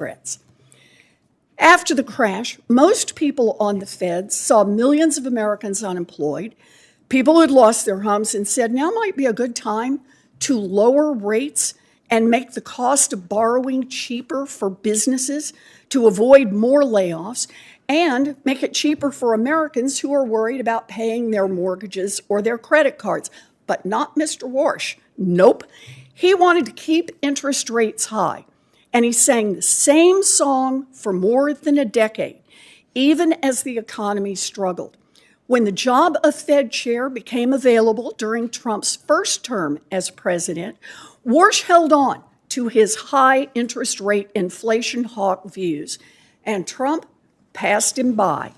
threats. After the crash, most people on the Fed saw millions of Americans unemployed, people who had lost their homes, and said now might be a good time to lower rates and make the cost of borrowing cheaper for businesses to avoid more layoffs and make it cheaper for Americans who are worried about paying their mortgages or their credit cards. But not Mr. Warsh. Nope. He wanted to keep interest rates high. And he sang the same song for more than a decade, even as the economy struggled. When the job of Fed chair became available during Trump's first term as president, Warsh held on to his high interest rate inflation hawk views, and Trump passed him by.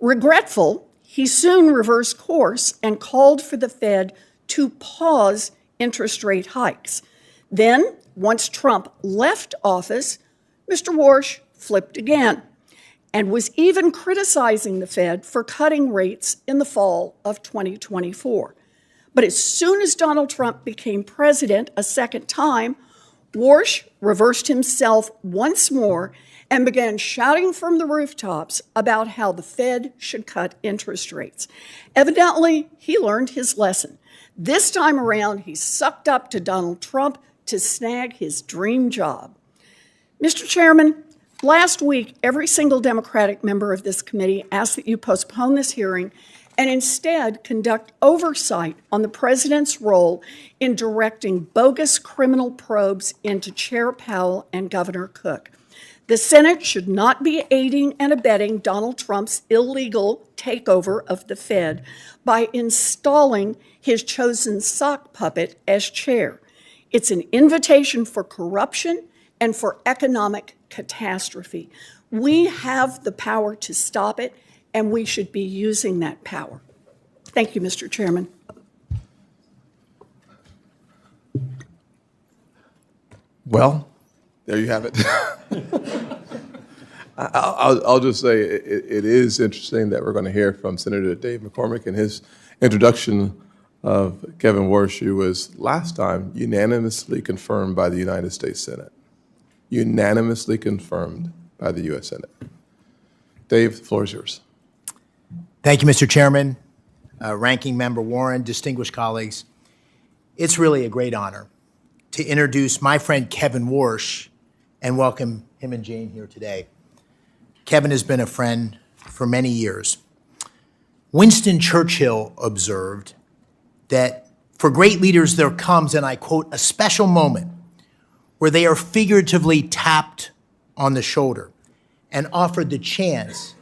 Regretful, he soon reversed course and called for the Fed to pause interest rate hikes. Then, once Trump left office, Mr. Warsh flipped again and was even criticizing the Fed for cutting rates in the fall of 2024. But as soon as Donald Trump became president a second time, Warsh reversed himself once more and began shouting from the rooftops about how the Fed should cut interest rates. Evidently, he learned his lesson. This time around, he sucked up to Donald Trump to snag his dream job. Mr. Chairman, last week, every single Democratic member of this committee asked that you postpone this hearing and instead conduct oversight on the president's role in directing bogus criminal probes into Chair Powell and Governor Cook. The Senate should not be aiding and abetting Donald Trump's illegal takeover of the Fed by installing his chosen sock puppet as chair. It's an invitation for corruption and for economic catastrophe. We have the power to stop it, and we should be using that power. Thank you, Mr. Chairman. Well, there you have it. I'll just say it is interesting that we're going to hear from Senator Dave McCormick in his introduction of Kevin Warsh, who was last time unanimously confirmed by the United States Senate. Unanimously confirmed by the U.S. Senate. Dave, the floor is yours. Thank you, Mr. Chairman, Ranking Member Warren, distinguished colleagues. It's really a great honor to introduce my friend Kevin Warsh and welcome him and Jane here today. Kevin has been a friend for many years. Winston Churchill observed that for great leaders there comes, and I quote, a special moment where they are figuratively tapped on the shoulder and offered the chance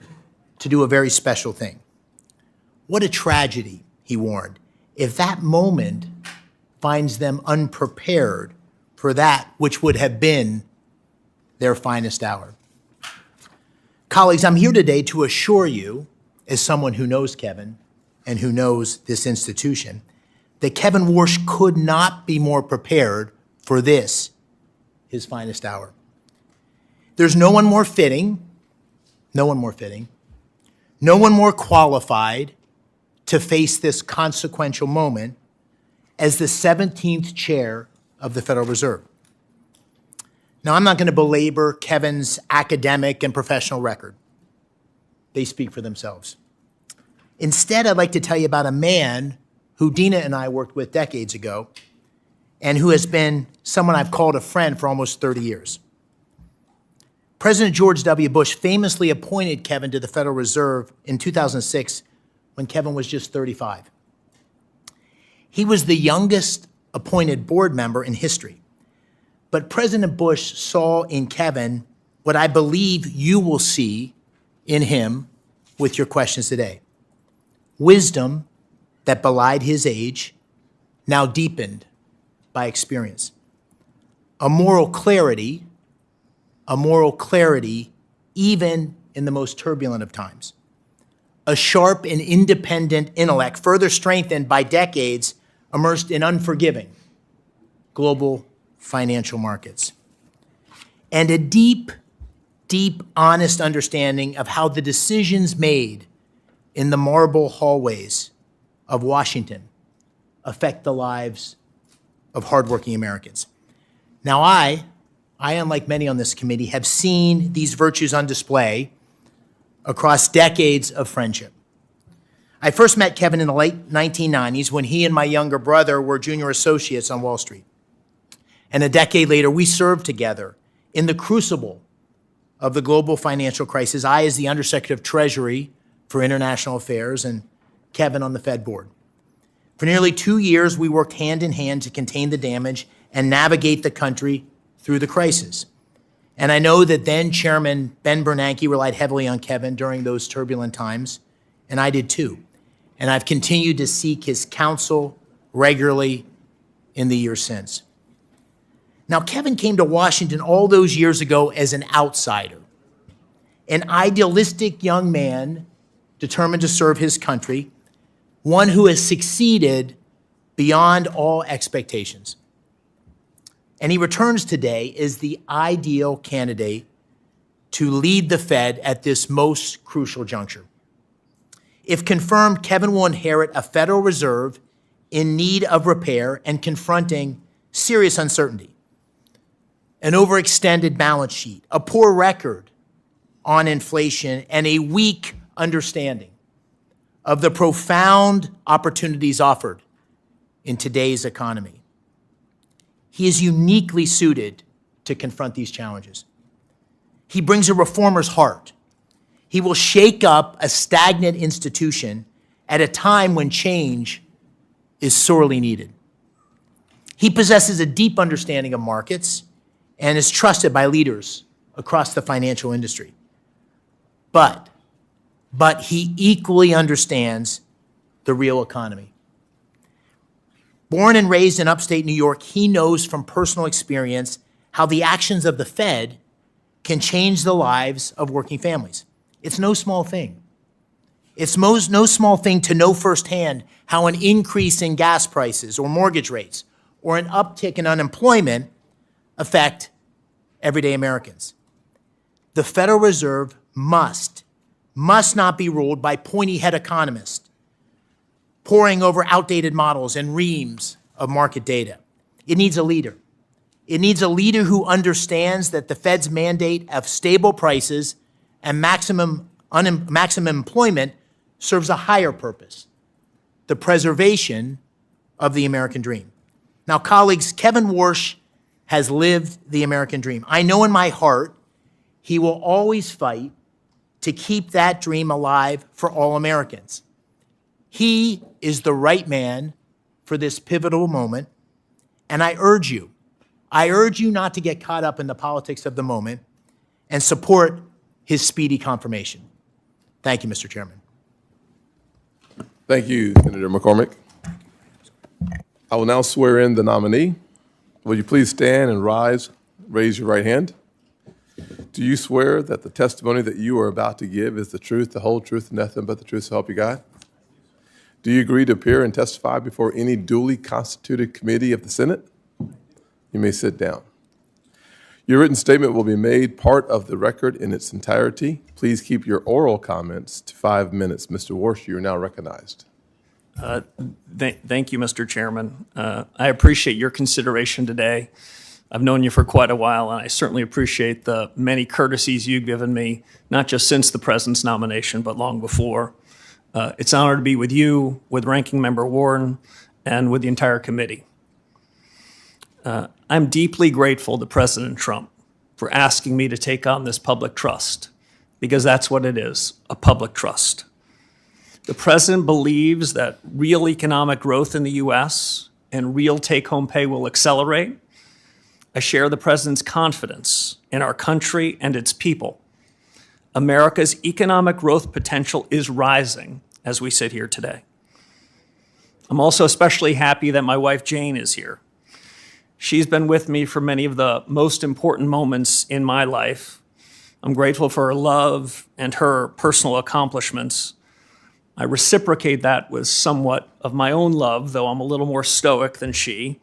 to do a very special thing. What a tragedy, he warned, if that moment finds them unprepared for that which would have been their finest hour. Colleagues, I'm here today to assure you, as someone who knows Kevin and who knows this institution, that Kevin Warsh could not be more prepared for this, his finest hour. There's no one more fitting, no one more qualified to face this consequential moment as the 17th chair of the Federal Reserve. Now, I'm not going to belabor Kevin's academic and professional record. They speak for themselves. Instead, I'd like to tell you about a man who Dina and I worked with decades ago and who has been someone I've called a friend for almost 30 years. President George W. Bush famously appointed Kevin to the Federal Reserve in 2006 when Kevin was just 35. He was the youngest appointed board member in history. But President Bush saw in Kevin what I believe you will see in him with your questions today. Wisdom that belied his age, now deepened by experience. A moral clarity even in the most turbulent of times. A sharp and independent intellect, further strengthened by decades immersed in unforgiving global financial markets. And a deep, honest understanding of how the decisions made in the marble hallways of Washington affect the lives of hardworking Americans. Now, I I, unlike many on this committee, have seen these virtues on display across decades of friendship. I first met Kevin in the late 1990s when he and my younger brother were junior associates on Wall Street. And a decade later, we served together in the crucible of the global financial crisis. I as the Undersecretary of Treasury for International Affairs and Kevin on the Fed board. For nearly 2 years, we worked hand in hand to contain the damage and navigate the country through the crisis. And I know that then Chairman Ben Bernanke relied heavily on Kevin during those turbulent times, and I did too. And I've continued to seek his counsel regularly in the years since. Now, Kevin came to Washington all those years ago as an outsider, an idealistic young man determined to serve his country, one who has succeeded beyond all expectations. And he returns today as the ideal candidate to lead the Fed at this most crucial juncture. If confirmed, Kevin will inherit a Federal Reserve in need of repair and confronting serious uncertainty, an overextended balance sheet, a poor record on inflation, and a weak understanding of the profound opportunities offered in today's economy. He is uniquely suited to confront these challenges. He brings a reformer's heart. He will shake up a stagnant institution at a time when change is sorely needed. He possesses a deep understanding of markets and is trusted by leaders across the financial industry. But he equally understands the real economy. Born and raised in upstate New York, he knows from personal experience how the actions of the Fed can change the lives of working families. It's no small thing. It's no small thing to know firsthand how an increase in gas prices or mortgage rates or an uptick in unemployment affect everyday Americans. The Federal Reserve must not be ruled by pointy-head economists poring over outdated models and reams of market data. It needs a leader. It needs a leader who understands that the Fed's mandate of stable prices and maximum employment serves a higher purpose, the preservation of the American dream. Now, colleagues, Kevin Warsh has lived the American dream. I know in my heart he will always fight to keep that dream alive for all Americans. He is the right man for this pivotal moment, and I urge you not to get caught up in the politics of the moment and support his speedy confirmation. Thank you, Mr. Chairman. Thank you, Senator McCormick. I will now swear in the nominee. Will you please stand and raise your right hand? Do you swear that the testimony that you are about to give is the truth, the whole truth, and nothing but the truth, so help you God? Do you agree to appear and testify before any duly constituted committee of the Senate? You may sit down. Your written statement will be made part of the record in its entirety. Please keep your oral comments to 5 minutes. Mr. Warsh, you are now recognized. Thank you, Mr. Chairman. I appreciate your consideration today. I've known you for quite a while, and I certainly appreciate the many courtesies you've given me, not just since the President's nomination, but long before. It's an honor to be with you, with Ranking Member Warren, and with the entire committee. I'm deeply grateful to President Trump for asking me to take on this public trust, because that's what it is, a public trust. The President believes that real economic growth in the U.S. and real take-home pay will accelerate. I share the President's confidence in our country and its people. America's economic growth potential is rising as we sit here today. I'm also especially happy that my wife Jane is here. She's been with me for many of the most important moments in my life. I'm grateful for her love and her personal accomplishments. I reciprocate that with somewhat of my own love, though I'm a little more stoic than she.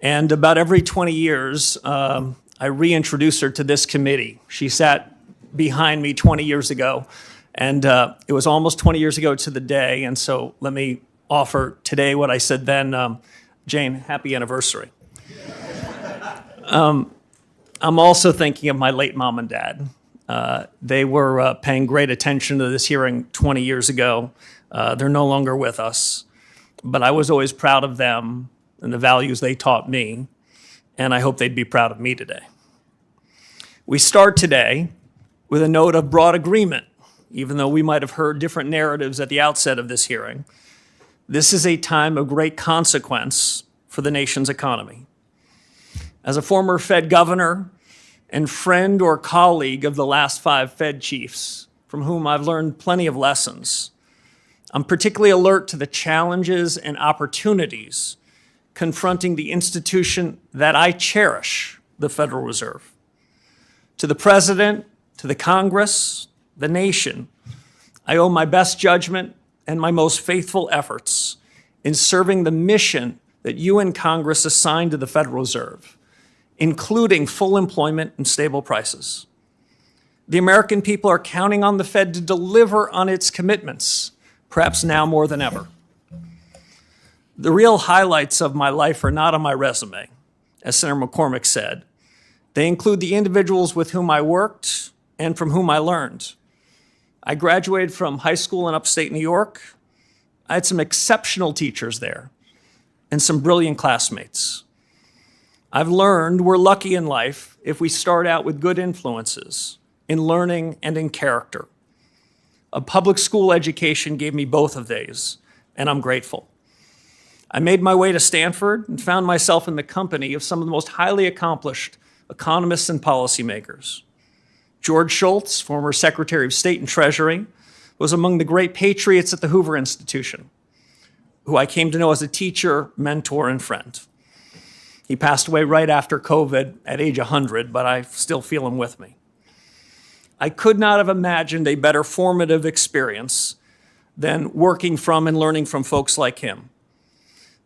And about every 20 years, I reintroduce her to this committee. She sat behind me 20 years ago, and it was almost 20 years ago to the day. And so let me offer today what I said then. Jane, happy anniversary. I'm also thinking of my late mom and dad. They were paying great attention to this hearing 20 years ago. They're no longer with us, but I was always proud of them and the values they taught me, and I hope they'd be proud of me today. We start today with a note of broad agreement, even though we might have heard different narratives at the outset of this hearing. This is a time of great consequence for the nation's economy. As a former Fed governor and friend or colleague of the last 5 Fed chiefs, from whom I've learned plenty of lessons, I'm particularly alert to the challenges and opportunities confronting the institution that I cherish, the Federal Reserve. To the President, to the Congress, the nation, I owe my best judgment and my most faithful efforts in serving the mission that you and Congress assigned to the Federal Reserve, including full employment and stable prices. The American people are counting on the Fed to deliver on its commitments, perhaps now more than ever. The real highlights of my life are not on my resume, as Senator McCormick said. They include the individuals with whom I worked and from whom I learned. I graduated from high school in upstate New York. I had some exceptional teachers there and some brilliant classmates. I've learned we're lucky in life if we start out with good influences in learning and in character. A public school education gave me both of these, and I'm grateful. I made my way to Stanford and found myself in the company of some of the most highly accomplished economists and policymakers. George Shultz, former Secretary of State and Treasury, was among the great patriots at the Hoover Institution, who I came to know as a teacher, mentor, and friend. He passed away right after COVID at age 100, but I still feel him with me. I could not have imagined a better formative experience than working from and learning from folks like him.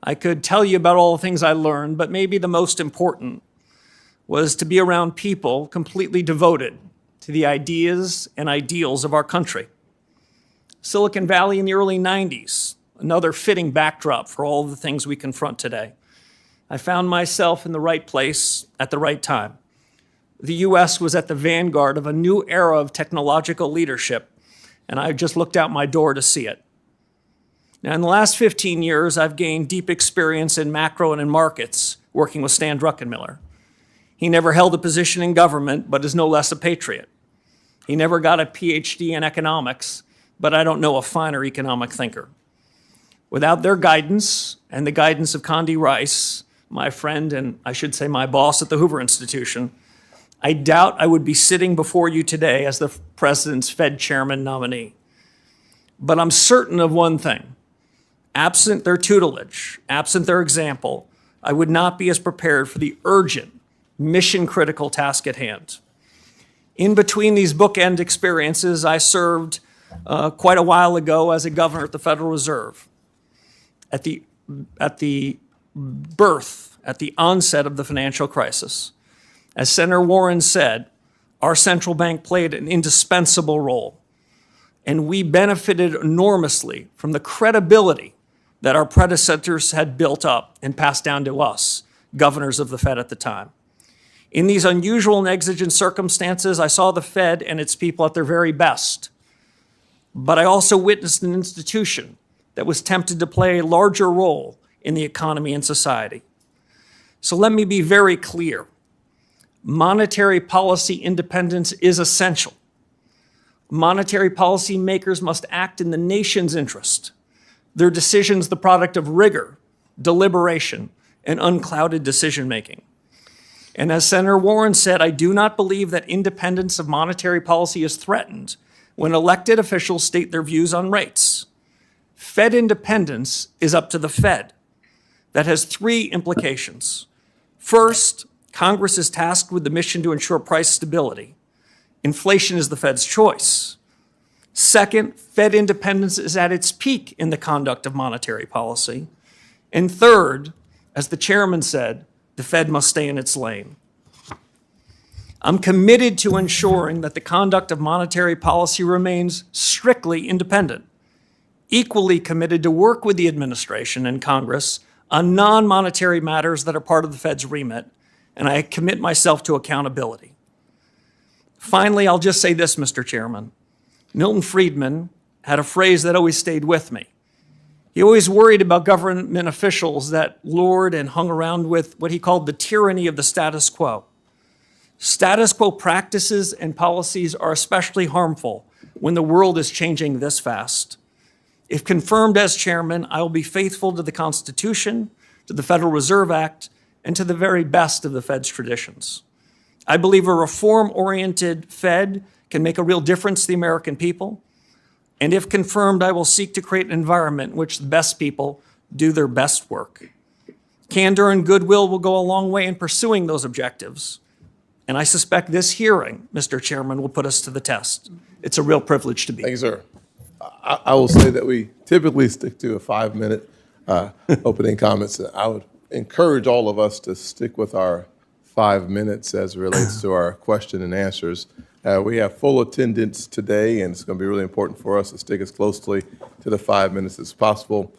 I could tell you about all the things I learned, but maybe the most important was to be around people completely devoted to the ideas and ideals of our country. Silicon Valley in the early 90s, another fitting backdrop for all of the things we confront today. I found myself in the right place at the right time. The U.S. was at the vanguard of a new era of technological leadership, and I just looked out my door to see it. Now, in the last 15 years, I've gained deep experience in macro and in markets, working with Stan Druckenmiller. He never held a position in government, but is no less a patriot. He never got a PhD in economics, but I don't know a finer economic thinker. Without their guidance and the guidance of Condi Rice, my friend and I should say my boss at the Hoover Institution, I doubt I would be sitting before you today as the President's Fed Chairman nominee. But I'm certain of one thing. Absent their tutelage, absent their example, I would not be as prepared for the urgent, mission-critical task at hand. In between these bookend experiences, I served quite a while ago as a governor at the Federal Reserve. At the onset of the financial crisis. As Senator Warren said, our central bank played an indispensable role, and we benefited enormously from the credibility that our predecessors had built up and passed down to us, governors of the Fed at the time. In these unusual and exigent circumstances, I saw the Fed and its people at their very best, but I also witnessed an institution that was tempted to play a larger role in the economy and society. So let me be very clear. Monetary policy independence is essential. Monetary policy makers must act in the nation's interest. Their decisions the product of rigor, deliberation, and unclouded decision-making. And as Senator Warren said, I do not believe that independence of monetary policy is threatened when elected officials state their views on rates. Fed independence is up to the Fed. That has 3 implications. First, Congress is tasked with the mission to ensure price stability. Inflation is the Fed's choice. Second, Fed independence is at its peak in the conduct of monetary policy. And third, as the chairman said, the Fed must stay in its lane. I'm committed to ensuring that the conduct of monetary policy remains strictly independent, equally committed to work with the administration and Congress on non-monetary matters that are part of the Fed's remit, and I commit myself to accountability. Finally, I'll just say this, Mr. Chairman. Milton Friedman had a phrase that always stayed with me. He always worried about government officials that lured and hung around with what he called the tyranny of the status quo. Status quo practices and policies are especially harmful when the world is changing this fast. If confirmed as chairman, I will be faithful to the Constitution, to the Federal Reserve Act, and to the very best of the Fed's traditions. I believe a reform-oriented Fed can make a real difference to the American people. And if confirmed, I will seek to create an environment in which the best people do their best work. Candor and goodwill will go a long way in pursuing those objectives. And I suspect this hearing, Mr. Chairman, will put us to the test. It's a real privilege to be Thank you, sir. I will say that we typically stick to a 5-minute opening comments. I would encourage all of us to stick with our 5 minutes as it relates to our question and answers. We have full attendance today, and it's going to be really important for us to stick as closely to the 5 minutes as possible.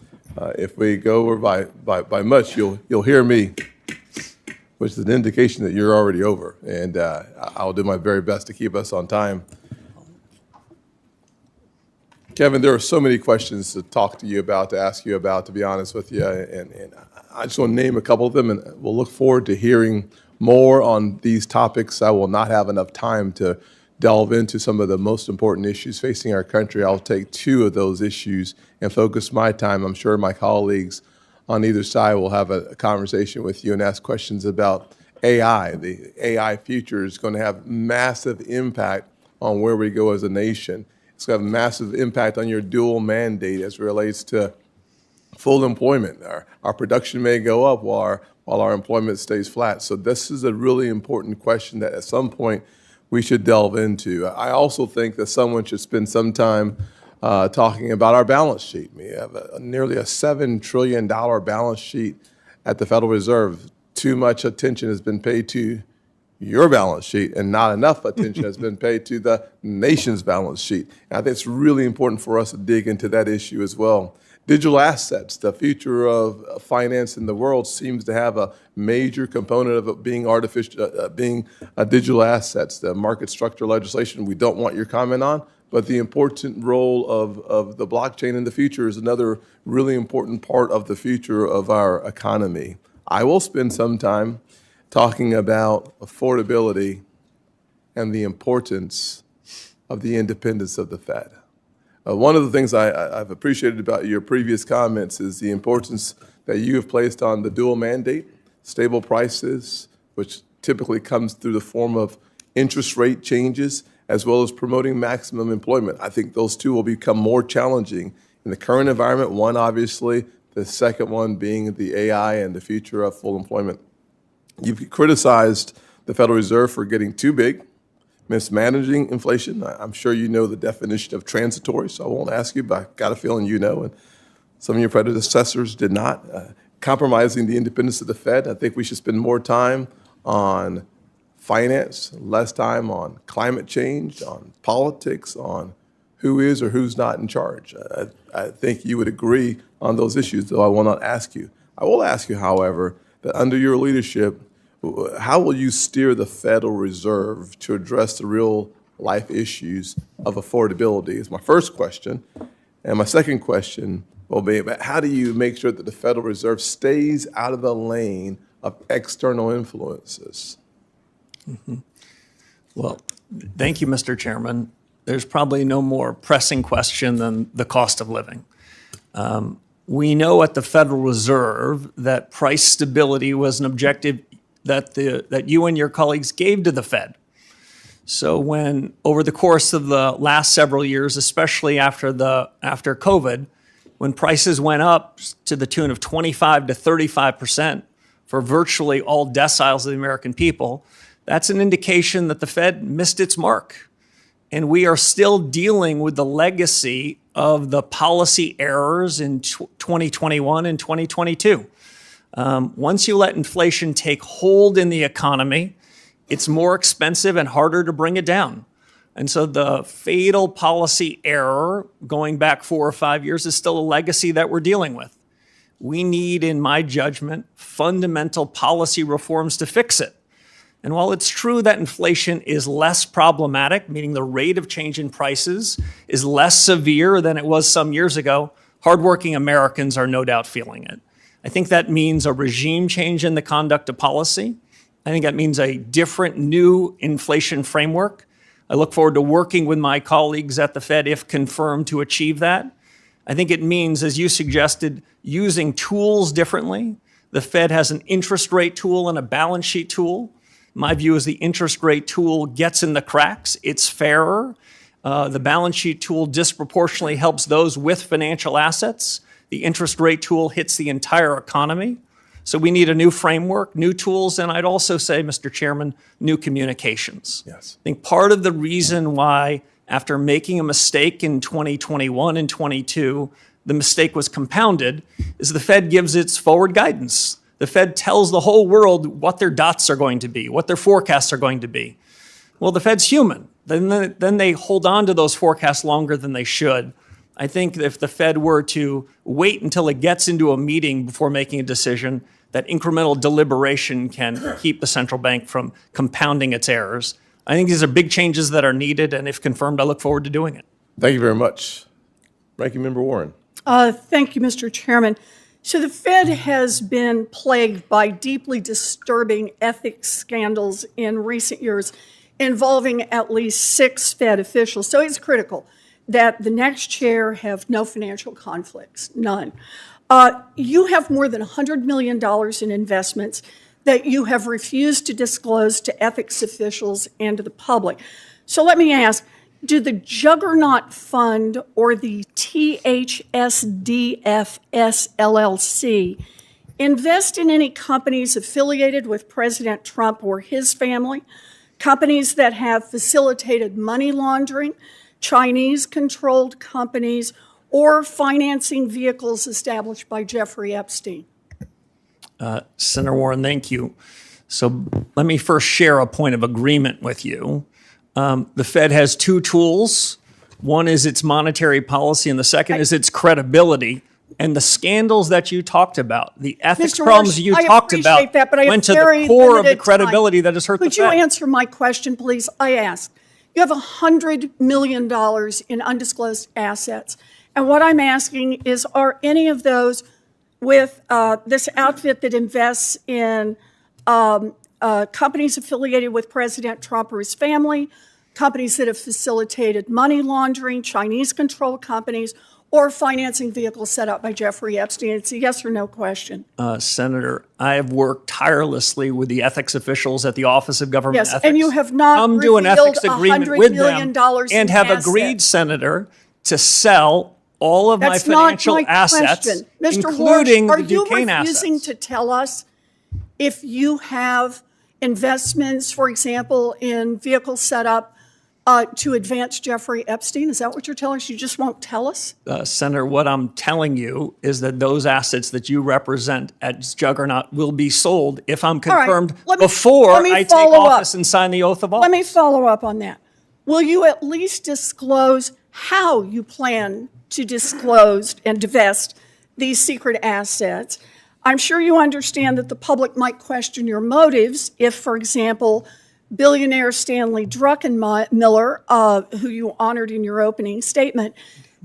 If we go over by much, you'll hear me, which is an indication that you're already over, and I'll do my very best to keep us on time. Kevin, there are so many questions to talk to you about, to ask you about, to be honest with you, and I just want to name a couple of them, and we'll look forward to hearing more on these topics. I will not have enough time to delve into some of the most important issues facing our country. I'll take 2 of those issues and focus my time. I'm sure my colleagues on either side will have a conversation with you and ask questions about AI. The AI future is going to have massive impact on where we go as a nation. It's going to have a massive impact on your dual mandate as it relates to full employment. Our production may go up while our employment stays flat. So this is a really important question that at some point we should delve into. I also think that someone should spend some time talking about our balance sheet. We have nearly a $7 trillion balance sheet at the Federal Reserve. Too much attention has been paid to your balance sheet, and not enough attention has been paid to the nation's balance sheet. And I think it's really important for us to dig into that issue as well. Digital assets, the future of finance in the world seems to have a major component of it being digital assets. The market structure legislation, we don't want your comment on, but the important role of the blockchain in the future is another really important part of the future of our economy. I will spend some time talking about affordability and the importance of the independence of the Fed. One of the things I've appreciated about your previous comments is the importance that you have placed on the dual mandate, stable prices, which typically comes through the form of interest rate changes, as well as promoting maximum employment. I think those two will become more challenging in the current environment. One, obviously, the second one being the AI and the future of full employment. You've criticized the Federal Reserve for getting too big, mismanaging inflation. I'm sure you know the definition of transitory, so I won't ask you, but I got a feeling you know, and some of your predecessors did not. Compromising the independence of the Fed. I think we should spend more time on finance, less time on climate change, on politics, on who is or who's not in charge. I think you would agree on those issues, though I will not ask you. I will ask you, however, that under your leadership, how will you steer the Federal Reserve to address the real life issues of affordability is my first question. And my second question will be about how do you make sure that the Federal Reserve stays out of the lane of external influences? Mm-hmm. Well, thank you, Mr. Chairman. There's probably no more pressing question than the cost of living. We know at the Federal Reserve that price stability was an objective that you and your colleagues gave to the Fed. So when, over the course of the last several years, especially after COVID, when prices went up to the tune of 25 to 35% for virtually all deciles of the American people, that's an indication that the Fed missed its mark. And we are still dealing with the legacy of the policy errors in 2021 and 2022. Once you let inflation take hold in the economy, it's more expensive and harder to bring it down. And so the fatal policy error going back 4 or 5 years is still a legacy that we're dealing with. We need, in my judgment, fundamental policy reforms to fix it. And while it's true that inflation is less problematic, meaning the rate of change in prices is less severe than it was some years ago, hardworking Americans are no doubt feeling it. I think that means a regime change in the conduct of policy. I think that means a different new inflation framework. I look forward to working with my colleagues at the Fed, if confirmed, to achieve that. I think it means, as you suggested, using tools differently. The Fed has an interest rate tool and a balance sheet tool. My view is the interest rate tool gets in the cracks. It's fairer. The balance sheet tool disproportionately helps those with financial assets. The interest rate tool hits the entire economy. So we need a new framework, new tools, and I'd also say, Mr. Chairman, new communications. Yes. I think part of the reason why, after making a mistake in 2021 and 22, the mistake was compounded is the Fed gives its forward guidance. The Fed tells the whole world what their dots are going to be, what their forecasts are going to be. Well, the Fed's human. Then they hold on to those forecasts longer than they should. I think if the Fed were to wait until it gets into a meeting before making a decision, that incremental deliberation can keep the central bank from compounding its errors. I think these are big changes that are needed, and if confirmed, I look forward to doing it. Thank you very much. Ranking Member Warren. Thank you, Mr. Chairman. So the Fed has been plagued by deeply disturbing ethics scandals in recent years involving at least 6 Fed officials. So it's critical that the next chair have no financial conflicts, none. You have more than $100 million in investments that you have refused to disclose to ethics officials and to the public. So let me ask, do the Juggernaut Fund or the THSDFS LLC invest in any companies affiliated with President Trump or his family, companies that have facilitated money laundering, Chinese-controlled companies, or financing vehicles established by Jeffrey Epstein? Senator Warren, thank you. So let me first share a point of agreement with you. The Fed has 2 tools. One is its monetary policy, and the second is its credibility. And the scandals that you talked about, the ethics Mr. problems Warsh, you I talked appreciate about, that, but I have went to the very core of the limited credibility time. that has hurt the Could Fed. you answer my question, please? I asked. You have $100 million in undisclosed assets. And what I'm asking is, are any of those with this outfit that invests in companies affiliated with President Trump or his family, companies that have facilitated money laundering, Chinese-controlled companies, or financing vehicles set up by Jeffrey Epstein? It's a yes or no question. Senator, I have worked tirelessly with the ethics officials at the Office of Government Yes, Ethics. and you have not come to an revealed ethics agreement $100 with million them in and have assets. agreed, Senator, to sell all of That's my financial not my assets, question. Mr. including Warsh, the are you Duquesne refusing assets. to tell us if you have investments, for example, in vehicles set up to advance Jeffrey Epstein? Is that what you're telling us? You just won't tell us? Senator, what I'm telling you is that those assets that you represent at Juggernaut will be sold if I'm confirmed before I take office and sign the oath of office. Let me follow up on that. Will you at least disclose how you plan to disclose and divest these secret assets? I'm sure you understand that the public might question your motives if, for example, billionaire Stanley Druckenmiller, who you honored in your opening statement,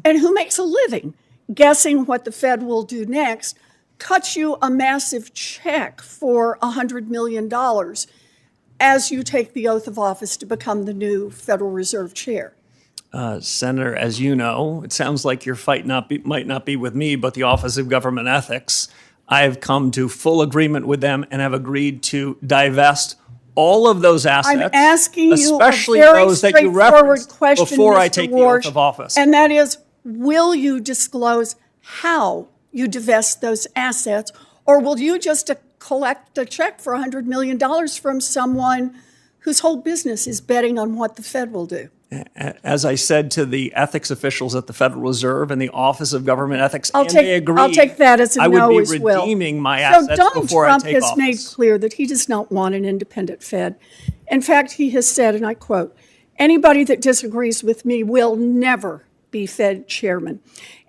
and who makes a living guessing what the Fed will do next, cuts you a massive check for $100 million as you take the oath of office to become the new Federal Reserve Chair. Senator, as you know, it sounds like your fight might not be with me, but the Office of Government Ethics. I have come to full agreement with them and have agreed to divest all of those assets, I'm asking especially you a very those that you straightforward referenced question, before I Mr. take Warsh, the oath of office. and that is, will you disclose how you divest those assets, or will you just collect a check for $100 million from someone whose whole business is betting on what the Fed will do? As I said to the ethics officials at the Federal Reserve and the Office of Government Ethics, I'll take that as a I would no be as well. redeeming my So assets Donald before Trump I take has office. made clear that he does not want an independent Fed. In fact, he has said, and I quote, "Anybody that disagrees with me will never be Fed chairman."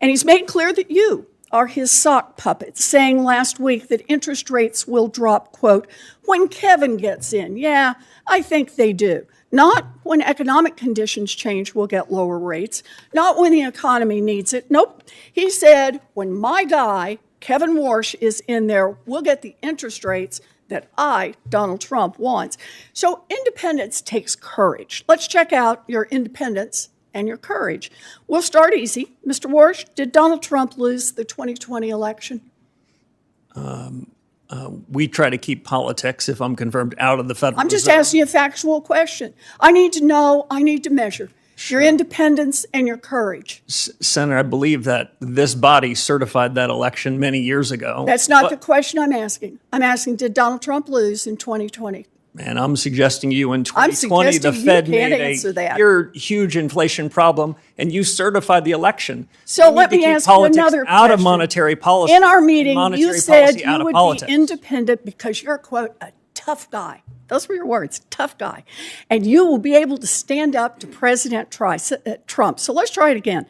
And he's made clear that you, are his sock puppets, saying last week that interest rates will drop, quote, when Kevin gets in. Yeah, I think they do. Not when economic conditions change, we'll get lower rates. Not when the economy needs it. Nope. He said, when my guy, Kevin Warsh, is in there, we'll get the interest rates that I, Donald Trump, wants. So independence takes courage. Let's check out your independence and your courage. We'll start easy. Mr. Warsh, did Donald Trump lose the 2020 election? We try to keep politics, if I'm confirmed, out of the Federal I'm just Reserve. asking you a factual question. I need to know, I need to measure your independence and your courage. Senator, I believe that this body certified that election many years ago. That's not the question I'm asking. I'm asking, did Donald Trump lose in 2020? And I'm suggesting you in I'm 2020, the suggesting Fed you can't made answer that. huge inflation problem, and you certified the election. So We let need me to keep ask you politics another out of question. monetary policy. In our and meeting, you monetary said policy out you of would politics. be independent because you're, quote, a tough guy. Those were your words, tough guy. And you will be able to stand up to President Trump. So let's try it again.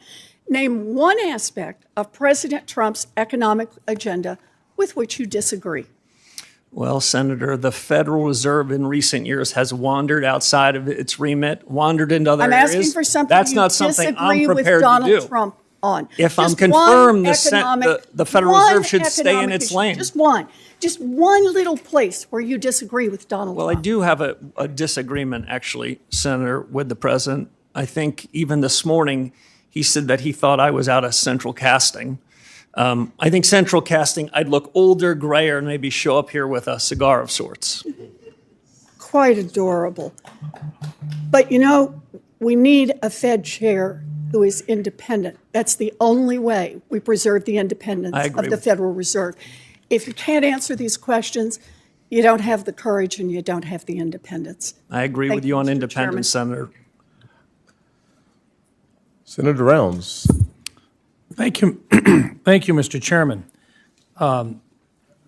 Name one aspect of President Trump's economic agenda with which you disagree. Well, Senator, the Federal Reserve in recent years has wandered outside of its remit, wandered into other I'm areas. asking for something That's you not something disagree I'm with prepared Donald to do. Trump on. If I'm Just confirmed, one the Federal one Reserve should stay in economic its issue. lane. Just one little place where you disagree with Donald Well, I Trump. do have a disagreement, actually, Senator, with the president. I think even this morning, he said that he thought I was out of central casting. I think central casting, I'd look older, grayer, and maybe show up here with a cigar of sorts. Quite adorable. But you know, we need a Fed chair who is independent. That's the only way we preserve the independence I agree of the with Federal Reserve. If you can't answer these questions, you don't have the courage and you don't have the independence. I agree Thank with you, you on Mr. independence, Senator. Senator Rounds. Thank you. Thank you, Mr. Chairman. Mr.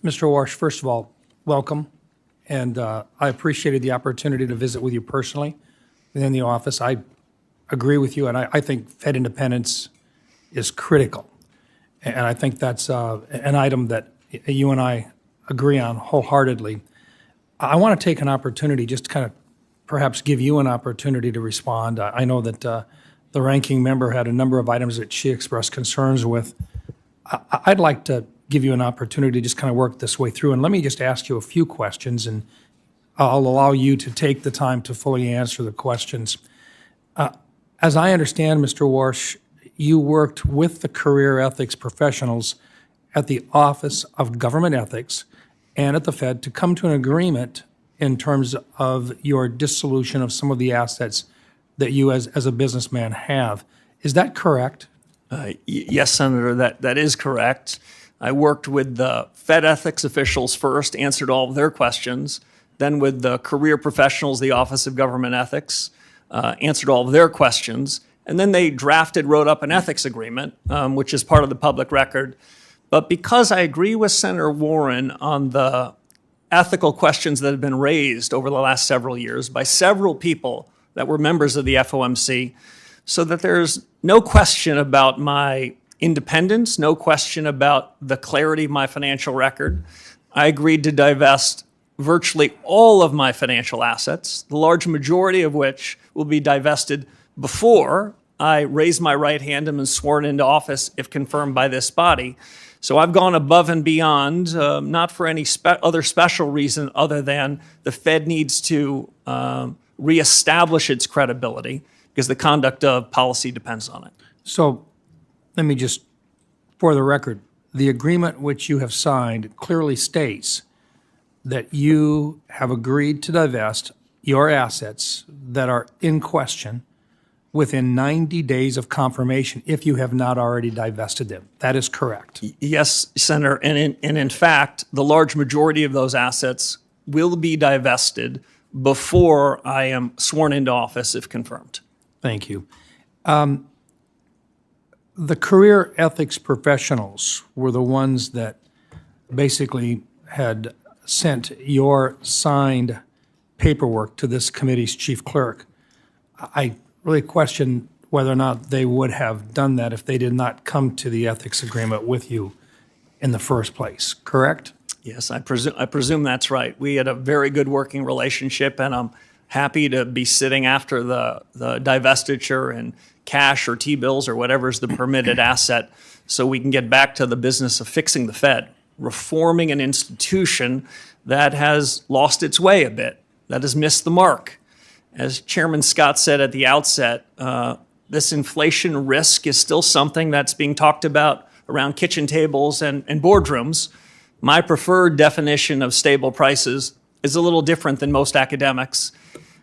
Warsh, first of all, welcome. And I appreciated the opportunity to visit with you personally within the office. I agree with you, and I think Fed independence is critical. And I think that's an item that you and I agree on wholeheartedly. I want to take an opportunity just to kind of perhaps give you an opportunity to respond. I know that the ranking member had a number of items that she expressed concerns with. I'd like to give you an opportunity to just kind of work this way through. And let me just ask you a few questions, and I'll allow you to take the time to fully answer the questions. As I understand, Mr. Warsh, you worked with the career ethics professionals at the Office of Government Ethics and at the Fed to come to an agreement in terms of your dissolution of some of the assets that you as a businessman have. Is that correct? Yes, Senator, that is correct. I worked with the Fed ethics officials first, answered all of their questions, then with the career professionals, the Office of Government Ethics, answered all of their questions, and then they wrote up an ethics agreement, which is part of the public record. But because I agree with Senator Warren on the ethical questions that have been raised over the last several years by several people that were members of the FOMC, so that there's no question about my independence, no question about the clarity of my financial record, I agreed to divest virtually all of my financial assets, the large majority of which will be divested before I raise my right hand and am sworn into office if confirmed by this body. So I've gone above and beyond, not for any other special reason other than the Fed needs to reestablish its credibility because the conduct of policy depends on it. So let me just, for the record, the agreement which you have signed clearly states that you have agreed to divest your assets that are in question within 90 days of confirmation if you have not already divested them. That is correct. Yes, Senator, and in fact, the large majority of those assets will be divested before I am sworn into office if confirmed. Thank you. The career ethics professionals were the ones that basically had sent your signed paperwork to this committee's chief clerk. I really question whether or not they would have done that if they did not come to the ethics agreement with you in the first place, correct? Yes, I presume that's right. We had a very good working relationship, and I'm happy to be sitting after the divestiture and cash or T-bills or whatever's the permitted asset so we can get back to the business of fixing the Fed, reforming an institution that has lost its way a bit, that has missed the mark. As Chairman Scott said at the outset, this inflation risk is still something that's being talked about around kitchen tables and boardrooms. My preferred definition of stable prices is a little different than most academics.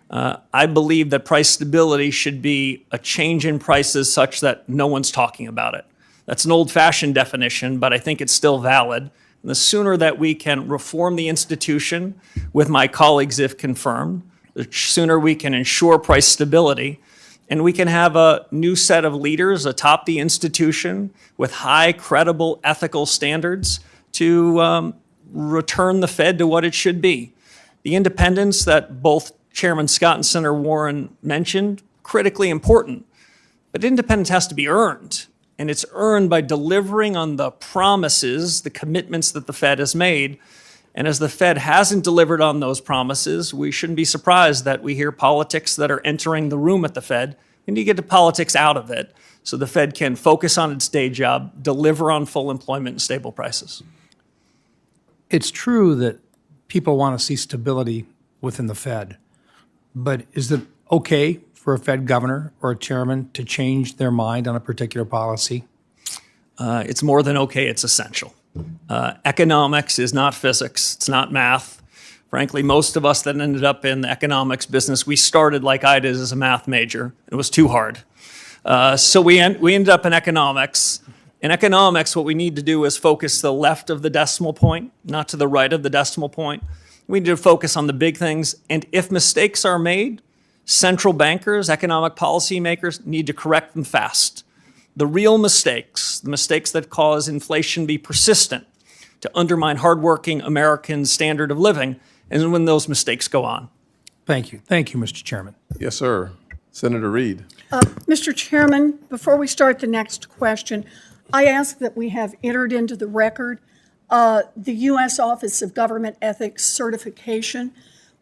I believe that price stability should be a change in prices such that no one's talking about it. That's an old-fashioned definition, but I think it's still valid. And the sooner that we can reform the institution with my colleagues, if confirmed, the sooner we can ensure price stability, and we can have a new set of leaders atop the institution with high, credible, ethical standards to return the Fed to what it should be. The independence that both Chairman Scott and Senator Warren mentioned, critically important. But independence has to be earned, and it's earned by delivering on the promises, the commitments that the Fed has made. And as the Fed hasn't delivered on those promises, we shouldn't be surprised that we hear politics that are entering the room at the Fed. We need to get the politics out of it so the Fed can focus on its day job, deliver on full employment and stable prices. It's true that people want to see stability within the Fed, but is it okay for a Fed governor or a chairman to change their mind on a particular policy? It's more than okay, it's essential. Economics is not physics, it's not math. Frankly, most of us that ended up in the economics business, we started like I did as a math major. It was too hard. So we ended up in economics. In economics, what we need to do is focus to the left of the decimal point, not to the right of the decimal point. We need to focus on the big things. And if mistakes are made, central bankers, economic policymakers need to correct them fast. The real mistakes, the mistakes that cause inflation to be persistent, to undermine hardworking American standard of living, and when those mistakes go on. Thank you. Thank you, Mr. Chairman. Yes, sir. Senator Reid. Mr. Chairman, before we start the next question, I ask that we have entered into the record the U.S. Office of Government Ethics certification,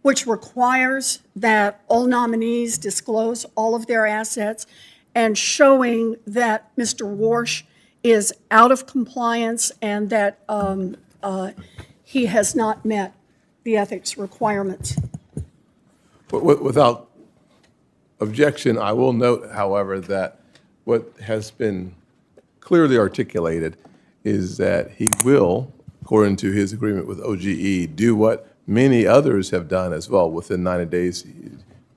which requires that all nominees disclose all of their assets, and showing that Mr. Warsh is out of compliance and that he has not met the ethics requirements. Without objection, I will note, however, that what has been clearly articulated is that he will, according to his agreement with OGE, do what many others have done as well within 90 days,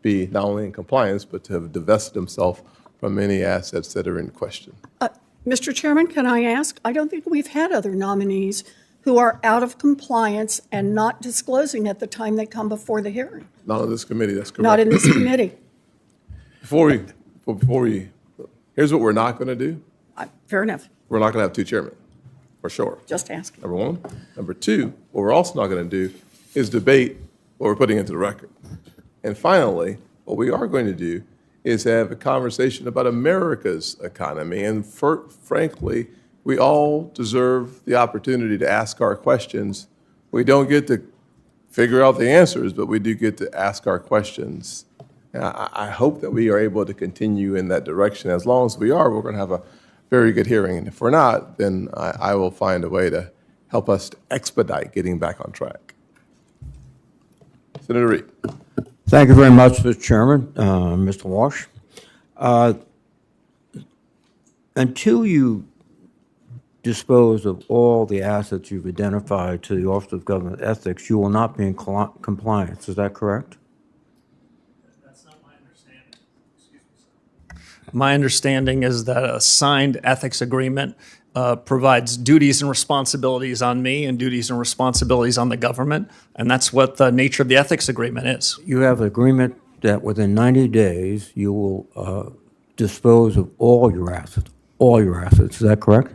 be not only in compliance, but to have divested himself from any assets that are in question. Mr. Chairman, can I ask? I don't think we've had other nominees who are out of compliance and not disclosing at the time they come before the hearing. Not on this committee, that's correct. Not in this committee. Before we, here's what we're not going to do. Fair enough. We're not going to have two chairmen, for sure. Just asking. Number one. Number two, what we're also not going to do is debate what we're putting into the record. And finally, what we are going to do is have a conversation about America's economy. And frankly, we all deserve the opportunity to ask our questions. We don't get to figure out the answers, but we do get to ask our questions. And I hope that we are able to continue in that direction. As long as we are, we're going to have a very good hearing. And if we're not, then I will find a way to help us to expedite getting back on track. Senator Reid. Thank you very much, Mr. Chairman, Mr. Warsh. Until you dispose of all the assets you've identified to the Office of Government Ethics, you will not be in compliance. Is that correct? That's not my understanding. Excuse me, sir. My understanding is that a signed ethics agreement provides duties and responsibilities on me and duties and responsibilities on the government, and that's what the nature of the ethics agreement is. You have an agreement that within 90 days you will dispose of all your assets. All your assets. Is that correct?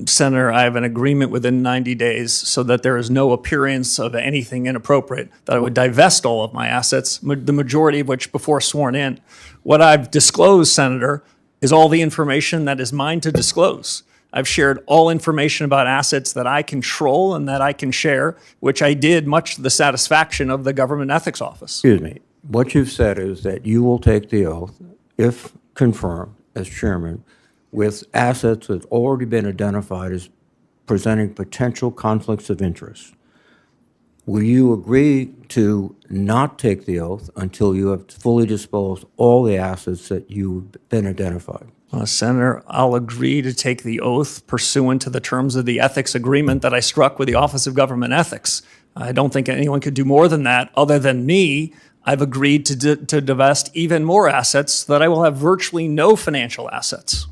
Senator, I have an agreement within 90 days so that there is no appearance of anything inappropriate, that I would divest all of my assets, the majority of which before sworn in. What I've disclosed, Senator, is all the information that is mine to disclose. I've shared all information about assets that I control and that I can share, which I did much to the satisfaction of the Government Ethics Office. Excuse me. What you've said is that you will take the oath, if confirmed as chairman, with assets that have already been identified as presenting potential conflicts of interest. Will you agree to not take the oath until you have fully disposed all the assets that you've been identified? Senator, I'll agree to take the oath pursuant to the terms of the ethics agreement that I struck with the Office of Government Ethics. I don't think anyone could do more than that other than me. I've agreed to divest even more assets so that I will have virtually no financial assets.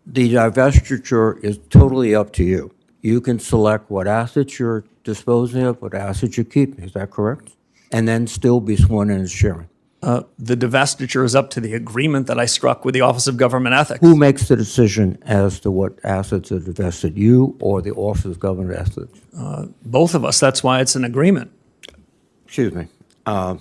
The divestiture is totally up to you. You can select what assets you're disposing of, what assets you keep. Is that correct? And then still be sworn in as chairman. The divestiture is up to the agreement that I struck with the Office of Government Ethics. Who makes the decision as to what assets are divested, you or the Office of Government Ethics? Both of us. That's why it's an agreement. Excuse me. I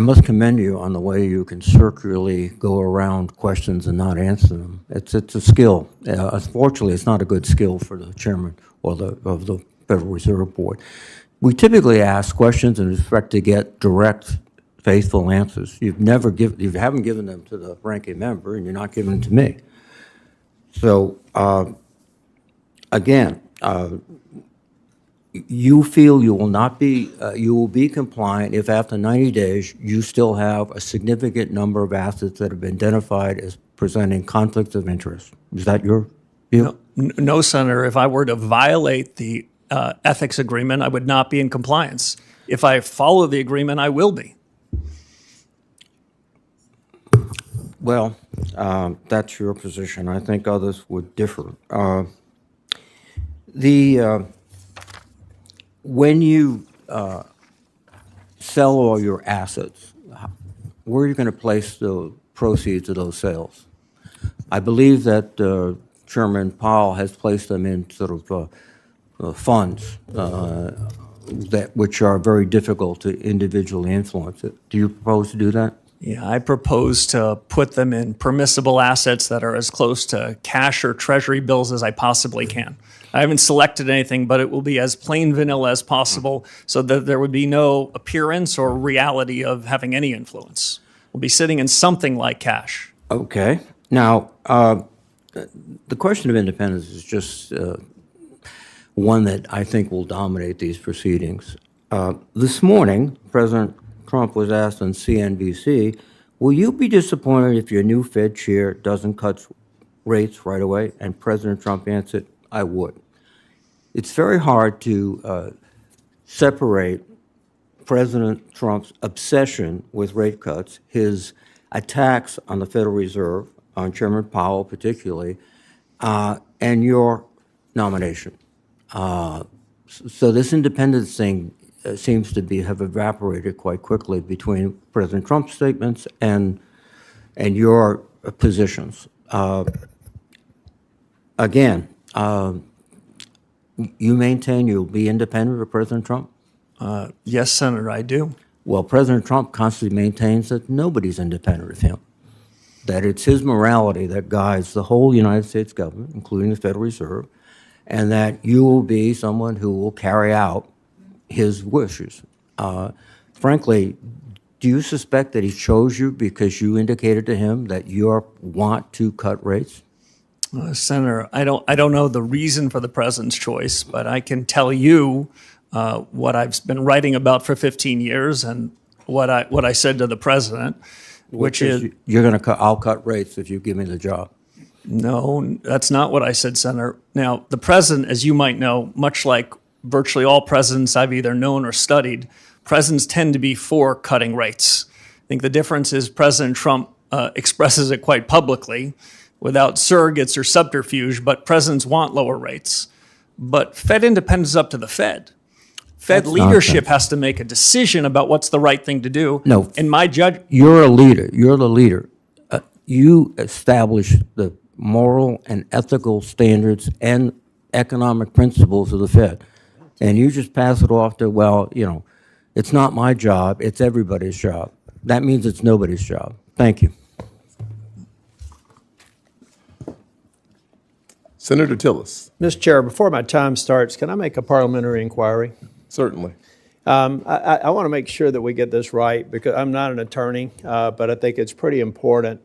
must commend you on the way you can circularly go around questions and not answer them. It's a skill. Unfortunately, it's not a good skill for the chairman of the Federal Reserve Board. We typically ask questions and expect to get direct, faithful answers. You haven't given them to the ranking member, and you're not giving them to me. So, again, you feel you will be compliant if after 90 days you still have a significant number of assets that have been identified as presenting conflicts of interest. Is that your view? No, Senator. If I were to violate the ethics agreement, I would not be in compliance. If I follow the agreement, I will be. Well, that's your position. I think others would differ. When you sell all your assets, where are you going to place the proceeds of those sales? I believe that Chairman Powell has placed them in sort of funds which are very difficult to individually influence. Do you propose to do that? Yeah, I propose to put them in permissible assets that are as close to cash or treasury bills as I possibly can. I haven't selected anything, but it will be as plain vanilla as possible so that there would be no appearance or reality of having any influence. We'll be sitting in something like cash. Okay. Now, the question of independence is just one that I think will dominate these proceedings. This morning, President Trump was asked on CNBC, will you be disappointed if your new Fed chair doesn't cut rates right away? And President Trump answered, I would. It's very hard to separate President Trump's obsession with rate cuts, his attacks on the Federal Reserve, on Chairman Powell particularly, and your nomination. So this independence thing seems to have evaporated quite quickly between President Trump's statements and your positions. Again, you maintain you'll be independent of President Trump? Yes, Senator, I do. Well, President Trump constantly maintains that nobody's independent of him, that it's his morality that guides the whole United States government, including the Federal Reserve, and that you will be someone who will carry out his wishes. Frankly, do you suspect that he chose you because you indicated to him that you want to cut rates? Senator, I don't know the reason for the president's choice, but I can tell you what I've been writing about for 15 years and what I said to the president, which is you're going to I'll cut rates if you give me the job. No, that's not what I said, Senator. Now, the president, as you might know, much like virtually all presidents I've either known or studied, presidents tend to be for cutting rates. I think the difference is President Trump expresses it quite publicly without surrogates or subterfuge, but presidents want lower rates. But Fed independence is up to the Fed. Fed leadership has to make a decision about what's the right thing to do. No. In my judgment, you're a leader. You're the leader. You establish the moral and ethical standards and economic principles of the Fed. And you just pass it off to, well, you know, it's not my job, it's everybody's job. That means it's nobody's job. Thank you. Senator Tillis, Mr. Chair, before my time starts, can I make a parliamentary inquiry? certainly. I want to make sure that we get this right because I'm not an attorney, but I think it's pretty important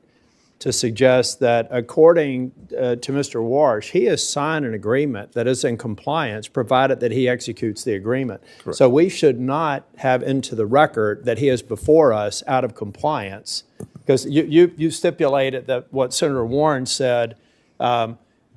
to suggest that according to Mr. Warsh, he has signed an agreement that is in compliance provided that he executes the agreement. Correct. So we should not have into the record that he is before us out of compliance because you stipulated that what Senator Warren said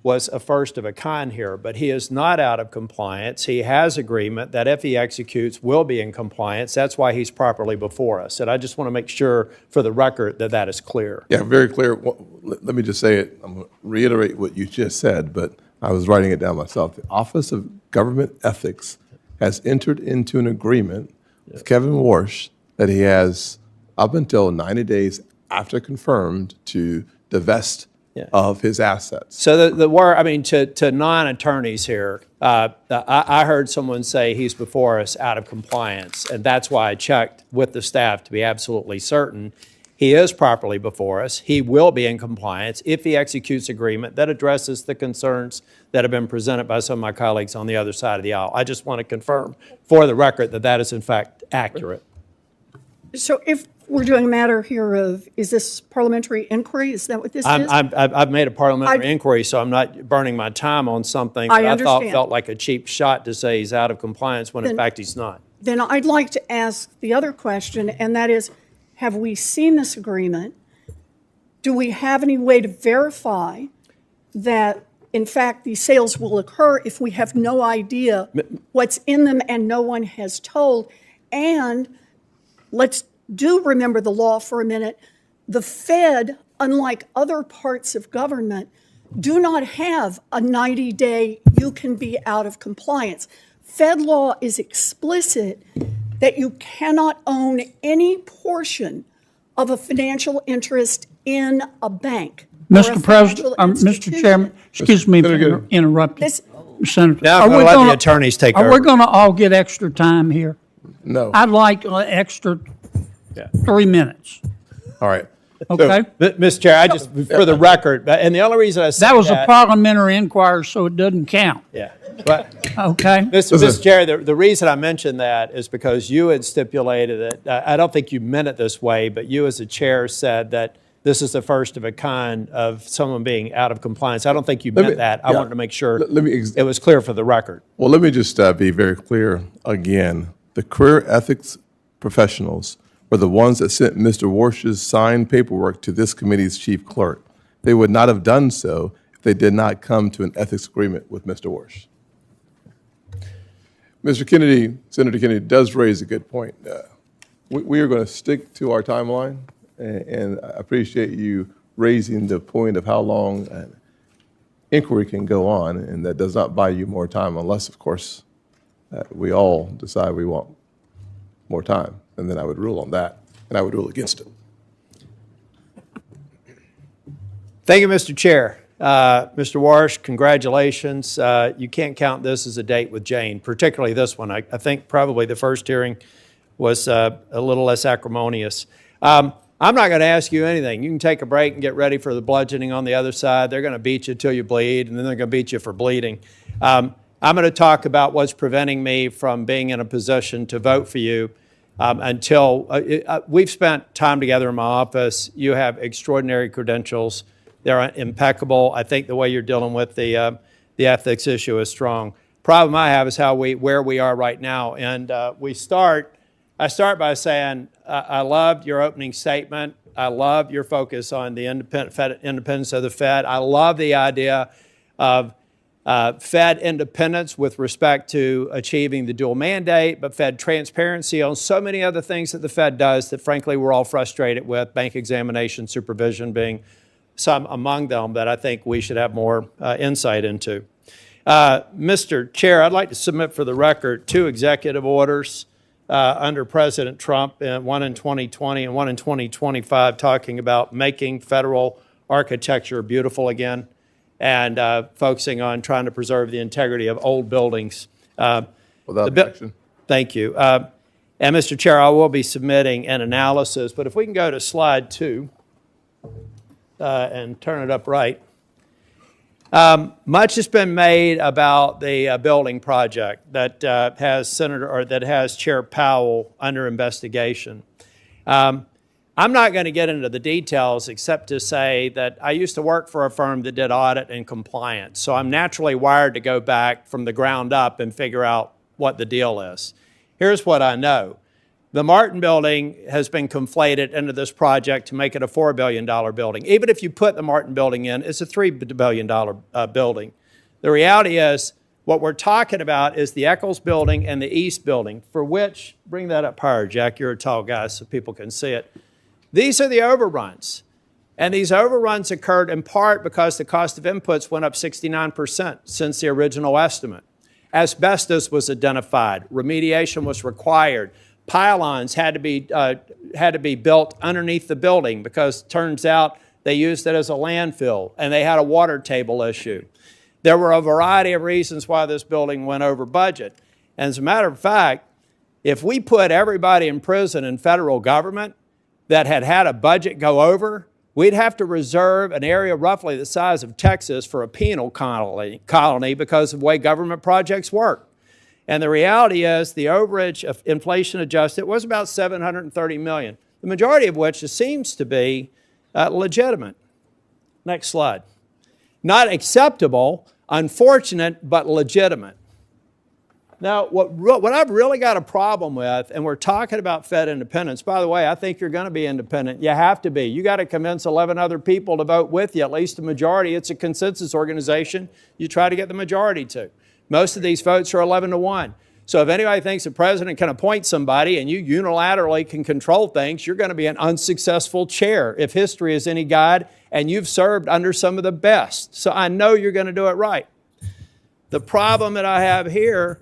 was a first of a kind here, but he is not out of compliance. He has agreement that if he executes, will be in compliance. That's why he's properly before us. And I just want to make sure for the record that that is clear. Yeah, very clear. Let me just say it. I'm going to reiterate what you just said, but I was writing it down myself. The Office of Government Ethics has entered into an agreement with Kevin Warsh that he has up until 90 days after confirmed to divest of his assets. So the word, I mean, to non-attorneys here, I heard someone say he's before us out of compliance, and that's why I checked with the staff to be absolutely certain. He is properly before us. He will be in compliance if he executes agreement that addresses the concerns that have been presented by some of my colleagues on the other side of the aisle. I just want to confirm for the record that that is in fact accurate. So if we're doing a matter here of, is this parliamentary inquiry? Is that what this is? I've made a parliamentary inquiry, so I'm not burning my time on something I that I thought understand. felt like a cheap shot to say he's out of compliance when in fact he's not. Then I'd like to ask the other question, and that is, have we seen this agreement? Do we have any way to verify that, in fact, these sales will occur if we have no idea what's in them and no one has told? And let's remember the law for a minute. The Fed, unlike other parts of government, do not have a 90-day you can be out of compliance. Fed law is explicit that you cannot own any portion of a financial interest in a bank. or a Mr. President, financial Mr. institution. Chairman, excuse me Senator, for interrupting. This- Senator, Now I'm are we going to let gonna- the attorneys take Are we over. going to all get extra time here? No. I'd like extra 3 minutes, All right. okay? Mr. Chair, I just, for the record, and the only reason I say That was a parliamentary inquiry, so it doesn't count, Yeah. But, okay? Mr. Chair, the reason I mentioned that is because you had stipulated it. I don't think you meant it this way, but you as a chair said that this is the first of a kind of someone being out of compliance. I don't think you meant that. I wanted to make sure it was clear for the record. Well, let me just be very clear again. The career ethics professionals were the ones that sent Mr. Warsh's signed paperwork to this committee's chief clerk. They would not have done so if they did not come to an ethics agreement with Mr. Warsh. Mr. Kennedy, Senator Kennedy does raise a good point. We are going to stick to our timeline, and I appreciate you raising the point of how long an inquiry can go on, and that does not buy you more time unless, of course, we all decide we want more time, and then I would rule on that, and I would rule against it. Thank you, Mr. Chair. Mr. Warsh, congratulations. You can't count this as a date with Jane, particularly this one. I think probably the first hearing was a little less acrimonious. I'm not going to ask you anything. You can take a break and get ready for the bludgeoning on the other side. They're going to beat you till you bleed, and then they're going to beat you for bleeding. I'm going to talk about what's preventing me from being in a position to vote for you until we've spent time together in my office. You have extraordinary credentials. They're impeccable. I think the way you're dealing with the ethics issue is strong. Problem I have is where we are right now. And I start by saying I loved your opening statement. I love your focus on the independence of the Fed. I love the idea of Fed independence with respect to achieving the dual mandate, but Fed transparency on so many other things that the Fed does that, frankly, we're all frustrated with, bank examination, supervision being some among them that I think we should have more insight into. Mr. Chair, I'd like to submit for the record 2 executive orders under President Trump, one in 2020 and one in 2025, talking about making federal architecture beautiful again and focusing on trying to preserve the integrity of old buildings. Without objection. Thank you. And Mr. Chair, I will be submitting an analysis, but if we can go to slide 2 and turn it up right. Much has been made about the building project that has Chair Powell under investigation. I'm not going to get into the details except to say that I used to work for a firm that did audit and compliance. So I'm naturally wired to go back from the ground up and figure out what the deal is. Here's what I know. The Martin building has been conflated into this project to make it a $4 billion building. Even if you put the Martin building in, it's a $3 billion building. The reality is, what we're talking about is the Eccles building and the East building, for which, bring that up higher, Jack, you're a tall guy so people can see it. These are the overruns. And these overruns occurred in part because the cost of inputs went up 69% since the original estimate. Asbestos was identified. Remediation was required. Pylons had to be built underneath the building because it turns out they used it as a landfill and they had a water table issue. There were a variety of reasons why this building went over budget. And as a matter of fact, if we put everybody in prison in federal government that had a budget go over, we'd have to reserve an area roughly the size of Texas for a penal colony because of the way government projects work. And the reality is the overage of inflation adjusted was about $730 million, the majority of which seems to be legitimate. Next slide. Not acceptable, unfortunate, but legitimate. Now, what I've really got a problem with, and we're talking about Fed independence. By the way, I think you're going to be independent. You have to be. You got to convince 11 other people to vote with you, at least a majority. It's a consensus organization. You try to get the majority to. Most of these votes are 11-1. So if anybody thinks the president can appoint somebody and you unilaterally can control things, you're going to be an unsuccessful chair if history is any guide, and you've served under some of the best. So I know you're going to do it right. The problem that I have here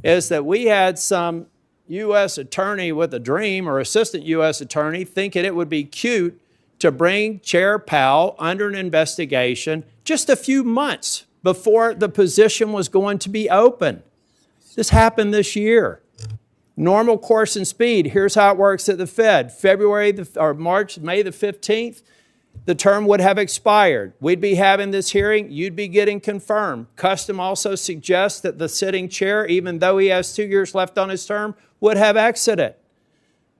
is that we had some U.S. attorney with a dream or assistant U.S. attorney thinking it would be cute to bring Chair Powell under an investigation just a few months before the position was going to be open. This happened this year. Normal course and speed. Here's how it works at the Fed. May the 15th, the term would have expired. We'd be having this hearing. You'd be getting confirmed. Custom also suggests that the sitting chair, even though he has 2 years left on his term, would have exited.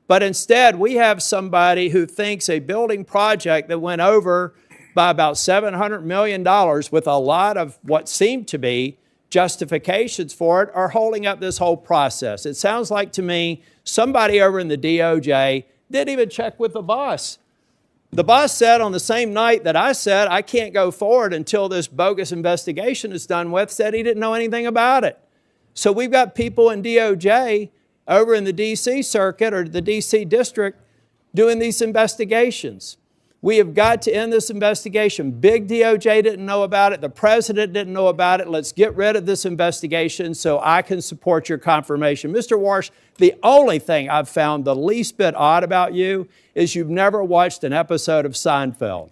But instead, we have somebody who thinks a building project that went over by about $700 million with a lot of what seemed to be justifications for it are holding up this whole process. It sounds like to me somebody over in the DOJ didn't even check with the boss. The boss said on the same night that I said I can't go forward until this bogus investigation is done with, said he didn't know anything about it. So we've got people in DOJ over in the DC circuit or the DC district doing these investigations. We have got to end this investigation. Big DOJ didn't know about it. The president didn't know about it. Let's get rid of this investigation so I can support your confirmation. Mr. Warsh, the only thing I've found the least bit odd about you is you've never watched an episode of Seinfeld.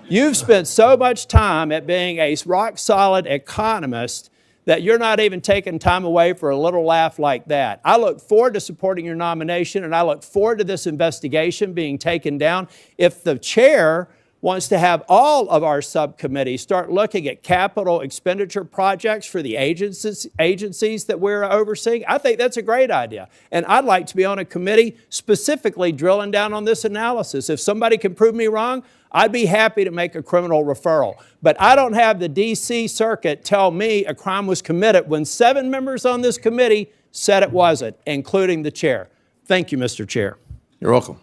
You've spent so much time at being a rock-solid economist that you're not even taking time away for a little laugh like that. I look forward to supporting your nomination, and I look forward to this investigation being taken down. If the chair wants to have all of our subcommittees start looking at capital expenditure projects for the agencies that we're overseeing, I think that's a great idea. And I'd like to be on a committee specifically drilling down on this analysis. If somebody can prove me wrong, I'd be happy to make a criminal referral. But I don't have the DC circuit tell me a crime was committed when 7 members on this committee said it wasn't, including the chair. Thank you, Mr. Chair. You're welcome.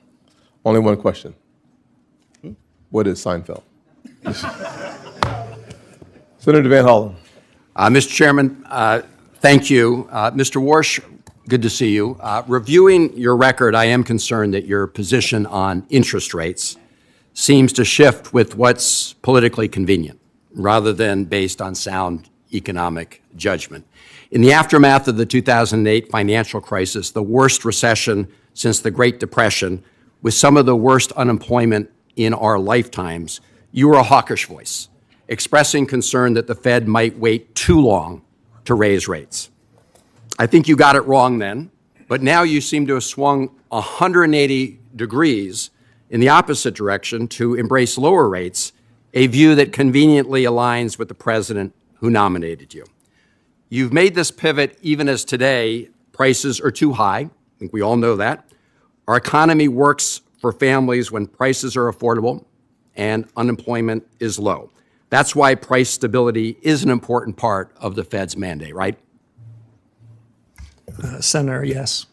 Only one question. What is Seinfeld? Senator Van Hollen. Mr. Chairman, thank you. Mr. Warsh, good to see you. Reviewing your record, I am concerned that your position on interest rates seems to shift with what's politically convenient rather than based on sound economic judgment. In the aftermath of the 2008 financial crisis, the worst recession since the Great Depression, with some of the worst unemployment in our lifetimes, you were a hawkish voice, expressing concern that the Fed might wait too long to raise rates. I think you got it wrong then, but now you seem to have swung 180 degrees in the opposite direction to embrace lower rates a view that conveniently aligns with the president who nominated you. You've made this pivot even as today prices are too high. I think we all know that. Our economy works for families when prices are affordable and unemployment is low. That's why price stability is an important part of the Fed's mandate, right? Senator, yes.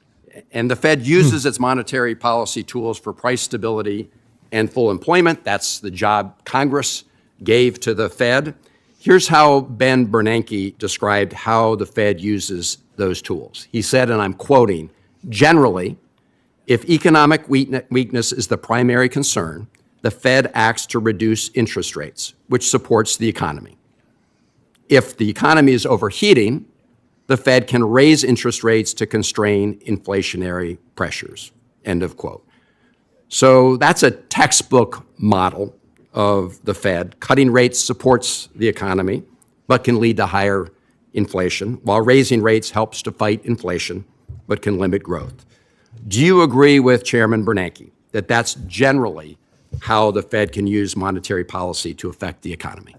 And the Fed uses its monetary policy tools for price stability and full employment. That's the job Congress gave to the Fed. Here's how Ben Bernanke described how the Fed uses those tools. He said, and I'm quoting, "Generally, if economic weakness is the primary concern, the Fed acts to reduce interest rates, which supports the economy. If the economy is overheating, the Fed can raise interest rates to constrain inflationary pressures," end of quote. So that's a textbook model of the Fed. Cutting rates supports the economy, but can lead to higher inflation, while raising rates helps to fight inflation, but can limit growth. Do you agree with Chairman Bernanke that that's generally how the Fed can use monetary policy to affect the economy?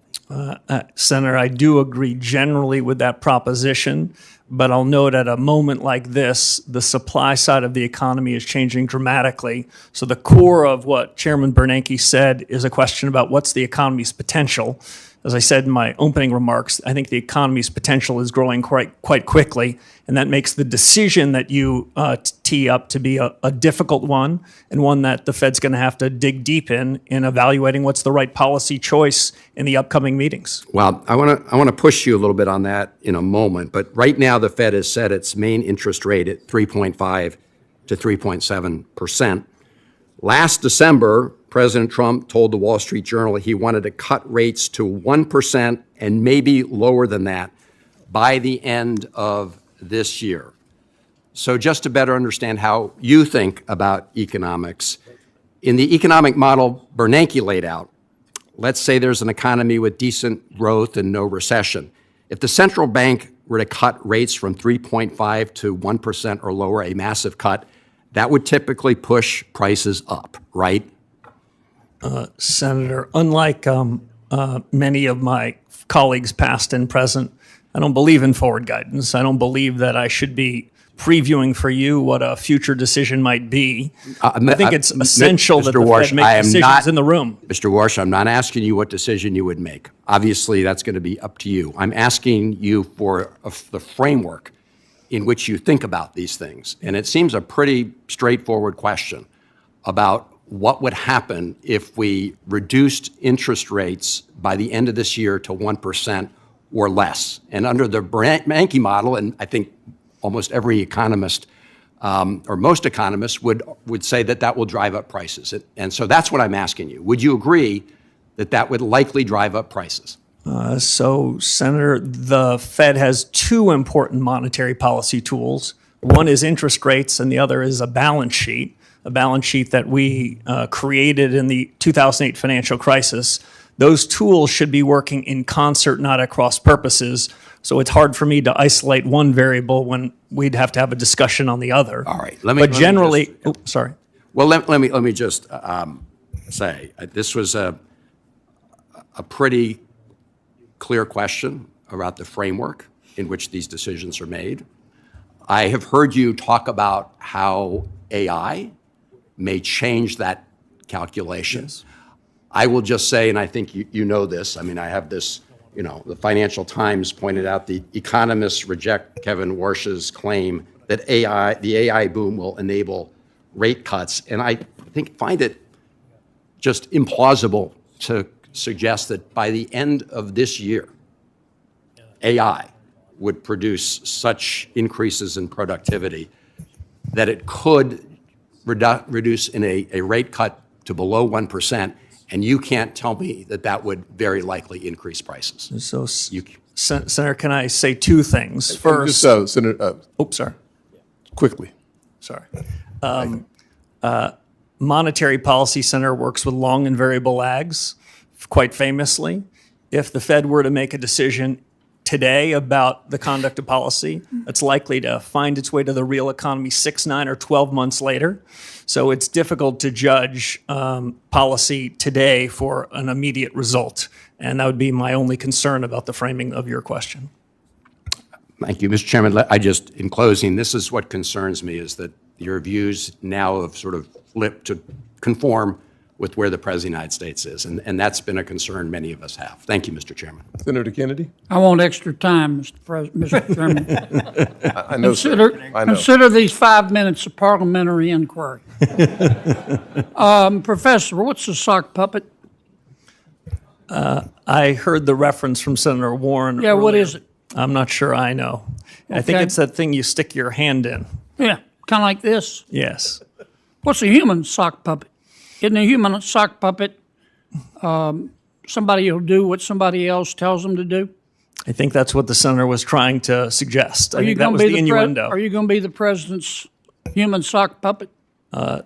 Senator, I do agree generally with that proposition, but I'll note at a moment like this, the supply side of the economy is changing dramatically. So the core of what Chairman Bernanke said is a question about what's the economy's potential. As I said in my opening remarks, I think the economy's potential is growing quite quickly, and that makes the decision that you tee up to be a difficult one, and one that the Fed's going to have to dig deep in evaluating what's the right policy choice in the upcoming meetings. Well, I want to push you a little bit on that in a moment, but right now the Fed has set its main interest rate at 3.5 to 3.7%. Last December, President Trump told the Wall Street Journal he wanted to cut rates to 1% and maybe lower than that by the end of this year. So just to better understand how you think about economics, in the economic model Bernanke laid out, let's say there's an economy with decent growth and no recession. If the central bank were to cut rates from 3.5 to 1% or lower, a massive cut, that would typically push prices up, right? Senator, unlike many of my colleagues, past and present, I don't believe in forward guidance. I don't believe that I should be previewing for you what a future decision might be. I think it's essential that the Fed make decisions in the room. Mr. Warsh, I'm not asking you what decision you would make. Obviously, that's going to be up to you. I'm asking you for the framework in which you think about these things. And it seems a pretty straightforward question about what would happen if we reduced interest rates by the end of this year to 1% or less. And under the Bernanke model, and I think almost every economist or most economists would say that that will drive up prices. And so that's what I'm asking you. Would you agree that that would likely drive up prices? So, Senator, the Fed has two important monetary policy tools. One is interest rates, and the other is a balance sheet that we created in the 2008 financial crisis. Those tools should be working in concert, not at cross purposes. So it's hard for me to isolate one variable when we'd have to have a discussion on the other. All right. Well, let me just say this was a pretty clear question about the framework in which these decisions are made. I have heard you talk about how AI may change that calculation. Yes. I will just say, and I think you know this, I mean, I have this, the Financial Times pointed out the economists reject Kevin Warsh's claim that the AI boom will enable rate cuts. And I find it just implausible to suggest that by the end of this year, AI would produce such increases in productivity that it could reduce in a rate cut to below 1%, and you can't tell me that that would very likely increase prices. So, Senator, can I say two things? First, Senator, sorry. Quickly. Sorry. Monetary Policy Center works with long and variable lags, quite famously. If the Fed were to make a decision today about the conduct of policy that's likely to find its way to the real economy 6, 9, or 12 months later. So it's difficult to judge policy today for an immediate result. And that would be my only concern about the framing of your question. Thank you, Mr. Chairman. In closing, this is what concerns me, is that your views now have sort of flipped to conform with where the President of the United States is. And that's been a concern many of us have. Thank you, Mr. Chairman. Senator Kennedy? I want extra time, Mr. Chairman. I know, sir. I know. Consider these 5 minutes a parliamentary inquiry. Professor, what's a sock puppet? I heard the reference from Senator Warren. Yeah, what earlier. is it? I'm not sure I know. I think Okay. it's that thing you stick your hand in. Yeah, kind of like this. Yes. What's a human sock puppet? Isn't a human sock puppet somebody who'll do what somebody else tells them to do? I think that's what the senator was trying to suggest. I think that gonna was be the innuendo. Are you going to be the president's human sock puppet?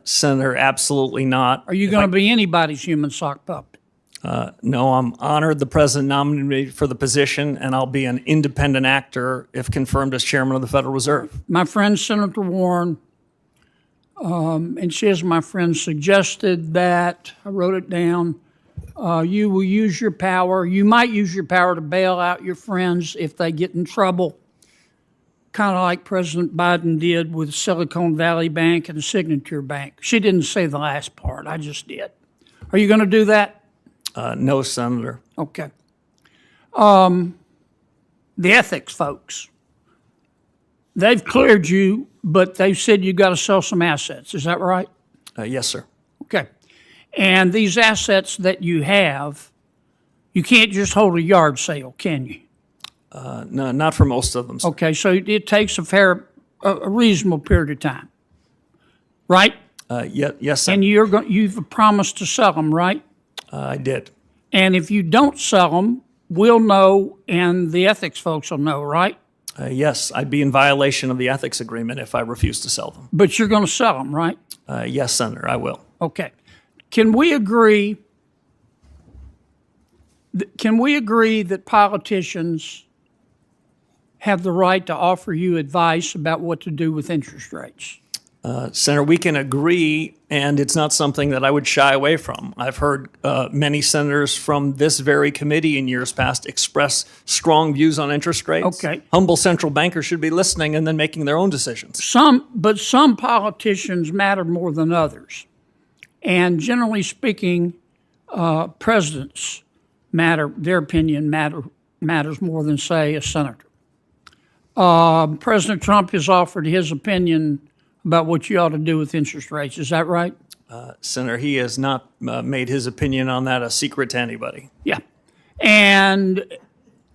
Senator, absolutely not. Are you going to be anybody's human sock puppet? No, I'm honored the president nominated me for the position, and I'll be an independent actor if confirmed as chairman of the Federal Reserve. My friend Senator Warren, and she, as my friend, suggested that, I wrote it down, you will use your power, you might use your power to bail out your friends if they get in trouble, kind of like President Biden did with Silicon Valley Bank and Signature Bank. She didn't say the last part, I just did. Are you going to do that? No, Senator. Okay. The ethics folks, they've cleared you, but they've said you've got to sell some assets. Is that right? Yes, sir. Okay. And these assets that you have, you can't just hold a yard sale, can you? No, not for most of them, sir. Okay, so it takes a reasonable period of time, right? Yes, sir. And you've promised to sell them, right? I did. And if you don't sell them, we'll know, and the ethics folks will know, right? Yes, I'd be in violation of the ethics agreement if I refused to sell them. But you're going to sell them, right? Yes, Senator, I will. Okay. Can we agree that politicians have the right to offer you advice about what to do with interest rates? Senator, we can agree, and it's not something that I would shy away from. I've heard many senators from this very committee in years past express strong views on interest rates. Okay. Humble central bankers should be listening and then making their own decisions. But some politicians matter more than others. And generally speaking, presidents matter, their opinion matters more than, say, a senator. President Trump has offered his opinion about what you ought to do with interest rates. Is that right? Senator, he has not made his opinion on that a secret to anybody. Yeah. And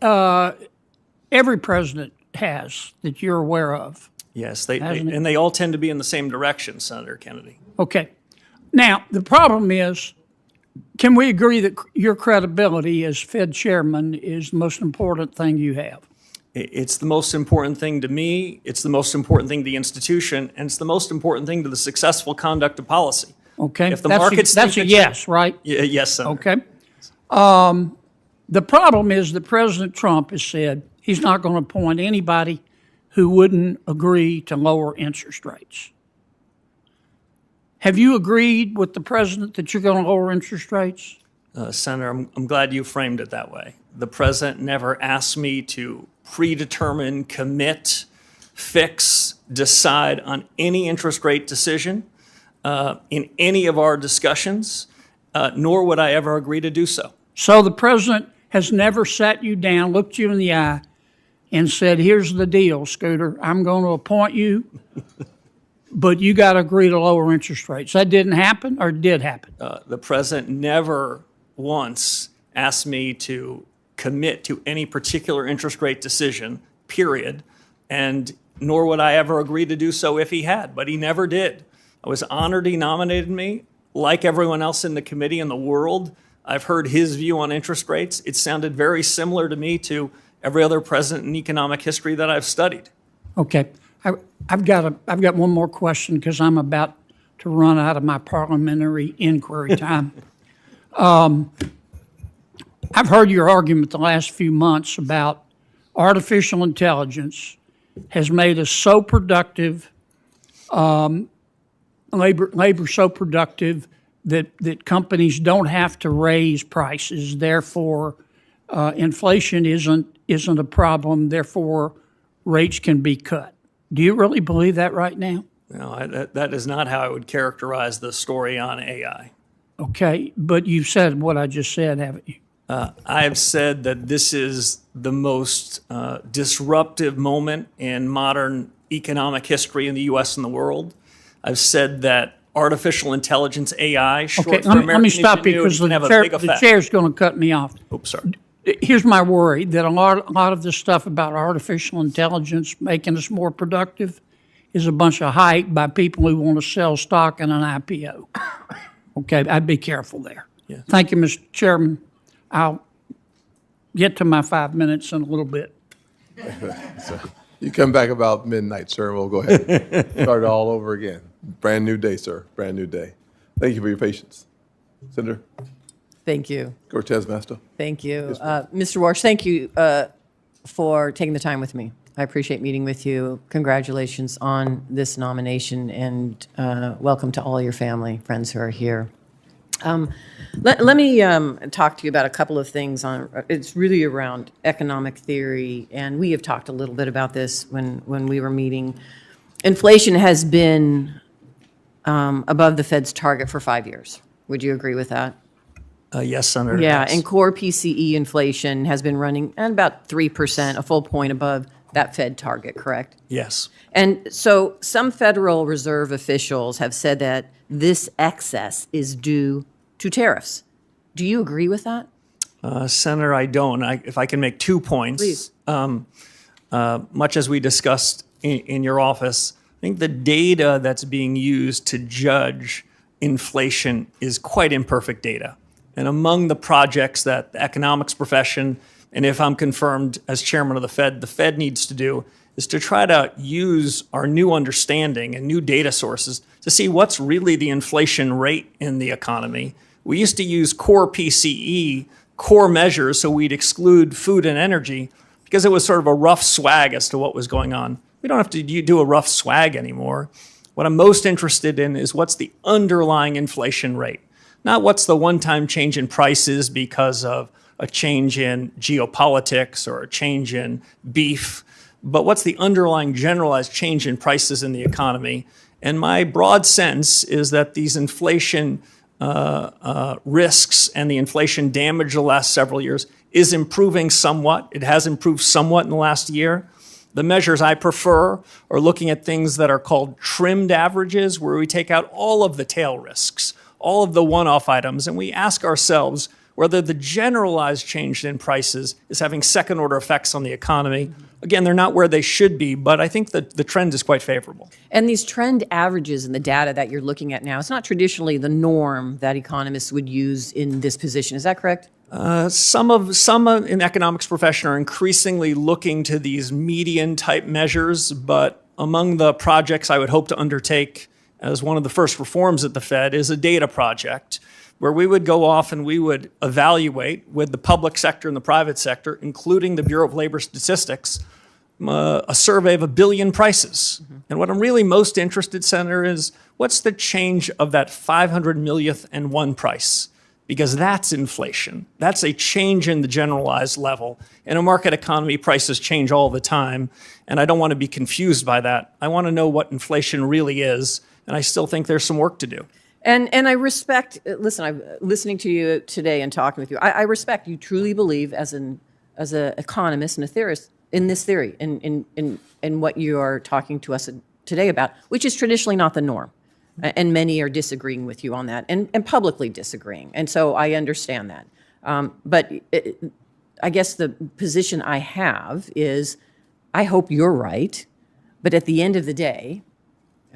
every president has that you're aware of. Yes, and they all tend to be in the same direction, Senator Kennedy. Okay. Now, the problem is, can we agree that your credibility as Fed chairman is the most important thing you have? It's the most important thing to me, it's the most important thing to the institution, and it's the most important thing to the successful conduct of policy. Okay. If the markets that's think a yes, right? Yes, Senator. Okay. The problem is that President Trump has said he's not going to appoint anybody who wouldn't agree to lower interest rates. Have you agreed with the president that you're going to lower interest rates? Senator, I'm glad you framed it that way. The president never asked me to predetermine, commit, fix, decide on any interest rate decision in any of our discussions, nor would I ever agree to do so. So the president has never sat you down, looked you in the eye, and said, here's the deal, Scooter, I'm going to appoint you, but you got to agree to lower interest rates. That didn't happen, or it did happen? The president never once asked me to commit to any particular interest rate decision, period, and nor would I ever agree to do so if he had, but he never did. I was honored he nominated me. Like everyone else in the committee in the world, I've heard his view on interest rates. It sounded very similar to me to every other president in economic history that I've studied. Okay. I've got one more question because I'm about to run out of my parliamentary inquiry time. I've heard your argument the last few months about artificial intelligence has made us so productive, labor so productive that companies don't have to raise prices. Therefore, inflation isn't a problem. Therefore, rates can be cut. Do you really believe that right now? No, that is not how I would characterize the story on AI. Okay, but you've said what I just said, haven't you? I have said that this is the most disruptive moment in modern economic history in the U.S. and the world. I've said that artificial intelligence, AI, short Okay, for let me American stop ingenuity, because can have a the big effect. chair's going to cut me off. Oops, sorry. Here's my worry, that a lot of this stuff about artificial intelligence making us more productive is a bunch of hype by people who want to sell stock in an IPO. Okay, I'd be careful there. Yeah. Thank you, Mr. Chairman. I'll get to my 5 minutes in a little bit. You come back about midnight, sir, and we'll go ahead and start it all over again. Brand new day, sir, brand new day. Thank you for your patience. Senator Thank you. Cortez Masto. Thank you. Yes, ma'am. Mr. Warsh, thank you for taking the time with me. I appreciate meeting with you. Congratulations on this nomination, and welcome to all your family, friends who are here. Let me talk to you about a couple of things. It's really around economic theory, and we have talked a little bit about this when we were meeting. Inflation has been above the Fed's target for 5 years. Would you agree with that? Yes, Senator. Yeah, yes. and core PCE inflation has been running at about 3%, a full point above that Fed target, correct? Yes. And so some Federal Reserve officials have said that this excess is due to tariffs. Do you agree with that? Senator, I don't. If I can make 2 points. Please. Much as we discussed in your office, I think the data that's being used to judge inflation is quite imperfect data. And among the projects that the economics profession, and if I'm confirmed as chairman of the Fed needs to do, is to try to use our new understanding and new data sources to see what's really the inflation rate in the economy. We used to use core PCE, core measures, so we'd exclude food and energy because it was sort of a rough swag as to what was going on. We don't have to do a rough swag anymore. What I'm most interested in is what's the underlying inflation rate, not what's the one-time change in prices because of a change in geopolitics or a change in beef, but what's the underlying generalized change in prices in the economy. And my broad sense is that these inflation risks and the inflation damage the last several years is improving somewhat. It has improved somewhat in the last year. The measures I prefer are looking at things that are called trimmed averages, where we take out all of the tail risks, all of the one-off items, and we ask ourselves whether the generalized change in prices is having second-order effects on the economy. Again, they're not where they should be, but I think that the trend is quite favorable. And these trend averages and the data that you're looking at now, it's not traditionally the norm that economists would use in this position. Is that correct? Some in the economics profession are increasingly looking to these median-type measures, but among the projects I would hope to undertake as one of the first reforms at the Fed is a data project, where we would go off and we would evaluate with the public sector and the private sector, including the Bureau of Labor Statistics, a survey of 1 billion prices. Mm-hmm. And what I'm really most interested, Senator, is what's the change of that 500 millionth and one price? Because that's inflation. That's a change in the generalized level. In a market economy, prices change all the time, and I don't want to be confused by that. I want to know what inflation really is, and I still think there's some work to do. And I respect, listen, I'm listening to you today and talking with you. I respect you truly believe as an economist and a theorist in this theory, in what you are talking to us today about, which is traditionally not the norm. And many are disagreeing with you on that and publicly disagreeing. And so I understand that. But I guess the position I have is I hope you're right. But at the end of the day,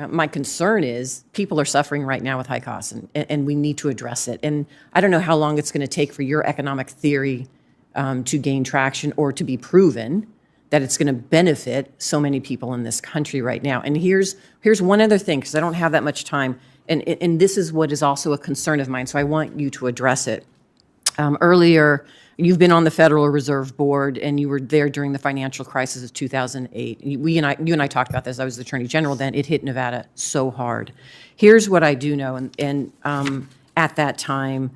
my concern is people are suffering right now with high costs, and we need to address it. And I don't know how long it's going to take for your economic theory to gain traction or to be proven that it's going to benefit so many people in this country right now. And here's one other thing, because I don't have that much time, and this is what is also a concern of mine, so I want you to address it. Earlier, you've been on the Federal Reserve Board, and you were there during the financial crisis of 2008. You and I talked about this. I was the Attorney General then. It hit Nevada so hard. Here's what I do know, and at that time,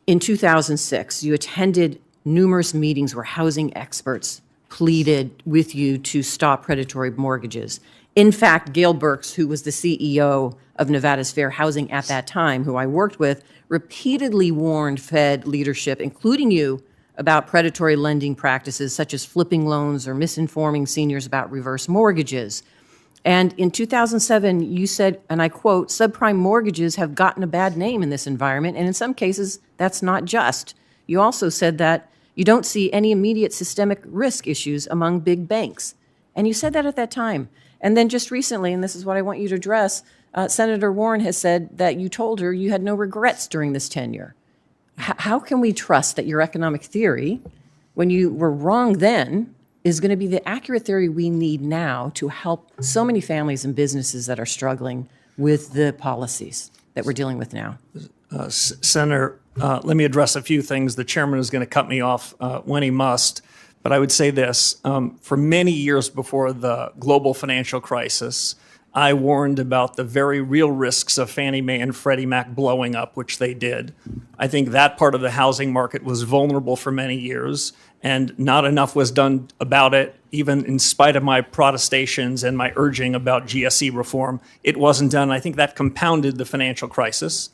in 2006, you attended numerous meetings where housing experts pleaded with you to stop predatory mortgages. In fact, Gail Burks, who was the CEO of Nevada's Fair Housing at that time, who I worked with, repeatedly warned Fed leadership, including you, about predatory lending practices such as flipping loans or misinforming seniors about reverse mortgages. And in 2007, you said, and I quote, "Subprime mortgages have gotten a bad name in this environment, and in some cases, that's not just." You also said that you don't see any immediate systemic risk issues among big banks. And you said that at that time. And then just recently, and this is what I want you to address, Senator Warren has said that you told her you had no regrets during this tenure. How can we trust that your economic theory, when you were wrong then, is going to be the accurate theory we need now to help so many families and businesses that are struggling with the policies that we're dealing with now? Senator, let me address a few things. The chairman is going to cut me off when he must, but I would say this. For many years before the global financial crisis, I warned about the very real risks of Fannie Mae and Freddie Mac blowing up, which they did. I think that part of the housing market was vulnerable for many years, and not enough was done about it, even in spite of my protestations and my urging about GSE reform. It wasn't done. I think that compounded the financial crisis.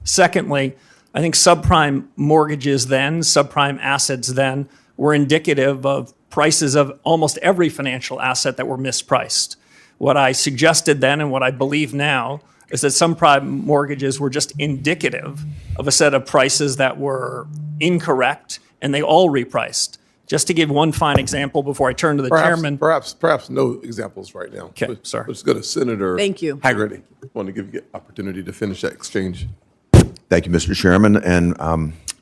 Secondly, I think subprime mortgages then, subprime assets then, were indicative of prices of almost every financial asset that were mispriced. What I suggested then and what I believe now is that subprime mortgages were just indicative of a set of prices that were incorrect, and they all repriced. Just to give one fine example before I turn to the chairman. Perhaps no examples right now. Okay, sorry. Let's go to Senator Thank you. Haggerty. I want to give you the opportunity to finish that exchange. Thank you, Mr. Chairman. And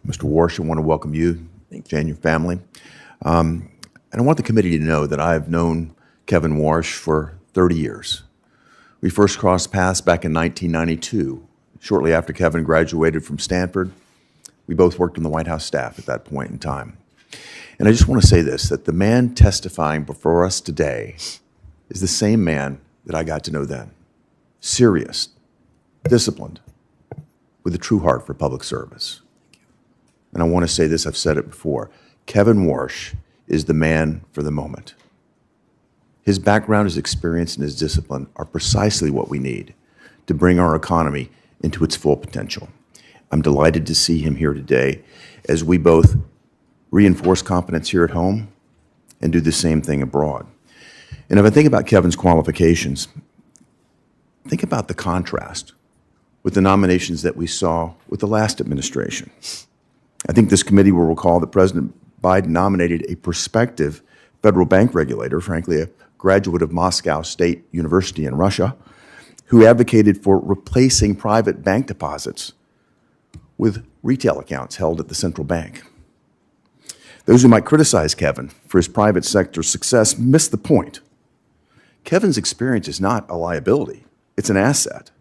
Mr. Warsh, I want to welcome you, Jane, your family. And I want the committee to know that I've known Kevin Warsh for 30 years. We first crossed paths back in 1992, shortly after Kevin graduated from Stanford. We both worked on the White House staff at that point in time. And I just want to say this, that the man testifying before us today is the same man that I got to know then. Serious, disciplined, with a true heart for public service. And I want to say this, I've said it before, Kevin Warsh is the man for the moment. His background, his experience, and his discipline are precisely what we need to bring our economy into its full potential. I'm delighted to see him here today as we both reinforce competence here at home and do the same thing abroad. And if I think about Kevin's qualifications, think about the contrast with the nominations that we saw with the last administration. I think this committee will recall that President Biden nominated a prospective federal bank regulator, frankly, a graduate of Moscow State University in Russia, who advocated for replacing private bank deposits with retail accounts held at the central bank. Those who might criticize Kevin for his private sector success miss the point. Kevin's experience is not a liability, it's an asset.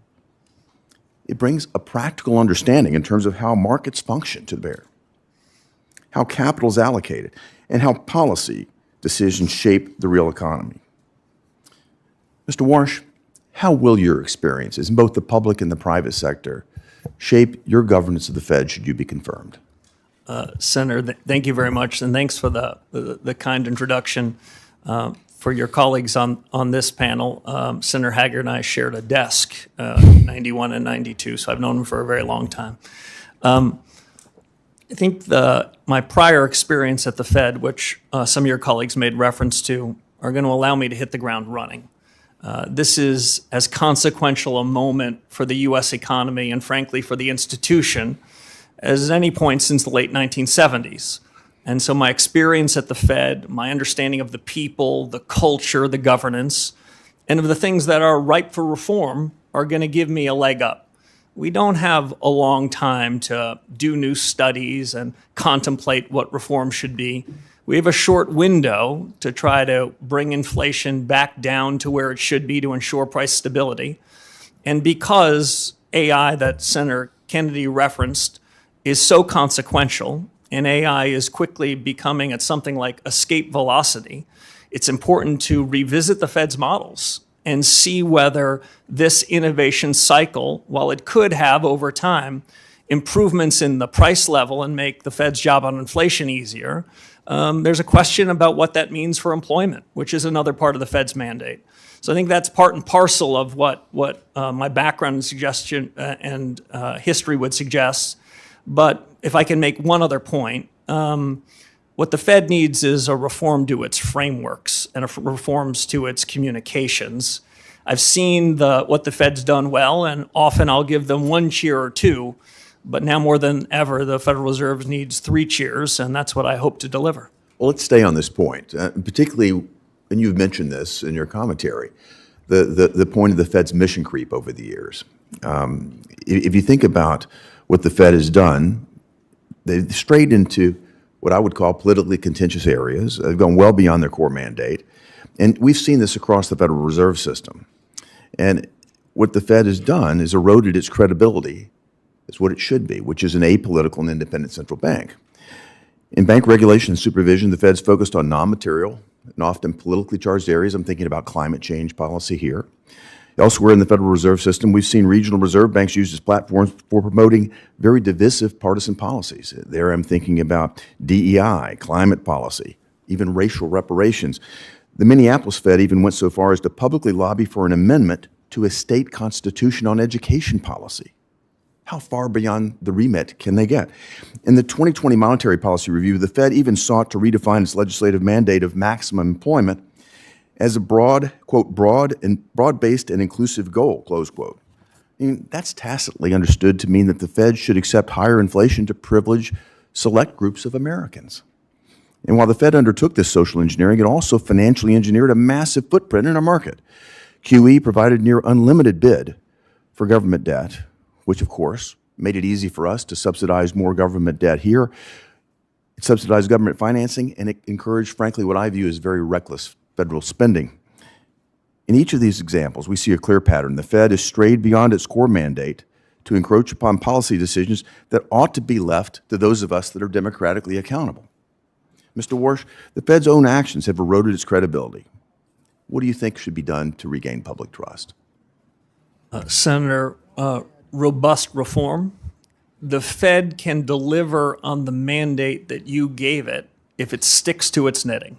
It brings a practical understanding in terms of how markets function to bear, how capital is allocated, and how policy decisions shape the real economy. Mr. Warsh, how will your experiences in both the public and the private sector shape your governance of the Fed should you be confirmed? Senator, thank you very much, and thanks for the kind introduction. For your colleagues on this panel, Senator Haggard and I shared a desk, 91 and 92, so I've known him for a very long time. I think my prior experience at the Fed, which some of your colleagues made reference to, are going to allow me to hit the ground running. This is as consequential a moment for the U.S. economy and, frankly, for the institution as any point since the late 1970s. And so my experience at the Fed, my understanding of the people, the culture, the governance, and of the things that are ripe for reform are going to give me a leg up. We don't have a long time to do new studies and contemplate what reform should be. We have a short window to try to bring inflation back down to where it should be to ensure price stability. And because AI, that Senator Kennedy referenced is so consequential, and AI is quickly becoming at something like escape velocity, it's important to revisit the Fed's models and see whether this innovation cycle, while it could have over time improvements in the price level and make the Fed's job on inflation easier, there's a question about what that means for employment, which is another part of the Fed's mandate. So I think that's part and parcel of what my background and suggestion and history would suggest. But if I can make one other point, what the Fed needs is a reform to its frameworks and reforms to its communications. I've seen what the Fed's done well, and often I'll give them one cheer or two. But now more than ever, the Federal Reserve needs 3 cheers, and that's what I hope to deliver. Well, let's stay on this point, particularly, and you've mentioned this in your commentary, the point of the Fed's mission creep over the years. If you think about what the Fed has done, they've strayed into what I would call politically contentious areas. They've gone well beyond their core mandate. And we've seen this across the Federal Reserve System. And what the Fed has done is eroded its credibility. It's what it should be, which is an apolitical and independent central bank. In bank regulation and supervision, the Fed's focused on non-material and often politically charged areas. I'm thinking about climate change policy here. Elsewhere in the Federal Reserve System, we've seen regional reserve banks used as platforms for promoting very divisive partisan policies. There I'm thinking about DEI, climate policy, even racial reparations. The Minneapolis Fed even went so far as to publicly lobby for an amendment to a state constitution on education policy. How far beyond the remit can they get? In the 2020 Monetary Policy Review, the Fed even sought to redefine its legislative mandate of maximum employment as a broad-based and inclusive goal, close quote. I mean, that's tacitly understood to mean that the Fed should accept higher inflation to privilege select groups of Americans. And while the Fed undertook this social engineering, it also financially engineered a massive footprint in our market. QE provided near unlimited bid for government debt, which of course made it easy for us to subsidize more government debt here. It subsidized government financing, and it encouraged, frankly, what I view as very reckless federal spending. In each of these examples, we see a clear pattern. The Fed has strayed beyond its core mandate to encroach upon policy decisions that ought to be left to those of us that are democratically accountable. Mr. Warsh, the Fed's own actions have eroded its credibility. What do you think should be done to regain public trust? Senator, robust reform. The Fed can deliver on the mandate that you gave it if it sticks to its knitting.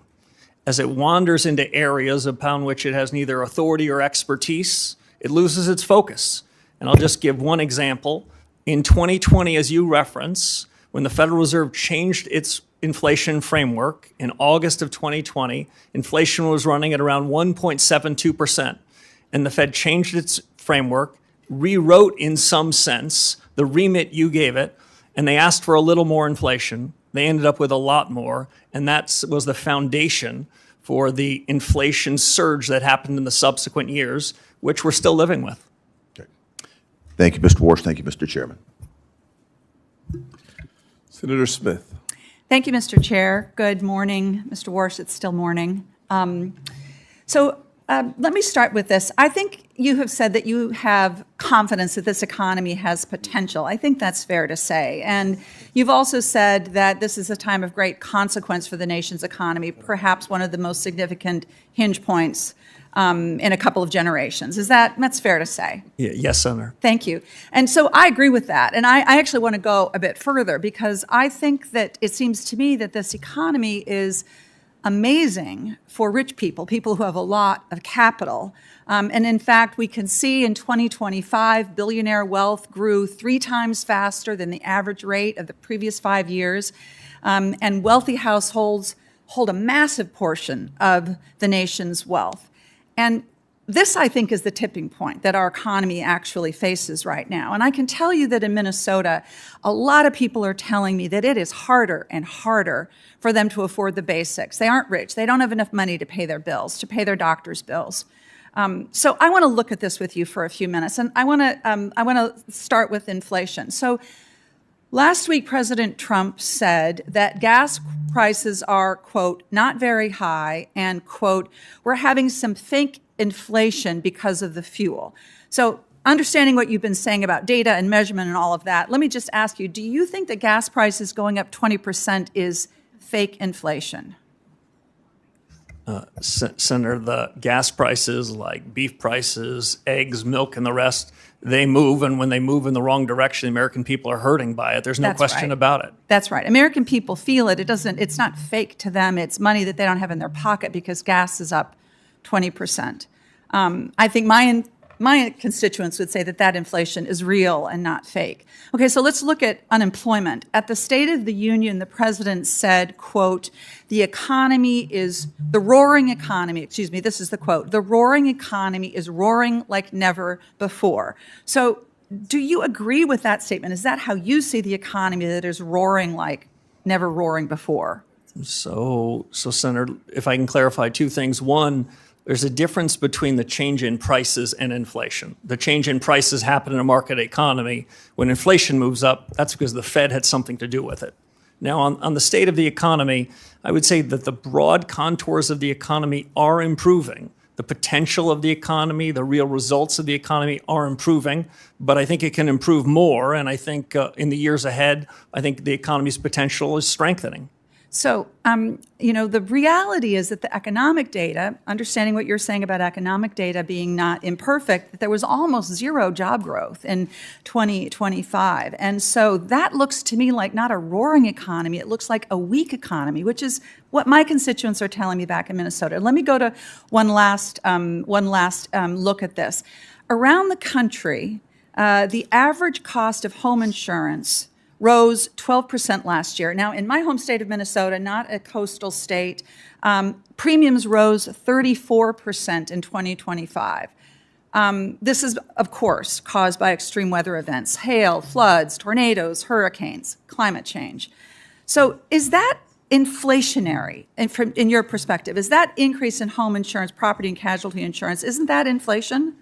As it wanders into areas upon which it has neither authority or expertise, it loses its focus. And I'll just give one example. In 2020, as you reference, when the Federal Reserve changed its inflation framework in August of 2020, inflation was running at around 1.72%. And the Fed changed its framework, rewrote in some sense the remit you gave it, and they asked for a little more inflation. They ended up with a lot more, and that was the foundation for the inflation surge that happened in the subsequent years, which we're still living with. Okay. Thank you, Mr. Warsh. Thank you, Mr. Chairman. Senator Smith. Thank you, Mr. Chair. Good morning, Mr. Warsh. It's still morning. Let me start with this. I think you have said that you have confidence that this economy has potential. I think that's fair to say. And you've also said that this is a time of great consequence for the nation's economy, perhaps one of the most significant hinge points in a couple of generations. That's fair to say? Yes, Senator. Thank you. And so I agree with that. And I actually want to go a bit further because I think that it seems to me that this economy is amazing for rich people, people who have a lot of capital. And in fact, we can see in 2025, billionaire wealth grew 3 times faster than the average rate of the previous 5 years. And wealthy households hold a massive portion of the nation's wealth. And this, I think, is the tipping point that our economy actually faces right now. And I can tell you that in Minnesota, a lot of people are telling me that it is harder and harder for them to afford the basics. They aren't rich. They don't have enough money to pay their bills, to pay their doctor's bills. So I want to look at this with you for a few minutes. And I want to start with inflation. So last week, President Trump said that gas prices are, quote, not very high, and, quote, we're having some fake inflation because of the fuel. So understanding what you've been saying about data and measurement and all of that, let me just ask you, do you think that gas prices going up 20% is fake inflation? Senator, the gas prices like beef prices, eggs, milk, and the rest, they move. And when they move in the wrong direction, the American people are hurting by it. There's no question about it. That's right. American people feel it. It's not fake to them. It's money that they don't have in their pocket because gas is up 20%. I think my constituents would say that inflation is real and not fake. Okay, so let's look at unemployment. At the State of the Union, the president said, quote, the roaring economy, this is the quote, the roaring economy is roaring like never before. So do you agree with that statement? Is that how you see the economy, that is roaring like never roaring before? So Senator, if I can clarify two things. One, there's a difference between the change in prices and inflation. The change in prices happen in a market economy. When inflation moves up, that's because the Fed had something to do with it. Now, on the state of the economy, I would say that the broad contours of the economy are improving. The potential of the economy, the real results of the economy are improving, but I think it can improve more. And I think in the years ahead, I think the economy's potential is strengthening. So, the reality is that the economic data, understanding what you're saying about economic data being not imperfect, that there was almost zero job growth in 2025. And so that looks to me like not a roaring economy. It looks like a weak economy, which is what my constituents are telling me back in Minnesota. Let me go to one last look at this. Around the country, the average cost of home insurance rose 12% last year. Now, in my home state of Minnesota, not a coastal state, premiums rose 34% in 2025. This is, of course, caused by extreme weather events, hail, floods, tornadoes, hurricanes, climate change. So is that inflationary, in your perspective? Is that increase in home insurance, property and casualty insurance, isn't that inflation?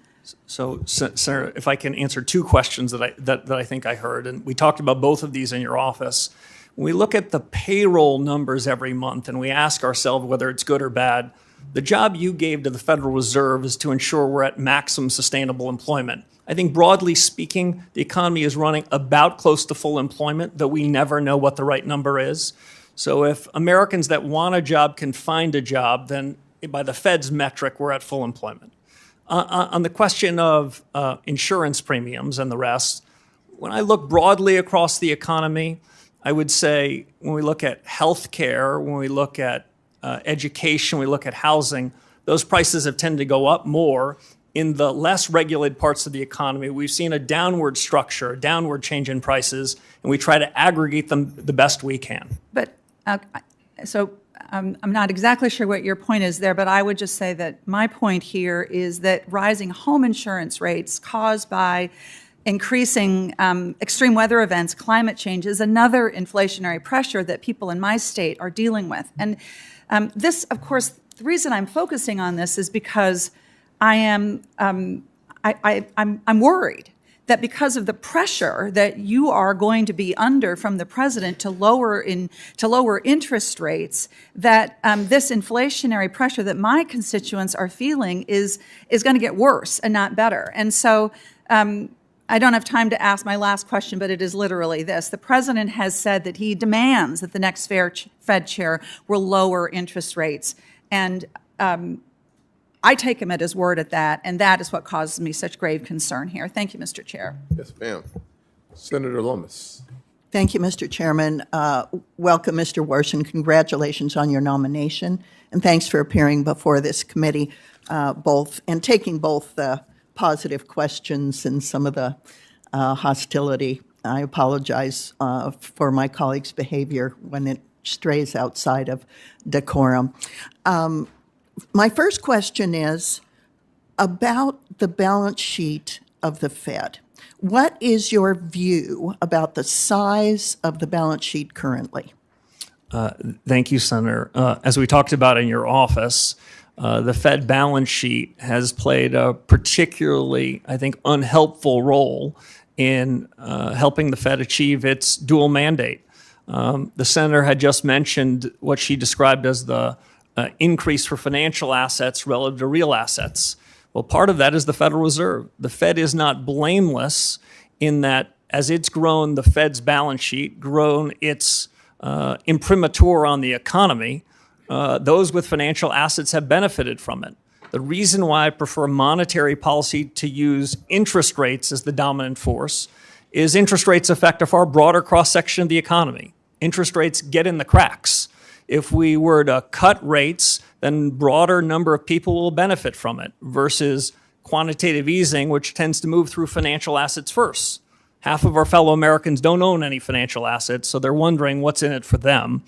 So, Senator, if I can answer two questions that I think I heard, and we talked about both of these in your office. When we look at the payroll numbers every month and we ask ourselves whether it's good or bad, the job you gave to the Federal Reserve is to ensure we're at maximum sustainable employment. I think broadly speaking, the economy is running about close to full employment, though we never know what the right number is. So if Americans that want a job can find a job, then by the Fed's metric, we're at full employment. On the question of insurance premiums and the rest, when I look broadly across the economy, I would say when we look at healthcare, when we look at education, we look at housing, those prices have tended to go up more. In the less regulated parts of the economy, we've seen a downward structure, a downward change in prices, and we try to aggregate them the best we can. But I'm not exactly sure what your point is there, but I would just say that my point here is that rising home insurance rates caused by increasing extreme weather events, climate change, is another inflationary pressure that people in my state are dealing with. And this, of course, the reason I'm focusing on this is because I'm worried that because of the pressure that you are going to be under from the president to lower interest rates, that this inflationary pressure that my constituents are feeling is going to get worse and not better. And so I don't have time to ask my last question, but it is literally this. The president has said that he demands that the next Fed chair will lower interest rates. And I take him at his word at that, and that is what causes me such grave concern here. Thank you, Mr. Chair. Yes, ma'am. Senator Lomas. Thank you, Mr. Chairman. Welcome, Mr. Warsh, and congratulations on your nomination. And thanks for appearing before this committee, and taking both the positive questions and some of the hostility. I apologize for my colleagues' behavior when it strays outside of decorum. My first question is about the balance sheet of the Fed. What is your view about the size of the balance sheet currently? Thank you, Senator. As we talked about in your office, the Fed balance sheet has played a particularly, I think, unhelpful role in helping the Fed achieve its dual mandate. The senator had just mentioned what she described as the increase for financial assets relative to real assets. Well, part of that is the Federal Reserve. The Fed is not blameless in that as it's grown the Fed's balance sheet, grown its imprimatur on the economy, those with financial assets have benefited from it. The reason why I prefer monetary policy to use interest rates as the dominant force is interest rates affect a far broader cross-section of the economy. Interest rates get in the cracks. If we were to cut rates, then broader number of people will benefit from it versus quantitative easing, which tends to move through financial assets first. Half of our fellow Americans don't own any financial assets, so they're wondering what's in it for them.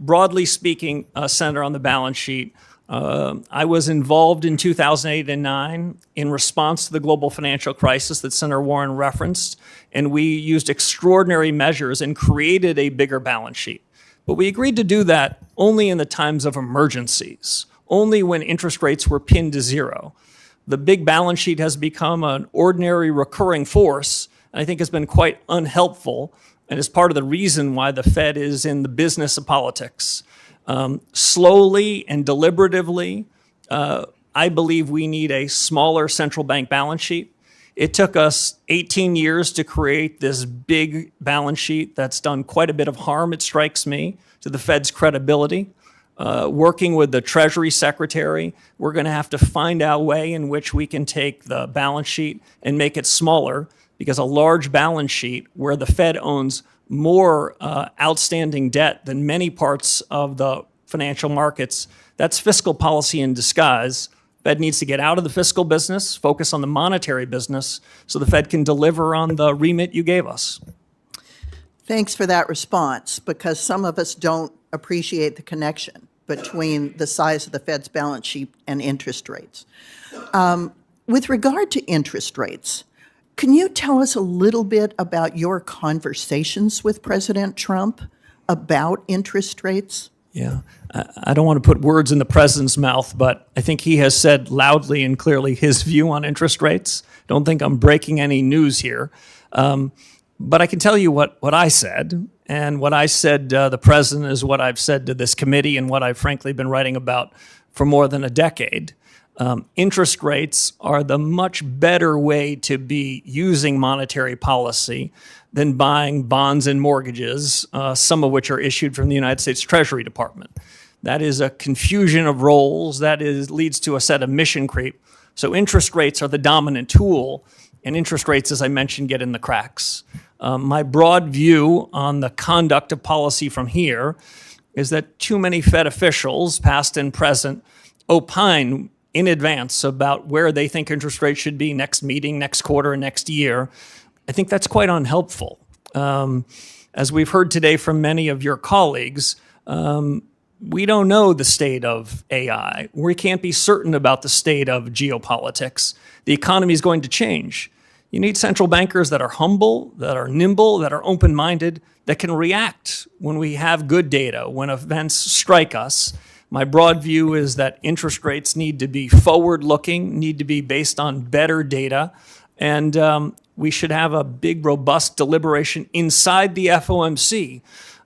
Broadly speaking, Senator, on the balance sheet, I was involved in 2008 and 2009 in response to the global financial crisis that Senator Warren referenced, and we used extraordinary measures and created a bigger balance sheet. But we agreed to do that only in the times of emergencies, only when interest rates were pinned to zero. The big balance sheet has become an ordinary recurring force, and I think has been quite unhelpful, and is part of the reason why the Fed is in the business of politics. Slowly and deliberatively, I believe we need a smaller central bank balance sheet. It took us 18 years to create this big balance sheet that's done quite a bit of harm, it strikes me, to the Fed's credibility. Working with the Treasury Secretary, we're going to have to find out a way in which we can take the balance sheet and make it smaller, because a large balance sheet where the Fed owns more outstanding debt than many parts of the financial markets, that's fiscal policy in disguise. Fed needs to get out of the fiscal business, focus on the monetary business, so the Fed can deliver on the remit you gave us. Thanks for that response, because some of us don't appreciate the connection between the size of the Fed's balance sheet and interest rates. With regard to interest rates, can you tell us a little bit about your conversations with President Trump about interest rates? Yeah, I don't want to put words in the president's mouth, but I think he has said loudly and clearly his view on interest rates. Don't think I'm breaking any news here. But I can tell you what I said, and what I said to the president is what I've said to this committee and what I've frankly been writing about for more than a decade. Interest rates are the much better way to be using monetary policy than buying bonds and mortgages, some of which are issued from the United States Treasury Department. That is a confusion of roles. That leads to a set of mission creep. So interest rates are the dominant tool, and interest rates, as I mentioned, get in the cracks. My broad view on the conduct of policy from here is that too many Fed officials, past and present, opine in advance about where they think interest rates should be next meeting, next quarter, and next year. I think that's quite unhelpful. As we've heard today from many of your colleagues, we don't know the state of AI. We can't be certain about the state of geopolitics. The economy is going to change. You need central bankers that are humble, that are nimble, that are open-minded, that can react when we have good data, when events strike us. My broad view is that interest rates need to be forward-looking, need to be based on better data, and we should have a big, robust deliberation inside the FOMC.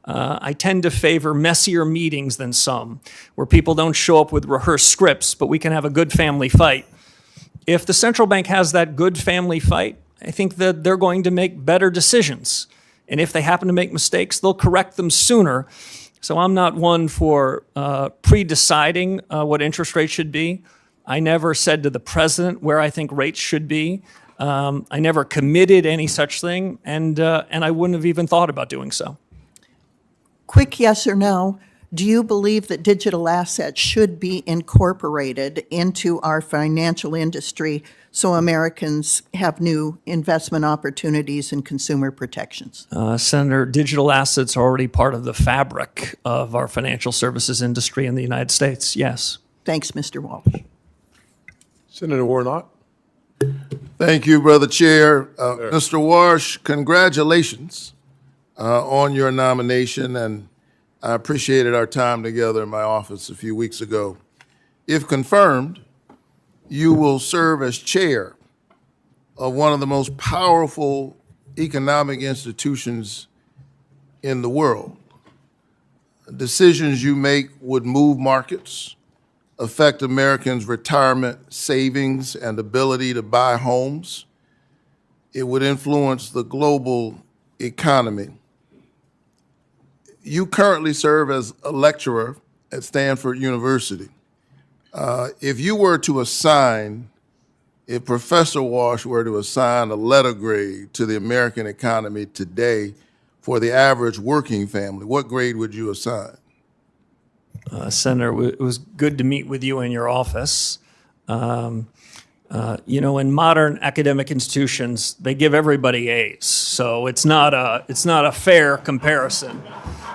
I tend to favor messier meetings than some, where people don't show up with rehearsed scripts, but we can have a good family fight. If the central bank has that good family fight, I think that they're going to make better decisions. And if they happen to make mistakes, they'll correct them sooner. So I'm not one for pre-deciding what interest rates should be. I never said to the president where I think rates should be. I never committed any such thing, and I wouldn't have even thought about doing so. Quick yes or no. Do you believe that digital assets should be incorporated into our financial industry so Americans have new investment opportunities and consumer protections? Senator, digital assets are already part of the fabric of our financial services industry in the United States, yes. Thanks, Mr. Walsh. Senator Warnock. Thank you, Brother Chair. Mr. Warsh, congratulations on your nomination, and I appreciated our time together in my office a few weeks ago. If confirmed, you will serve as chair of one of the most powerful economic institutions in the world. Decisions you make would move markets, affect Americans' retirement savings and ability to buy homes. It would influence the global economy. You currently serve as a lecturer at Stanford University. If you were to assign, if Professor Warsh were to assign a letter grade to the American economy today for the average working family, what grade would you assign? Senator, it was good to meet with you in your office. In modern academic institutions, they give everybody A's, so it's not a fair comparison.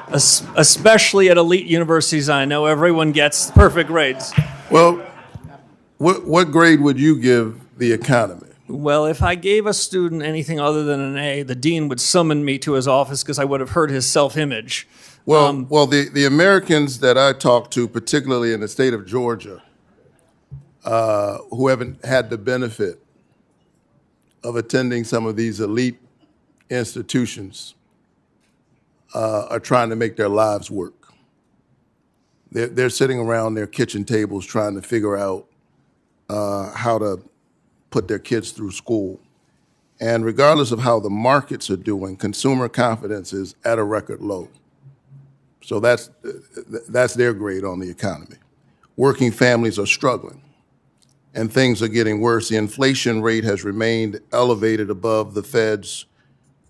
Especially at elite universities, I know everyone gets perfect grades. Well, what grade would you give the economy? Well, if I gave a student anything other than an A, the dean would summon me to his office because I would have hurt his self-image. Well, the Americans that I talk to, particularly in the state of Georgia, who haven't had the benefit of attending some of these elite institutions, are trying to make their lives work. They're sitting around their kitchen tables trying to figure out how to put their kids through school. And regardless of how the markets are doing, consumer confidence is at a record low. So that's their grade on the economy. Working families are struggling, and things are getting worse. The inflation rate has remained elevated above the Fed's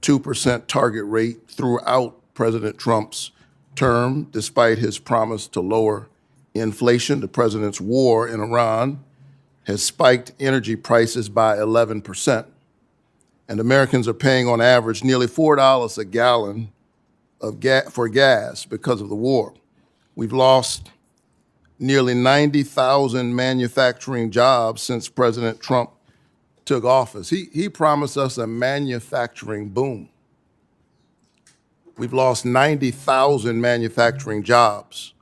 2% target rate throughout President Trump's term, despite his promise to lower inflation. The president's war in Iran has spiked energy prices by 11%, and Americans are paying on average nearly $4 a gallon for gas because of the war. We've lost nearly 90,000 manufacturing jobs since President Trump took office. He promised us a manufacturing boom. We've lost 90,000 manufacturing jobs.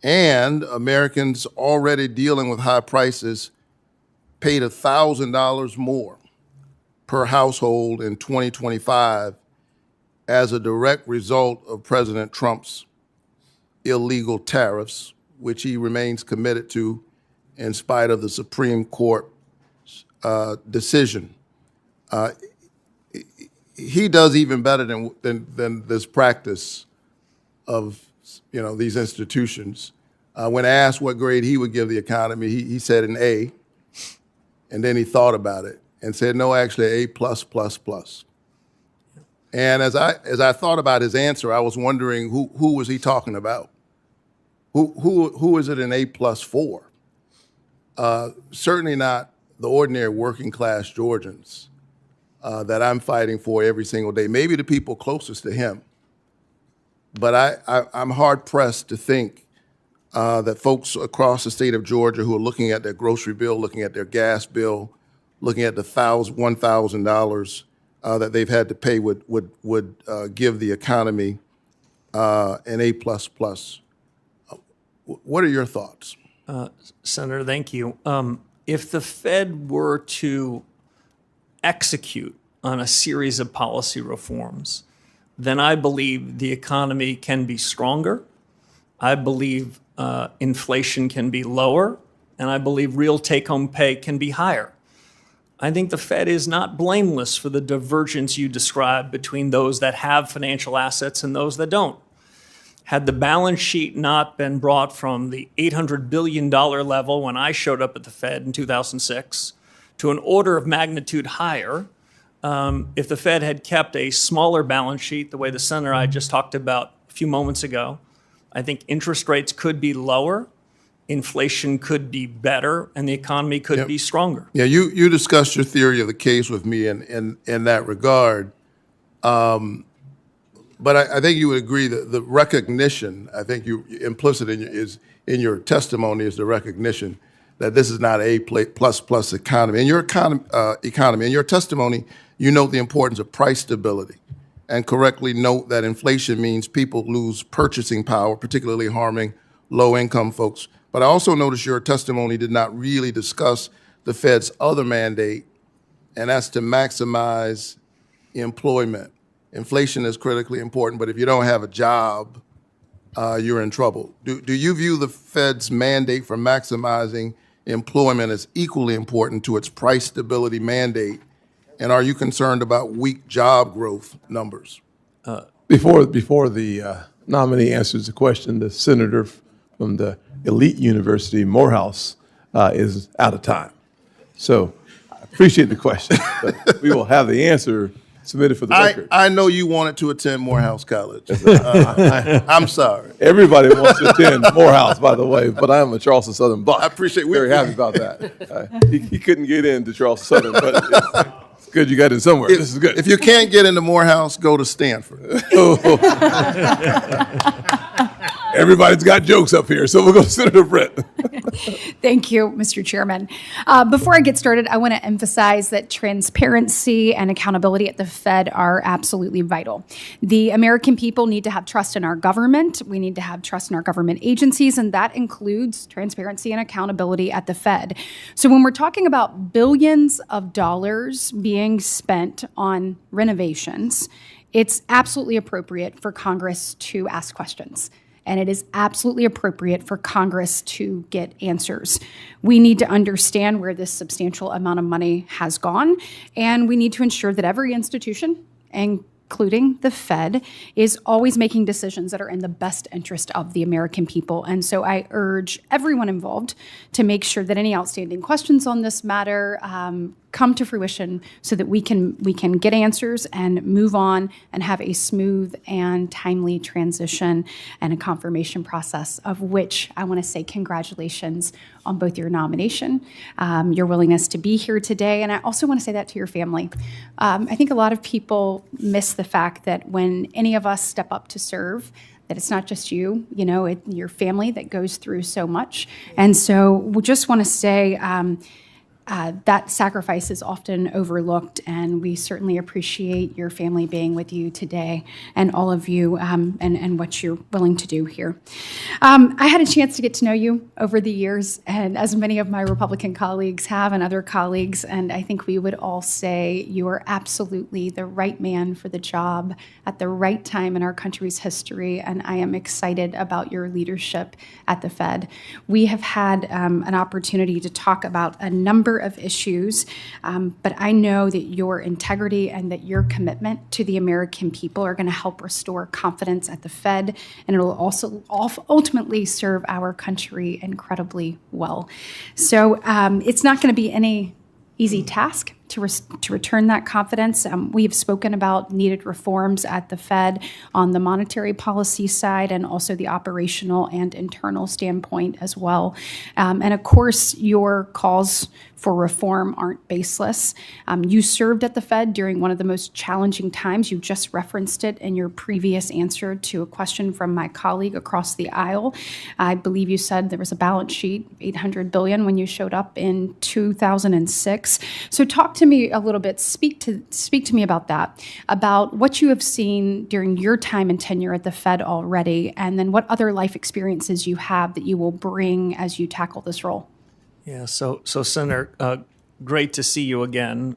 And Americans already dealing with high prices paid $1,000 more per household in 2025 as a direct result of President Trump's illegal tariffs, which he remains committed to in spite of the Supreme Court decision. He does even better than this practice of these institutions. When asked what grade he would give the economy, he said an A, and then he thought about it and said, no, actually A+++. And as I thought about his answer, I was wondering who was he talking about? Who is it an A+ for? Certainly not the ordinary working class Georgians that I'm fighting for every single day. Maybe the people closest to him. But I'm hard pressed to think that folks across the state of Georgia who are looking at their grocery bill, looking at their gas bill, looking at the $1,000 that they've had to pay would give the economy an A++. What are your thoughts? Senator, thank you. If the Fed were to execute on a series of policy reforms, then I believe the economy can be stronger. I believe inflation can be lower, and I believe real take-home pay can be higher. I think the Fed is not blameless for the divergence you described between those that have financial assets and those that don't. Had the balance sheet not been brought from the $800 billion level when I showed up at the Fed in 2006 to an order of magnitude higher, if the Fed had kept a smaller balance sheet, the way the senator I just talked about a few moments ago, I think interest rates could be lower, inflation could be better, and the economy could be stronger. Yeah, you discussed your theory of the case with me in that regard. But I think you would agree that the recognition, I think implicit in your testimony is the recognition that this is not a A++ economy. In your economy, in your testimony, you note the importance of price stability and correctly note that inflation means people lose purchasing power, particularly harming low-income folks. But I also noticed your testimony did not really discuss the Fed's other mandate, and that's to maximize employment. Inflation is critically important, but if you don't have a job, you're in trouble. Do you view the Fed's mandate for maximizing employment as equally important to its price stability mandate? And are you concerned about weak job growth numbers? Before the nominee answers the question, the senator from the elite university, Morehouse, is out of time. So I appreciate the question, but we will have the answer submitted for the record. I know you wanted to attend Morehouse College. I'm sorry. Everybody wants to attend Morehouse, by the way, but I am a Charleston Southern Buck. I appreciate it. Very happy about that. He couldn't get into Charleston Southern, but it's good you got in somewhere. This is good. If you can't get into Morehouse, go to Stanford. Everybody's got jokes up here, so we'll go to Senator Britt. Thank you, Mr. Chairman. Before I get started, I want to emphasize that transparency and accountability at the Fed are absolutely vital. The American people need to have trust in our government. We need to have trust in our government agencies, and that includes transparency and accountability at the Fed. So when we're talking about billions of dollars being spent on renovations, it's absolutely appropriate for Congress to ask questions. And it is absolutely appropriate for Congress to get answers. We need to understand where this substantial amount of money has gone, and we need to ensure that every institution, including the Fed, is always making decisions that are in the best interest of the American people. And so I urge everyone involved to make sure that any outstanding questions on this matter come to fruition so that we can get answers and move on and have a smooth and timely transition and a confirmation process, of which I want to say congratulations on both your nomination, your willingness to be here today, and I also want to say that to your family. I think a lot of people miss the fact that when any of us step up to serve, that it's not just you, your family that goes through so much. And so we just want to say, that sacrifice is often overlooked, and we certainly appreciate your family being with you today and all of you and what you're willing to do here. I had a chance to get to know you over the years, and as many of my Republican colleagues have and other colleagues, and I think we would all say you are absolutely the right man for the job at the right time in our country's history, and I am excited about your leadership at the Fed. We have had an opportunity to talk about a number of issues, but I know that your integrity and that your commitment to the American people are going to help restore confidence at the Fed, and it will also ultimately serve our country incredibly well. So it's not going to be any easy task to return that confidence. We have spoken about needed reforms at the Fed on the monetary policy side and also the operational and internal standpoint as well. And of course, your calls for reform aren't baseless. You served at the Fed during one of the most challenging times. You just referenced it in your previous answer to a question from my colleague across the aisle. I believe you said there was a balance sheet, $800 billion, when you showed up in 2006. So talk to me a little bit, speak to me about that, about what you have seen during your time and tenure at the Fed already, and then what other life experiences you have that you will bring as you tackle this role. Yeah, so Senator, great to see you again.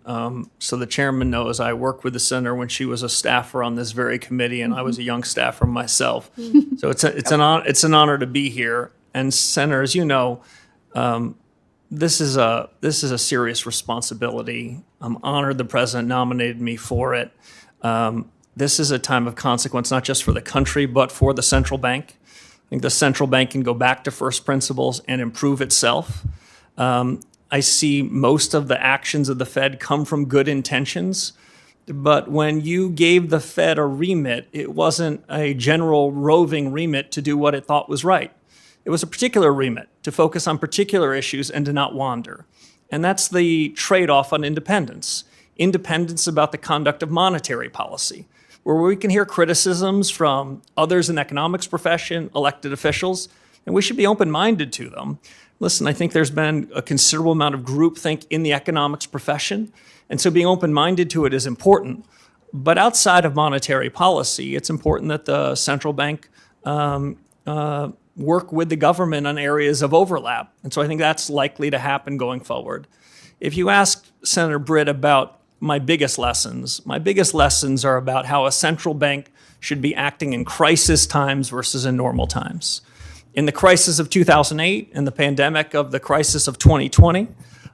So the chairman knows I worked with the senator when she was a staffer on this very committee, and I was a young staffer myself. So it's an honor to be here. And Senator, as you know, this is a serious responsibility. I'm honored the president nominated me for it. This is a time of consequence, not just for the country, but for the central bank. I think the central bank can go back to first principles and improve itself. I see most of the actions of the Fed come from good intentions, but when you gave the Fed a remit, it wasn't a general roving remit to do what it thought was right. It was a particular remit to focus on particular issues and to not wander. And that's the trade-off on independence. Independence about the conduct of monetary policy, where we can hear criticisms from others in the economics profession, elected officials, and we should be open-minded to them. Listen, I think there's been a considerable amount of groupthink in the economics profession, and so being open-minded to it is important. But outside of monetary policy, it's important that the central bank work with the government on areas of overlap. And so I think that's likely to happen going forward. If you ask Senator Britt about my biggest lessons are about how a central bank should be acting in crisis times versus in normal times. In the crisis of 2008 and the pandemic of the crisis of 2020,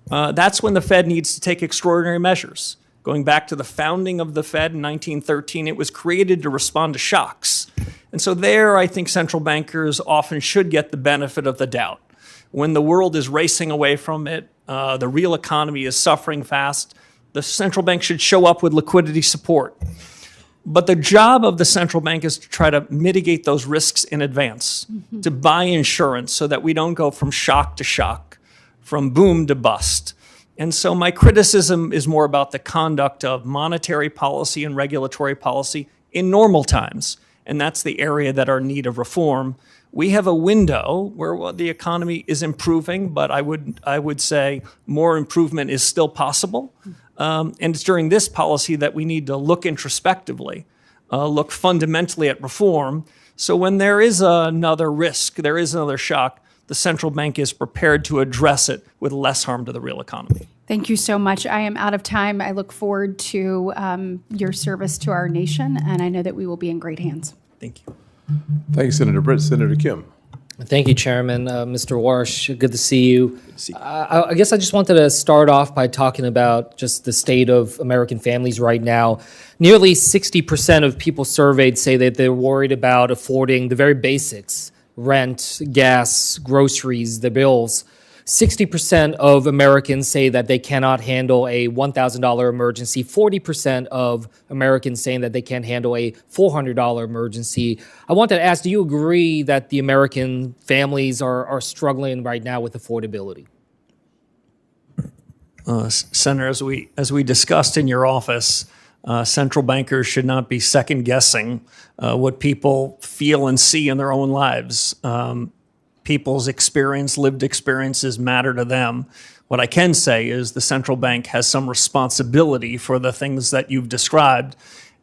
that's when the Fed needs to take extraordinary measures. Going back to the founding of the Fed in 1913, it was created to respond to shocks. And so there, I think central bankers often should get the benefit of the doubt. When the world is racing away from it, the real economy is suffering fast, the central bank should show up with liquidity support. But the job of the central bank is to try to mitigate those risks in advance, to buy insurance so that we don't go from shock to shock, from boom to bust. And so my criticism is more about the conduct of monetary policy and regulatory policy in normal times. And that's the area that are in need of reform. We have a window where the economy is improving, but I would say more improvement is still possible. And it's during this policy that we need to look introspectively, look fundamentally at reform. So when there is another risk, there is another shock, the central bank is prepared to address it with less harm to the real economy. Thank you so much. I am out of time. I look forward to your service to our nation, and I know that we will be in great hands. Thank you. Thank you, Senator Britt. Senator Kim. Thank you, Chairman. Mr. Warsh, good to see you. I guess I just wanted to start off by talking about just the state of American families right now. Nearly 60% of people surveyed say that they're worried about affording the very basics: rent, gas, groceries, the bills. 60% of Americans say that they cannot handle a $1,000 emergency. 40% of Americans saying that they can't handle a $400 emergency. I wanted to ask, do you agree that the American families are struggling right now with affordability? Senator, as we discussed in your office, central bankers should not be second guessing what people feel and see in their own lives. People's lived experiences matter to them. What I can say is the central bank has some responsibility for the things that you've described,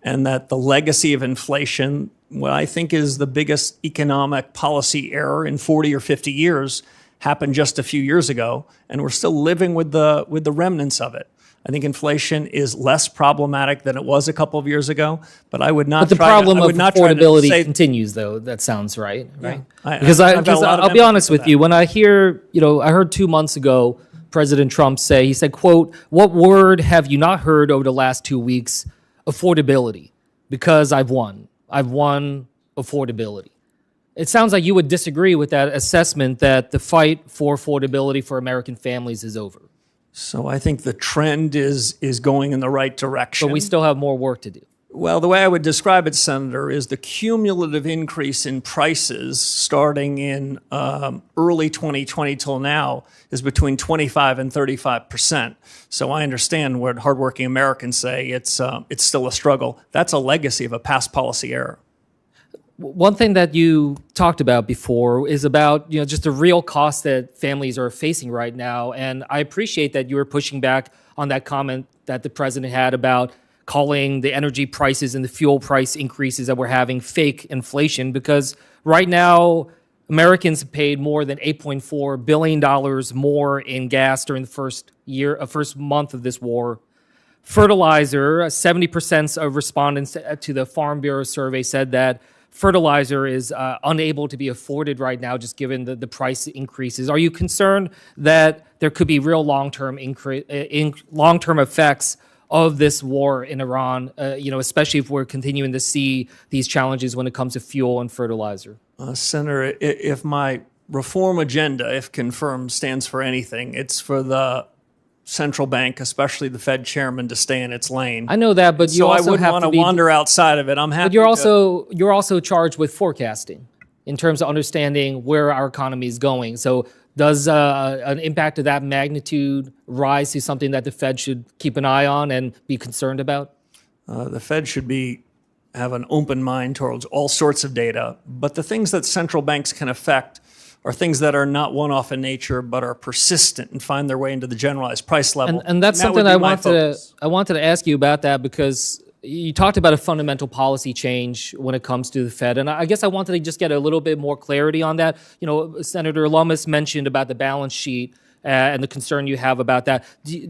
and that the legacy of inflation, what I think is the biggest economic policy error in 40 or 50 years, happened just a few years ago, and we're still living with the remnants of it. I think inflation is less problematic than it was a couple of years ago, but I would not. But the problem of affordability continues, though. That sounds right, right? Yeah. Because I'll be honest with you. When I hear, I heard 2 months ago President Trump say, he said, "quote What word have you not heard over the last 2 weeks? Affordability, because I've won. I've won affordability." It sounds like you would disagree with that assessment that the fight for affordability for American families is over. So I think the trend is going in the right direction. But we still have more work to do. Well, the way I would describe it, Senator, is the cumulative increase in prices starting in early 2020 till now is between 25 and 35%. So I understand what hardworking Americans say. It's still a struggle. That's a legacy of a past policy error. One thing that you talked about before is about just the real cost that families are facing right now. And I appreciate that you were pushing back on that comment that the president had about calling the energy prices and the fuel price increases that we're having fake inflation, because right now Americans have paid more than $8.4 billion more in gas during the first month of this war. Fertilizer, 70% of respondents to the Farm Bureau survey said that fertilizer is unable to be afforded right now, just given the price increases. Are you concerned that there could be real long-term effects of this war in Iran, especially if we're continuing to see these challenges when it comes to fuel and fertilizer? Senator, if my reform agenda, if confirmed, stands for anything, it's for the central bank, especially the Fed chairman, to stay in its lane. I know that, but you also I wouldn't want to wander outside of it. I'm happy. But you're also charged with forecasting in terms of understanding where our economy is going. So does an impact of that magnitude rise to something that the Fed should keep an eye on and be concerned about? The Fed should have an open mind towards all sorts of data, but the things that central banks can affect are things that are not one-off in nature, but are persistent and find their way into the generalized price level. And that's something I wanted to ask you about that, because you talked about a fundamental policy change when it comes to the Fed. And I guess I wanted to just get a little bit more clarity on that. Senator Lummis mentioned about the balance sheet and the concern you have about that.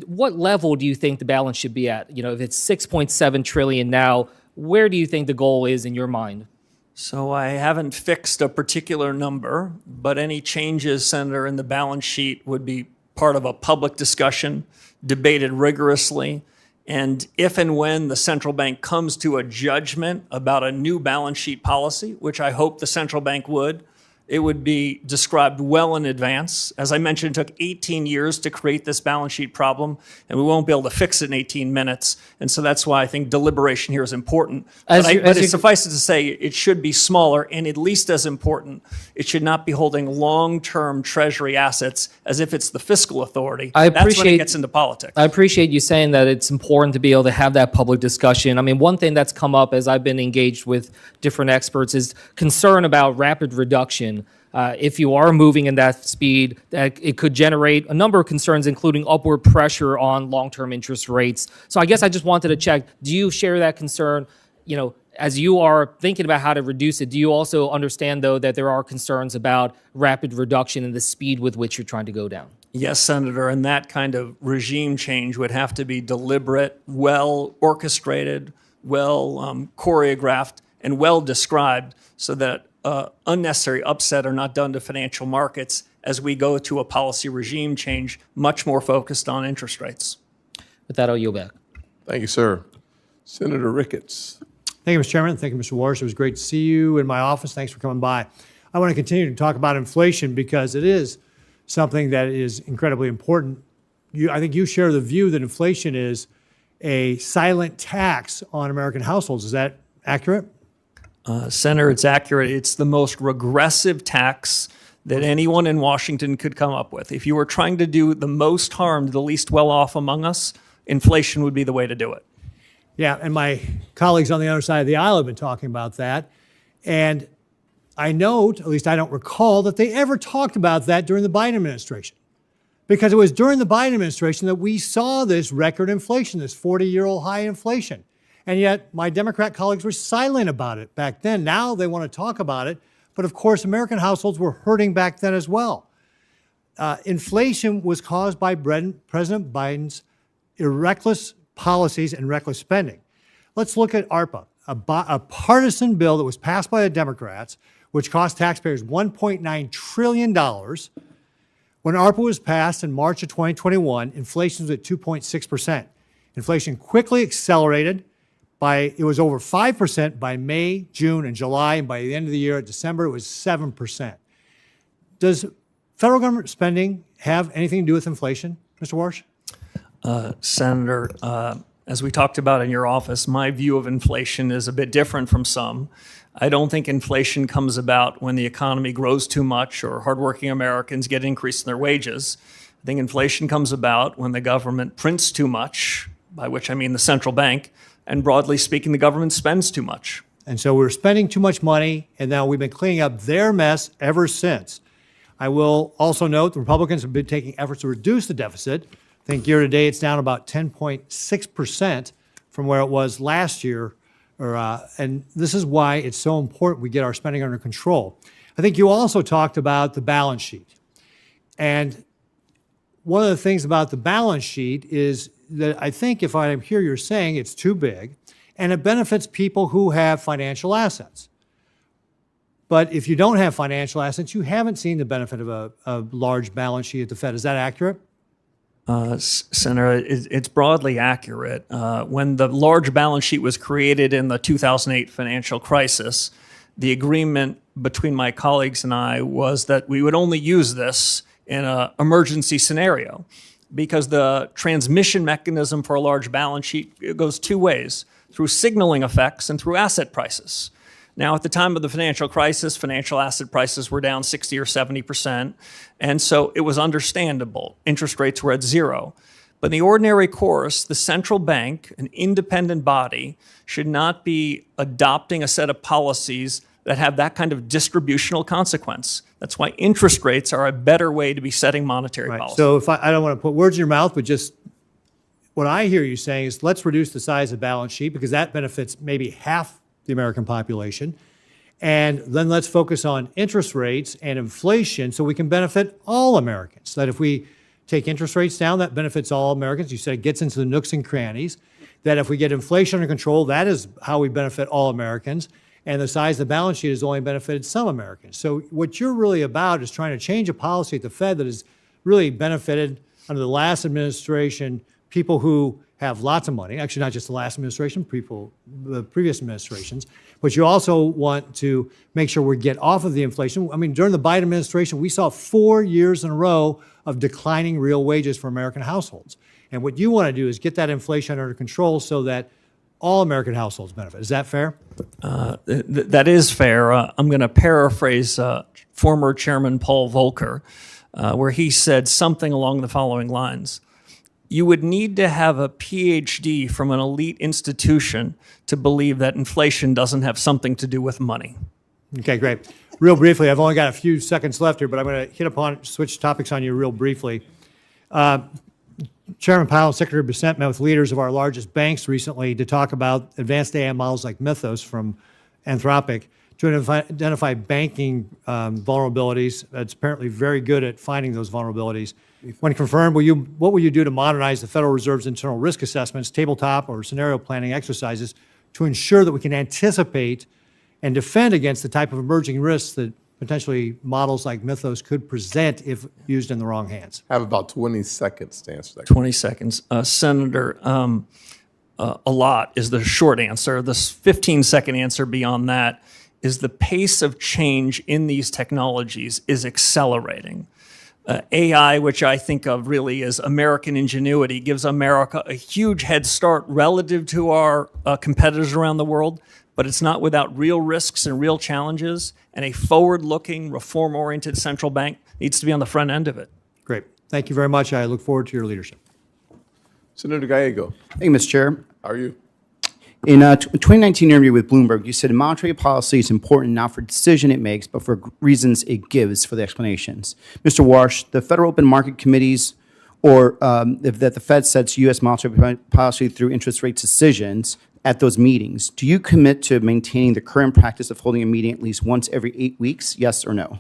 What level do you think the balance should be at? If it's $6.7 trillion now, where do you think the goal is in your mind? So I haven't fixed a particular number, but any changes, Senator, in the balance sheet would be part of a public discussion, debated rigorously. And if and when the central bank comes to a judgment about a new balance sheet policy, which I hope the central bank would, it would be described well in advance. As I mentioned, it took 18 years to create this balance sheet problem, and we won't be able to fix it in 18 minutes. And so that's why I think deliberation here is important. But it suffices to say it should be smaller, and at least as important, it should not be holding long-term Treasury assets as if it's the fiscal authority. That's when it gets into politics. I appreciate you saying that it's important to be able to have that public discussion. I mean, one thing that's come up as I've been engaged with different experts is concern about rapid reduction. If you are moving in that speed, that it could generate a number of concerns, including upward pressure on long-term interest rates. So I guess I just wanted to check, do you share that concern? You know, as you are thinking about how to reduce it, do you also understand, though, that there are concerns about rapid reduction in the speed with which you're trying to go down? Yes, Senator, and that kind of regime change would have to be deliberate, well orchestrated, well choreographed, and well described so that unnecessary upset are not done to financial markets as we go to a policy regime change much more focused on interest rates. With that, I'll yield back. Thank you, sir. Senator Ricketts. Thank you, Mr. Chairman. Thank you, Mr. Warsh. It was great to see you in my office. Thanks for coming by. I want to continue to talk about inflation because it is something that is incredibly important. I think you share the view that inflation is a silent tax on American households. Is that accurate? Senator, it's accurate. It's the most regressive tax that anyone in Washington could come up with. If you were trying to do the most harm to the least well-off among us, inflation would be the way to do it. Yeah, and my colleagues on the other side of the aisle have been talking about that. And I note, at least I don't recall, that they ever talked about that during the Biden administration. Because it was during the Biden administration that we saw this record inflation, this 40-year-old high inflation. And yet my Democrat colleagues were silent about it back then. Now they want to talk about it. But of course, American households were hurting back then as well. Inflation was caused by President Biden's reckless policies and reckless spending. Let's look at ARPA, a partisan bill that was passed by the Democrats, which cost taxpayers $1.9 trillion. When ARPA was passed in March of 2021, inflation was at 2.6%. Inflation quickly accelerated. It was over 5% by May, June, and July, and by the end of the year, December, it was 7%. Does federal government spending have anything to do with inflation, Mr. Warsh? Senator, as we talked about in your office, my view of inflation is a bit different from some. I don't think inflation comes about when the economy grows too much or hardworking Americans get an increase in their wages. I think inflation comes about when the government prints too much, by which I mean the central bank, and broadly speaking, the government spends too much. And so we're spending too much money, and now we've been cleaning up their mess ever since. I will also note the Republicans have been taking efforts to reduce the deficit. I think year to date it's down about 10.6% from where it was last year. And this is why it's so important we get our spending under control. I think you also talked about the balance sheet. And one of the things about the balance sheet is that I think if I hear you're saying it's too big, and it benefits people who have financial assets. But if you don't have financial assets, you haven't seen the benefit of a large balance sheet at the Fed. Is that accurate? Senator, it's broadly accurate. When the large balance sheet was created in the 2008 financial crisis, the agreement between my colleagues and I was that we would only use this in an emergency scenario, because the transmission mechanism for a large balance sheet goes two ways, through signaling effects and through asset prices. Now, at the time of the financial crisis, financial asset prices were down 60 or 70%, and so it was understandable. Interest rates were at zero. But in the ordinary course, the central bank, an independent body, should not be adopting a set of policies that have that kind of distributional consequence. That's why interest rates are a better way to be setting monetary policy. So if I don't want to put words in your mouth, but just what I hear you saying is let's reduce the size of the balance sheet because that benefits maybe half the American population. And then let's focus on interest rates and inflation so we can benefit all Americans. So that if we take interest rates down, that benefits all Americans. You said it gets into the nooks and crannies. That if we get inflation under control, that is how we benefit all Americans. And the size of the balance sheet has only benefited some Americans. So what you're really about is trying to change a policy at the Fed that has really benefited under the last administration people who have lots of money. Actually, not just the last administration, the previous administrations. But you also want to make sure we get off of the inflation. I mean, during the Biden administration, we saw 4 years in a row of declining real wages for American households. And what you want to do is get that inflation under control so that all American households benefit. Is that fair? That is fair. I'm going to paraphrase former Chairman Paul Volcker, where he said something along the following lines. You would need to have a PhD from an elite institution to believe that inflation doesn't have something to do with money. Okay, great. Real briefly, I've only got a few seconds left here, but I'm going to switch topics on you real briefly. Chairman Powell and Secretary Bissett met with leaders of our largest banks recently to talk about advanced AI models like Mythos from Anthropic to identify banking vulnerabilities. It's apparently very good at finding those vulnerabilities. When confirmed, what will you do to modernize the Federal Reserve's internal risk assessments, tabletop or scenario planning exercises to ensure that we can anticipate and defend against the type of emerging risks that potentially models like Mythos could present if used in the wrong hands? I have about 20 seconds to answer that. 20 seconds. Senator, a lot is the short answer. The 15-second answer beyond that is the pace of change in these technologies is accelerating. AI, which I think of really as American ingenuity, gives America a huge head start relative to our competitors around the world, but it's not without real risks and real challenges, and a forward-looking, reform-oriented central bank needs to be on the front end of it. Great. Thank you very much. I look forward to your leadership. Senator Gallego. Thank you, Mr. Chair. How are you? In a 2019 interview with Bloomberg, you said monetary policy is important not for the decision it makes, but for reasons it gives for the explanations. Mr. Warsh, the Federal Open Market Committees, or that the Fed sets U.S. monetary policy through interest rate decisions at those meetings, do you commit to maintaining the current practice of holding a meeting at least once every 8 weeks, yes or no?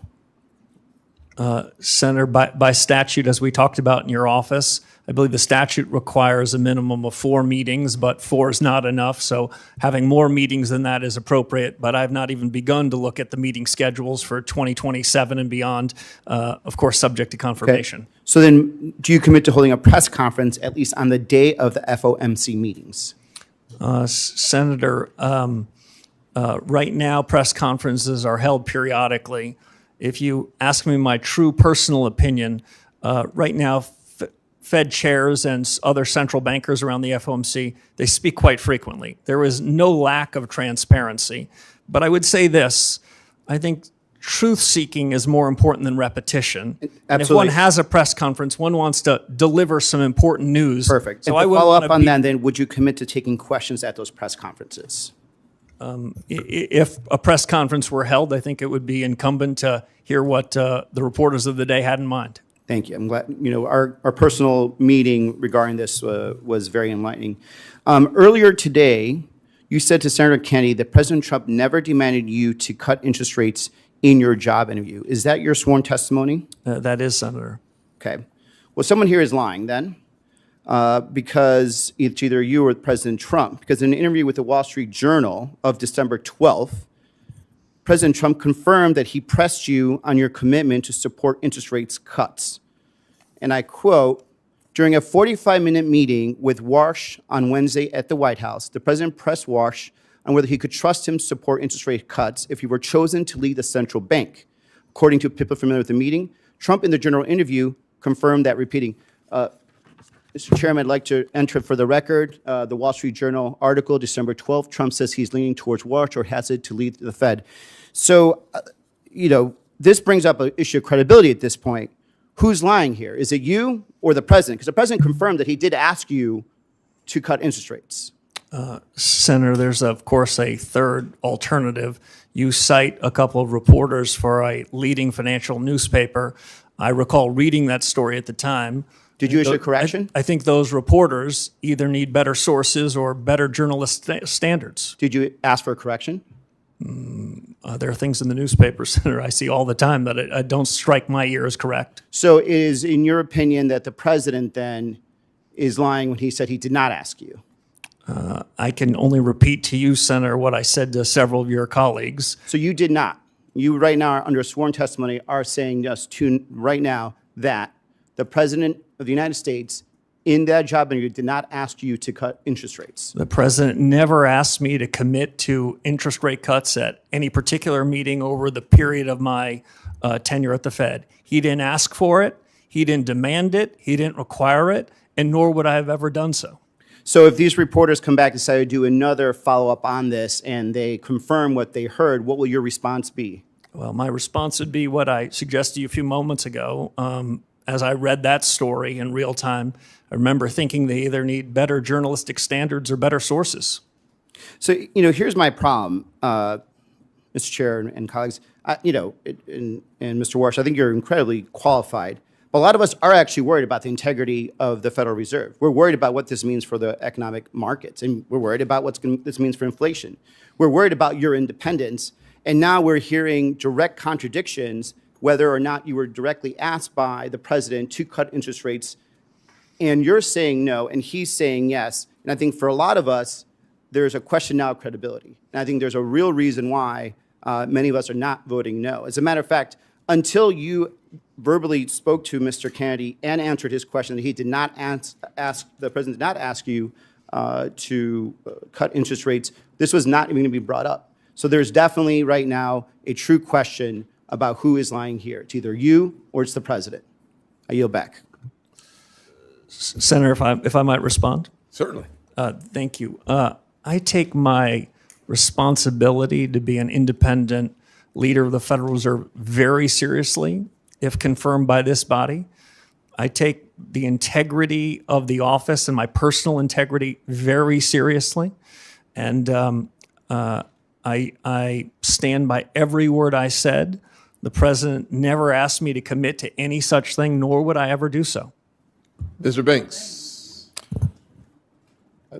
Senator, by statute, as we talked about in your office, I believe the statute requires a minimum of 4 meetings, but 4 is not enough. So having more meetings than that is appropriate. But I've not even begun to look at the meeting schedules for 2027 and beyond, of course, subject to confirmation. Okay. So then do you commit to holding a press conference at least on the day of the FOMC meetings? Senator, right now press conferences are held periodically. If you ask me my true personal opinion, right now Fed chairs and other central bankers around the FOMC, they speak quite frequently. There is no lack of transparency. But I would say this, I think truth-seeking is more important than repetition. And if one has a press conference, one wants to deliver some important news. Perfect. So and I to follow up on that, then, would you commit to taking questions at those press conferences? If a press conference were held, I think it would be incumbent to hear what the reporters of the day had in mind. Thank you. I'm glad, our personal meeting regarding this was very enlightening. Earlier today, you said to Senator Kennedy that President Trump never demanded you to cut interest rates in your job interview. Is that your sworn testimony? That is, Senator. Okay. Well, someone here is lying then, because it's either you or President Trump. Because in an interview with the Wall Street Journal of December 12th, President Trump confirmed that he pressed you on your commitment to support interest rates cuts. And I quote, during a 45-minute meeting with Warsh on Wednesday at the White House, the president pressed Warsh on whether he could trust him to support interest rate cuts if he were chosen to lead the central bank. According to people familiar with the meeting, Trump in the general interview confirmed that, repeating, Mr. Chairman, I'd like to enter for the record the Wall Street Journal article, December 12th. Trump says he's leaning towards Warsh or has it to lead the Fed. So, this brings up an issue of credibility at this point. Who's lying here? Is it you or the president? Because the president confirmed that he did ask you to cut interest rates. Senator, there's, of course, a third alternative. You cite a couple of reporters for a leading financial newspaper. I recall reading that story at the time. Did you issue a correction? I think those reporters either need better sources or better journalist standards. Did you ask for a correction? There are things in the newspaper, Senator, I see all the time that don't strike my ear as correct. So it is, in your opinion, that the president then is lying when he said he did not ask you? I can only repeat to you, Senator, what I said to several of your colleagues. So you did not. You right now, under sworn testimony, are saying us to right now that the president of the United States in that job interview did not ask you to cut interest rates. The president never asked me to commit to interest rate cuts at any particular meeting over the period of my tenure at the Fed. He didn't ask for it. He didn't demand it. He didn't require it, and nor would I have ever done so. So if these reporters come back and say to do another follow-up on this and they confirm what they heard, what will your response be? Well, my response would be what I suggested to you a few moments ago. As I read that story in real time, I remember thinking they either need better journalistic standards or better sources. So, here's my problem, Mr. Chair and colleagues. And Mr. Warsh, I think you're incredibly qualified. But a lot of us are actually worried about the integrity of the Federal Reserve. We're worried about what this means for the economic markets, and we're worried about what this means for inflation. We're worried about your independence, and now we're hearing direct contradictions whether or not you were directly asked by the president to cut interest rates, and you're saying no, and he's saying yes. And I think for a lot of us, there's a question now of credibility. And I think there's a real reason why many of us are not voting no. As a matter of fact, until you verbally spoke to Mr. Kennedy and answered his question that he did not ask, the president did not ask you to cut interest rates, this was not even going to be brought up. So there's definitely right now a true question about who is lying here. It's either you or it's the president. I yield back. Senator, if I might respond? Certainly. Thank you. I take my responsibility to be an independent leader of the Federal Reserve very seriously, if confirmed by this body. I take the integrity of the office and my personal integrity very seriously. And I stand by every word I said. The president never asked me to commit to any such thing, nor would I ever do so. Mr. Banks.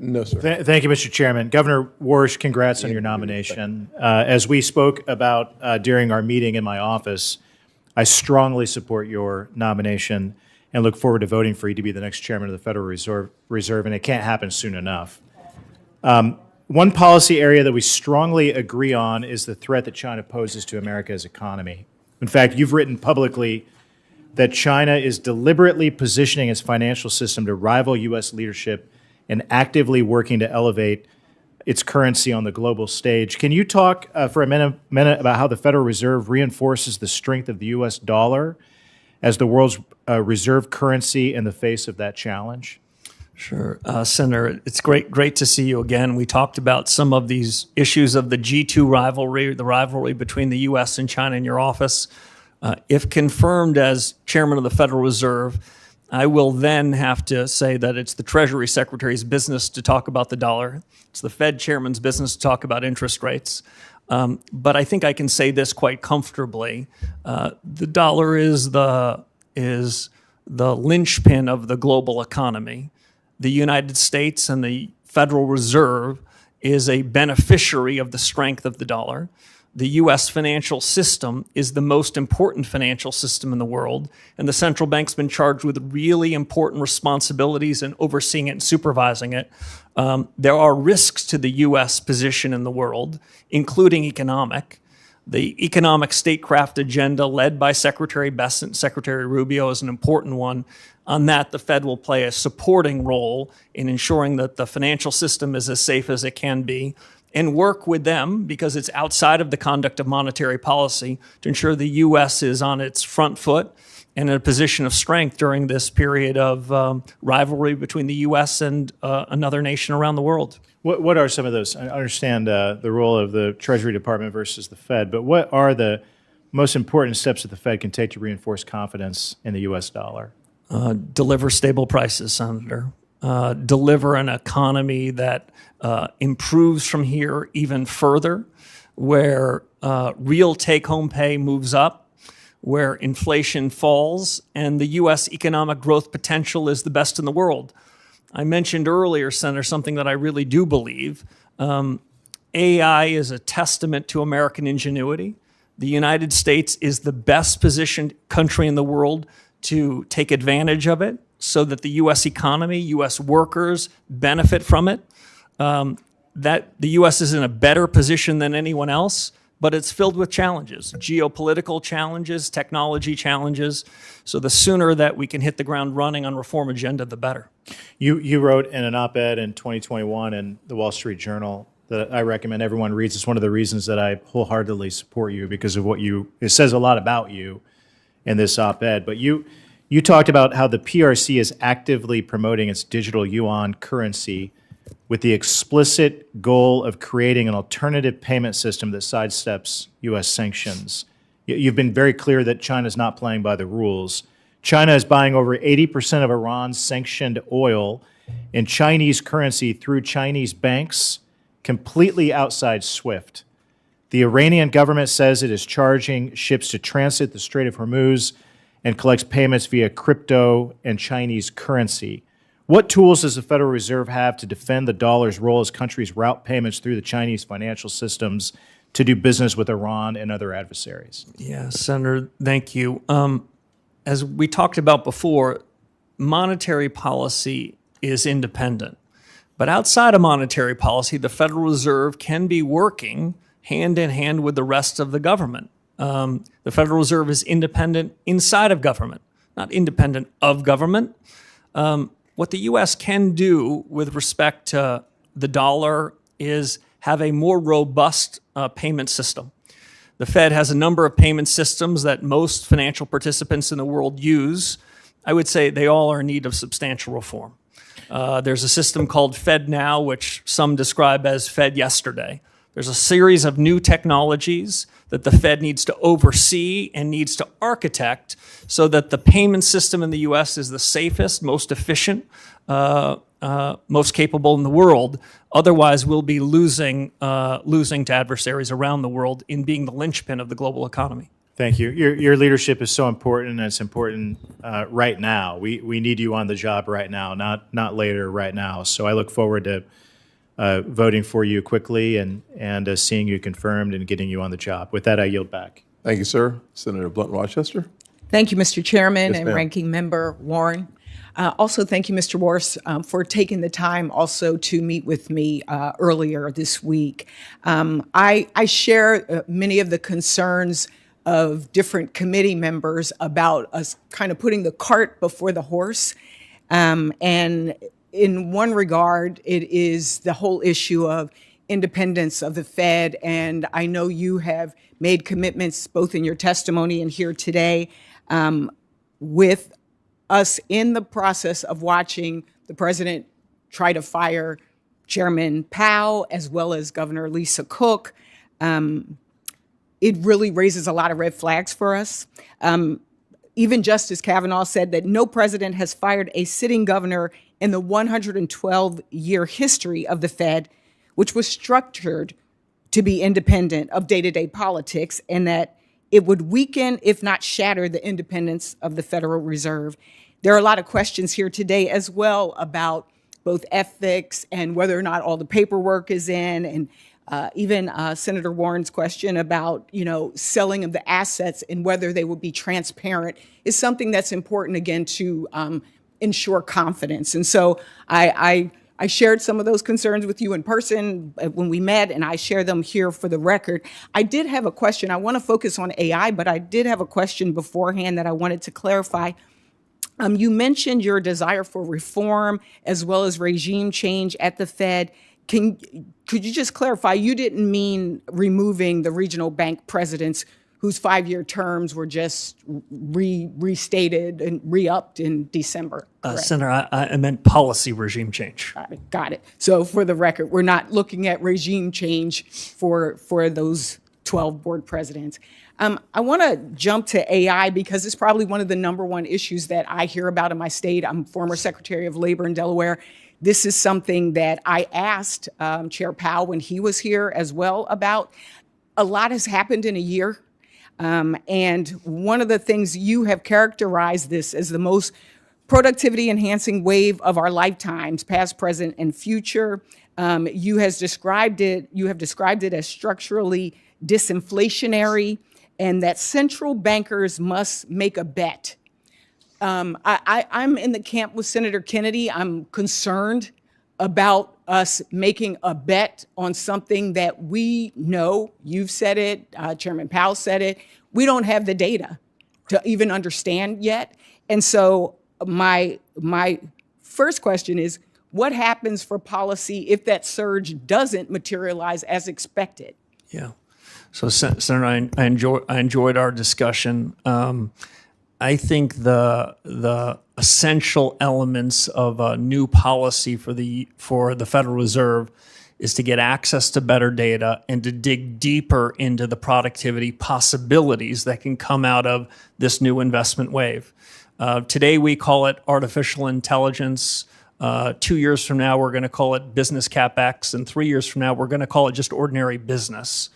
No, sir. Thank you, Mr. Chairman. Governor Warsh, congrats on your nomination. As we spoke about during our meeting in my office, I strongly support your nomination and look forward to voting for you to be the next chairman of the Federal Reserve, and it can't happen soon enough. One policy area that we strongly agree on is the threat that China poses to America's economy. In fact, you've written publicly that China is deliberately positioning its financial system to rival U.S. leadership and actively working to elevate its currency on the global stage. Can you talk for a minute about how the Federal Reserve reinforces the strength of the U.S. dollar as the world's reserve currency in the face of that challenge? Sure. Senator, it's great to see you again. We talked about some of these issues of the G2 rivalry, the rivalry between the U.S. and China in your office. If confirmed as chairman of the Federal Reserve, I will then have to say that it's the Treasury Secretary's business to talk about the dollar. It's the Fed chairman's business to talk about interest rates. But I think I can say this quite comfortably. The dollar is the linchpin of the global economy. The United States and the Federal Reserve is a beneficiary of the strength of the dollar. The U.S. financial system is the most important financial system in the world, and the central bank's been charged with really important responsibilities in overseeing it and supervising it. There are risks to the U.S. position in the world, including economic. The economic statecraft agenda led by Secretary Bessent and Secretary Rubio is an important one. On that, the Fed will play a supporting role in ensuring that the financial system is as safe as it can be, and work with them, because it's outside of the conduct of monetary policy, to ensure the U.S. is on its front foot and in a position of strength during this period of rivalry between the U.S. and another nation around the world. What are some of those? I understand the role of the Treasury Department versus the Fed, but what are the most important steps that the Fed can take to reinforce confidence in the U.S. dollar? Deliver stable prices, Senator. Deliver an economy that improves from here even further, where real take-home pay moves up, where inflation falls, and the U.S. economic growth potential is the best in the world. I mentioned earlier, Senator, something that I really do believe. AI is a testament to American ingenuity. The United States is the best positioned country in the world to take advantage of it so that the U.S. economy, U.S. workers benefit from it. That the U.S. is in a better position than anyone else, but it's filled with challenges, geopolitical challenges, technology challenges. So the sooner that we can hit the ground running on reform agenda, the better. You wrote in an op-ed in 2021 in the Wall Street Journal that I recommend everyone reads. It's one of the reasons that I wholeheartedly support you, because of it says a lot about you in this op-ed. But you talked about how the PRC is actively promoting its digital yuan currency with the explicit goal of creating an alternative payment system that sidesteps U.S. sanctions. You've been very clear that China's not playing by the rules. China is buying over 80% of Iran's sanctioned oil in Chinese currency through Chinese banks, completely outside SWIFT. The Iranian government says it is charging ships to transit the Strait of Hormuz and collects payments via crypto and Chinese currency. What tools does the Federal Reserve have to defend the dollar's role as countries route payments through the Chinese financial systems to do business with Iran and other adversaries? Yeah, Senator, thank you. As we talked about before, monetary policy is independent. But outside of monetary policy, the Federal Reserve can be working hand in hand with the rest of the government. The Federal Reserve is independent inside of government, not independent of government. What the U.S. can do with respect to the dollar is have a more robust payment system. The Fed has a number of payment systems that most financial participants in the world use. I would say they all are in need of substantial reform. There's a system called Fed Now, which some describe as Fed Yesterday. There's a series of new technologies that the Fed needs to oversee and needs to architect so that the payment system in the U.S. is the safest, most efficient, most capable in the world. Otherwise, we'll be losing to adversaries around the world in being the linchpin of the global economy. Thank you. Your leadership is so important, and it's important right now. We need you on the job right now, not later, right now. So I look forward to voting for you quickly and seeing you confirmed and getting you on the job. With that, I yield back. Thank you, sir. Senator Blunt Rochester. Thank you, Mr. Chairman Yes, and ma'am. Ranking Member Warren. Also, thank you, Mr. Warsh, for taking the time also to meet with me earlier this week. I share many of the concerns of different committee members about us kind of putting the cart before the horse. And in one regard, it is the whole issue of independence of the Fed. And I know you have made commitments both in your testimony and here today with us in the process of watching the president try to fire Chairman Powell as well as Governor Lisa Cook. It really raises a lot of red flags for us. Even Justice Kavanaugh said that no president has fired a sitting governor in the 112-year history of the Fed, which was structured to be independent of day-to-day politics, and that it would weaken, if not shatter, the independence of the Federal Reserve. There are a lot of questions here today as well about both ethics and whether or not all the paperwork is in, and even Senator Warren's question about, selling of the assets and whether they will be transparent is something that's important, again, to ensure confidence. And so I shared some of those concerns with you in person when we met, and I share them here for the record. I did have a question. I want to focus on AI, but I did have a question beforehand that I wanted to clarify. You mentioned your desire for reform as well as regime change at the Fed. Could you just clarify, you didn't mean removing the regional bank presidents whose 5-year terms were just restated and re-upped in December? Senator, I meant policy regime change. Got it. So for the record, we're not looking at regime change for those 12 board presidents. I want to jump to AI because it's probably one of the #1 issues that I hear about in my state. I'm former Secretary of Labor in Delaware. This is something that I asked Chair Powell when he was here as well about. A lot has happened in a year. And one of the things you have characterized this as the most productivity enhancing wave of our lifetimes, past, present, and future. You have described it as structurally disinflationary, and that central bankers must make a bet. I'm in the camp with Senator Kennedy. I'm concerned about us making a bet on something that we know. You've said it, Chairman Powell said it. We don't have the data to even understand yet. And so my first question is, what happens for policy if that surge doesn't materialize as expected? Yeah. So, Senator, I enjoyed our discussion. I think the essential elements of a new policy for the Federal Reserve is to get access to better data and to dig deeper into the productivity possibilities that can come out of this new investment wave. Today we call it artificial intelligence. 2 years from now we're going to call it business CapEx, and 3 years from now we're going to call it just ordinary business.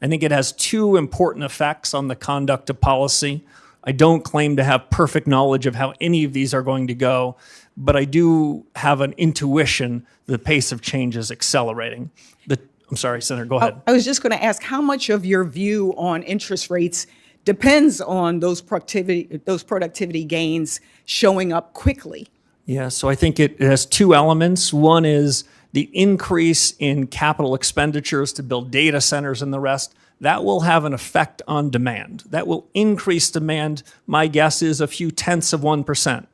I think it has two important effects on the conduct of policy. I don't claim to have perfect knowledge of how any of these are going to go, but I do have an intuition the pace of change is accelerating. I'm sorry, Senator, go ahead. I was just going to ask, how much of your view on interest rates depends on those productivity gains showing up quickly? Yeah, so I think it has two elements. One is the increase in capital expenditures to build data centers and the rest. That will have an effect on demand. That will increase demand. My guess is a few tenths of 1%.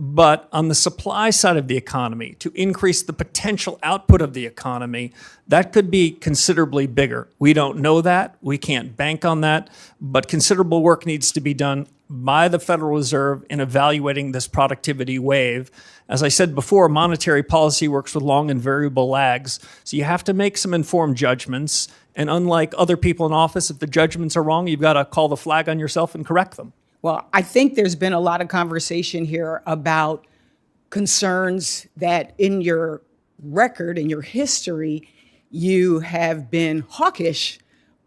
But on the supply side of the economy, to increase the potential output of the economy, that could be considerably bigger. We don't know that. We can't bank on that. But considerable work needs to be done by the Federal Reserve in evaluating this productivity wave. As I said before, monetary policy works with long and variable lags. So you have to make some informed judgments. And unlike other people in office, if the judgments are wrong, you've got to call the flag on yourself and correct them. Well, I think there's been a lot of conversation here about concerns that in your record, in your history, you have been hawkish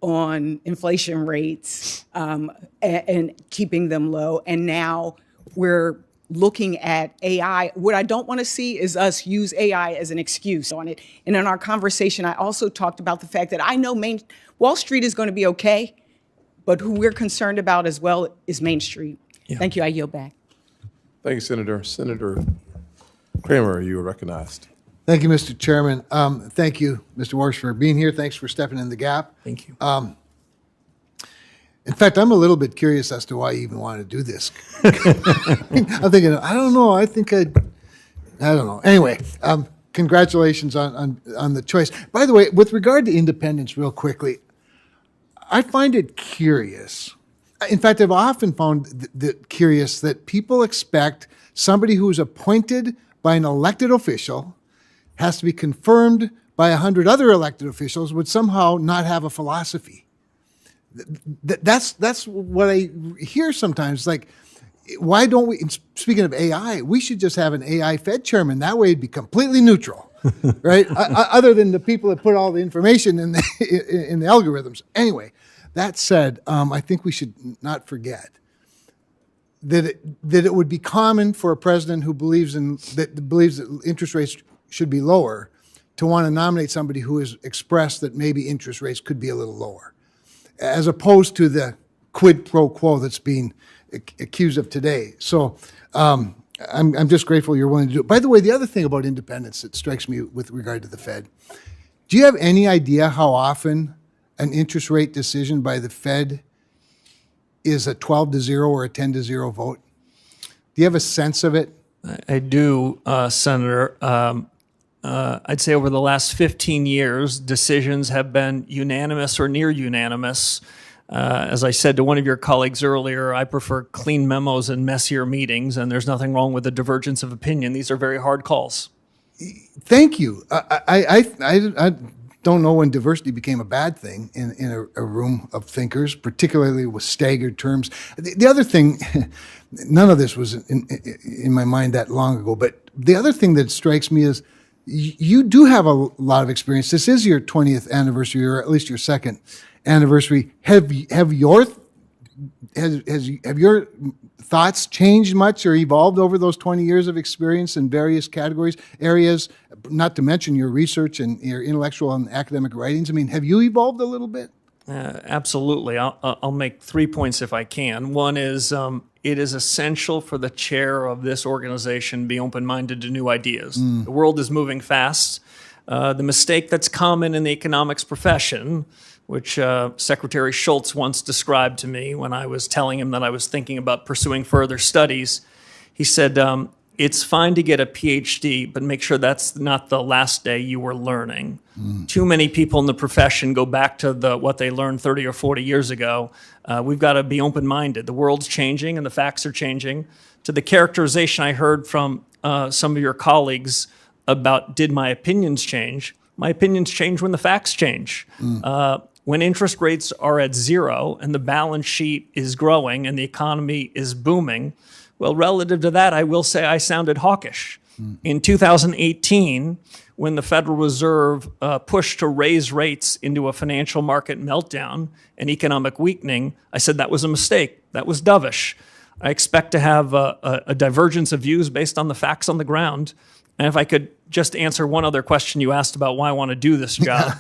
on inflation rates and keeping them low. And now we're looking at AI. What I don't want to see is us use AI as an excuse on it. And in our conversation, I also talked about the fact that I know Wall Street is going to be okay, but who we're concerned about as well is Main Street. Yeah. Thank you. I yield back. Thank you, Senator. Senator Kramer, you are recognized. Thank you, Mr. Chairman. Thank you, Mr. Warsh, for being here. Thanks for stepping in the gap. Thank you. In fact, I'm a little bit curious as to why you even want to do this. I'm thinking, I don't know. I don't know. Anyway, congratulations on the choice. By the way, with regard to independence, real quickly, I find it curious. In fact, I've often found curious that people expect somebody who's appointed by an elected official has to be confirmed by 100 other elected officials would somehow not have a philosophy. That's what I hear sometimes. Like, why don't we, speaking of AI, we should just have an AI Fed chairman. That way it'd be completely neutral, right? Other than the people that put all the information in the algorithms. Anyway, that said, I think we should not forget that it would be common for a president who believes that interest rates should be lower to want to nominate somebody who has expressed that maybe interest rates could be a little lower, as opposed to the quid pro quo that's being accused of today. So I'm just grateful you're willing to do it. By the way, the other thing about independence that strikes me with regard to the Fed, do you have any idea how often an interest rate decision by the Fed is a 12-0 or a 10-0 vote? Do you have a sense of it? I do, Senator. I'd say over the last 15 years, decisions have been unanimous or near unanimous. As I said to one of your colleagues earlier, I prefer clean memos and messier meetings, and there's nothing wrong with a divergence of opinion. These are very hard calls. Thank you. I don't know when diversity became a bad thing in a room of thinkers, particularly with staggered terms. The other thing, none of this was in my mind that long ago, but the other thing that strikes me is you do have a lot of experience. This is your 20th anniversary, or at least your second anniversary. Have your have your thoughts changed much or evolved over those 20 years of experience in various categories, areas, not to mention your research and your intellectual and academic writings? I mean, have you evolved a little bit? Absolutely. I'll make 3 points if I can. One is it is essential for the chair of this organization to be open-minded to new ideas. The world is moving fast. The mistake that's common in the economics profession, which Secretary Schultz once described to me when I was telling him that I was thinking about pursuing further studies, he said, it's fine to get a PhD, but make sure that's not the last day you were learning. Too many people in the profession go back to what they learned 30 or 40 years ago. We've got to be open-minded. The world's changing and the facts are changing. To the characterization I heard from some of your colleagues about did my opinions change, my opinions change when the facts change. When interest rates are at zero and the balance sheet is growing and the economy is booming, well, relative to that, I will say I sounded hawkish. In 2018, when the Federal Reserve pushed to raise rates into a financial market meltdown and economic weakening, I said that was a mistake. That was dovish. I expect to have a divergence of views based on the facts on the ground. And if I could just answer one other question you asked about why I want to do this job,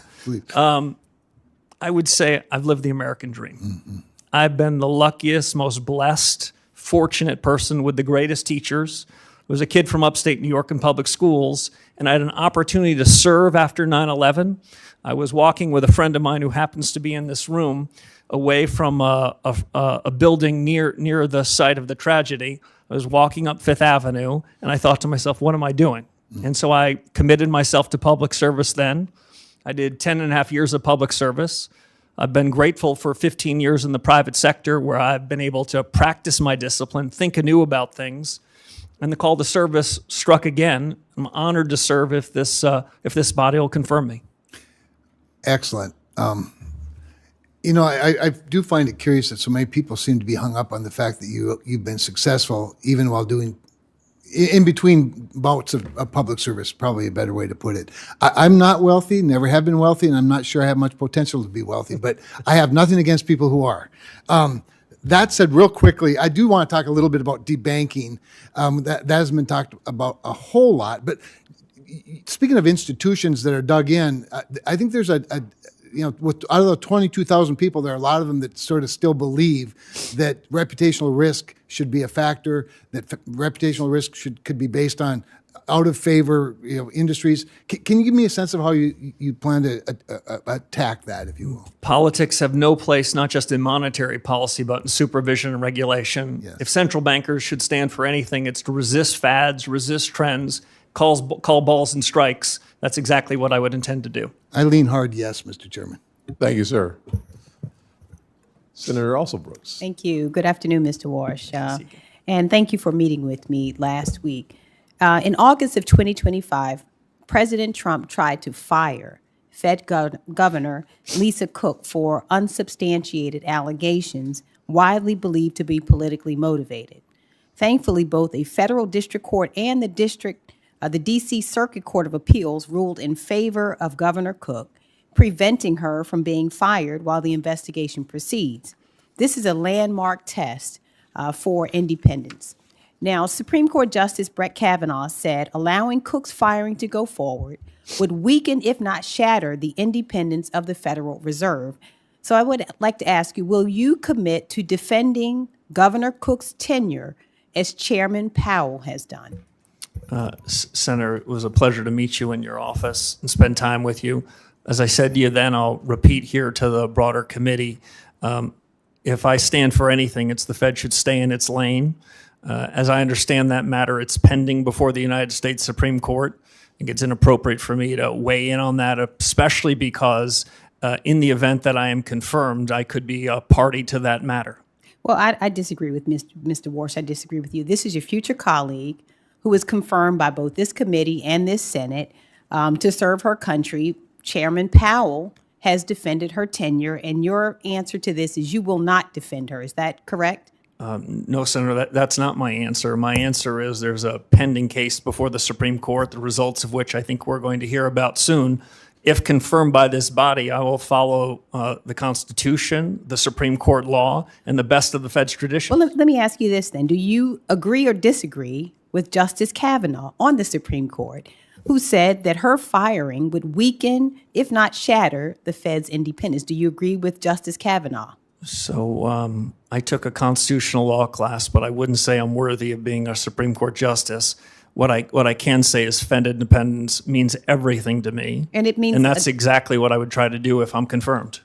I would say I've lived the American dream. I've been the luckiest, most blessed, fortunate person with the greatest teachers. I was a kid from upstate New York in public schools, and I had an opportunity to serve after 9/11. I was walking with a friend of mine who happens to be in this room away from a building near the site of the tragedy. I was walking up Fifth Avenue, and I thought to myself, what am I doing? And so I committed myself to public service then. I did 10 and a half years of public service. I've been grateful for 15 years in the private sector where I've been able to practice my discipline, think anew about things, and the call to service struck again. I'm honored to serve if this body will confirm me. Excellent. You know, I do find it curious that so many people seem to be hung up on the fact that you've been successful even while doing in between bouts of public service, probably a better way to put it. I'm not wealthy, never have been wealthy, and I'm not sure I have much potential to be wealthy, but I have nothing against people who are. That said, real quickly, I do want to talk a little bit about debanking. That has been talked about a whole lot, but speaking of institutions that are dug in, I think there's out of the 22,000 people, there are a lot of them that sort of still believe that reputational risk should be a factor, that reputational risk could be based on out of favor industries. Can you give me a sense of how you plan to attack that, if you will? Politics have no place, not just in monetary policy, but in supervision and regulation. Yes. If central bankers should stand for anything, it's to resist fads, resist trends, call balls and strikes. That's exactly what I would intend to do. I lean hard yes, Mr. Chairman. Thank you, sir. Senator Alsobrooks. Thank you. Good afternoon, Mr. Warsh. And thank you for meeting with me last week. In August of 2025, President Trump tried to fire Fed Governor Lisa Cook for unsubstantiated allegations widely believed to be politically motivated. Thankfully, both a federal district court and the D.C. Circuit Court of Appeals ruled in favor of Governor Cook, preventing her from being fired while the investigation proceeds. This is a landmark test for independence. Now, Supreme Court Justice Brett Kavanaugh said allowing Cook's firing to go forward would weaken, if not shatter, the independence of the Federal Reserve. So I would like to ask you, will you commit to defending Governor Cook's tenure as Chairman Powell has done? Senator, it was a pleasure to meet you in your office and spend time with you. As I said to you then, I'll repeat here to the broader committee. If I stand for anything, it's the Fed should stay in its lane. As I understand that matter, it's pending before the United States Supreme Court. I think it's inappropriate for me to weigh in on that, especially because in the event that I am confirmed, I could be a party to that matter. Well, I disagree with Mr. Warsh. I disagree with you. This is your future colleague who was confirmed by both this committee and this Senate to serve her country. Chairman Powell has defended her tenure, and your answer to this is you will not defend her. Is that correct? No, Senator, that's not my answer. My answer is there's a pending case before the Supreme Court, the results of which I think we're going to hear about soon. If confirmed by this body, I will follow the Constitution, the Supreme Court law, and the best of the Fed's tradition. Well, let me ask you this then. Do you agree or disagree with Justice Kavanaugh on the Supreme Court, who said that her firing would weaken, if not shatter, the Fed's independence? Do you agree with Justice Kavanaugh? So I took a constitutional law class, but I wouldn't say I'm worthy of being a Supreme Court justice. What I can say is Fed independence means everything to me. And it means, and that's exactly what I would try to do if I'm confirmed.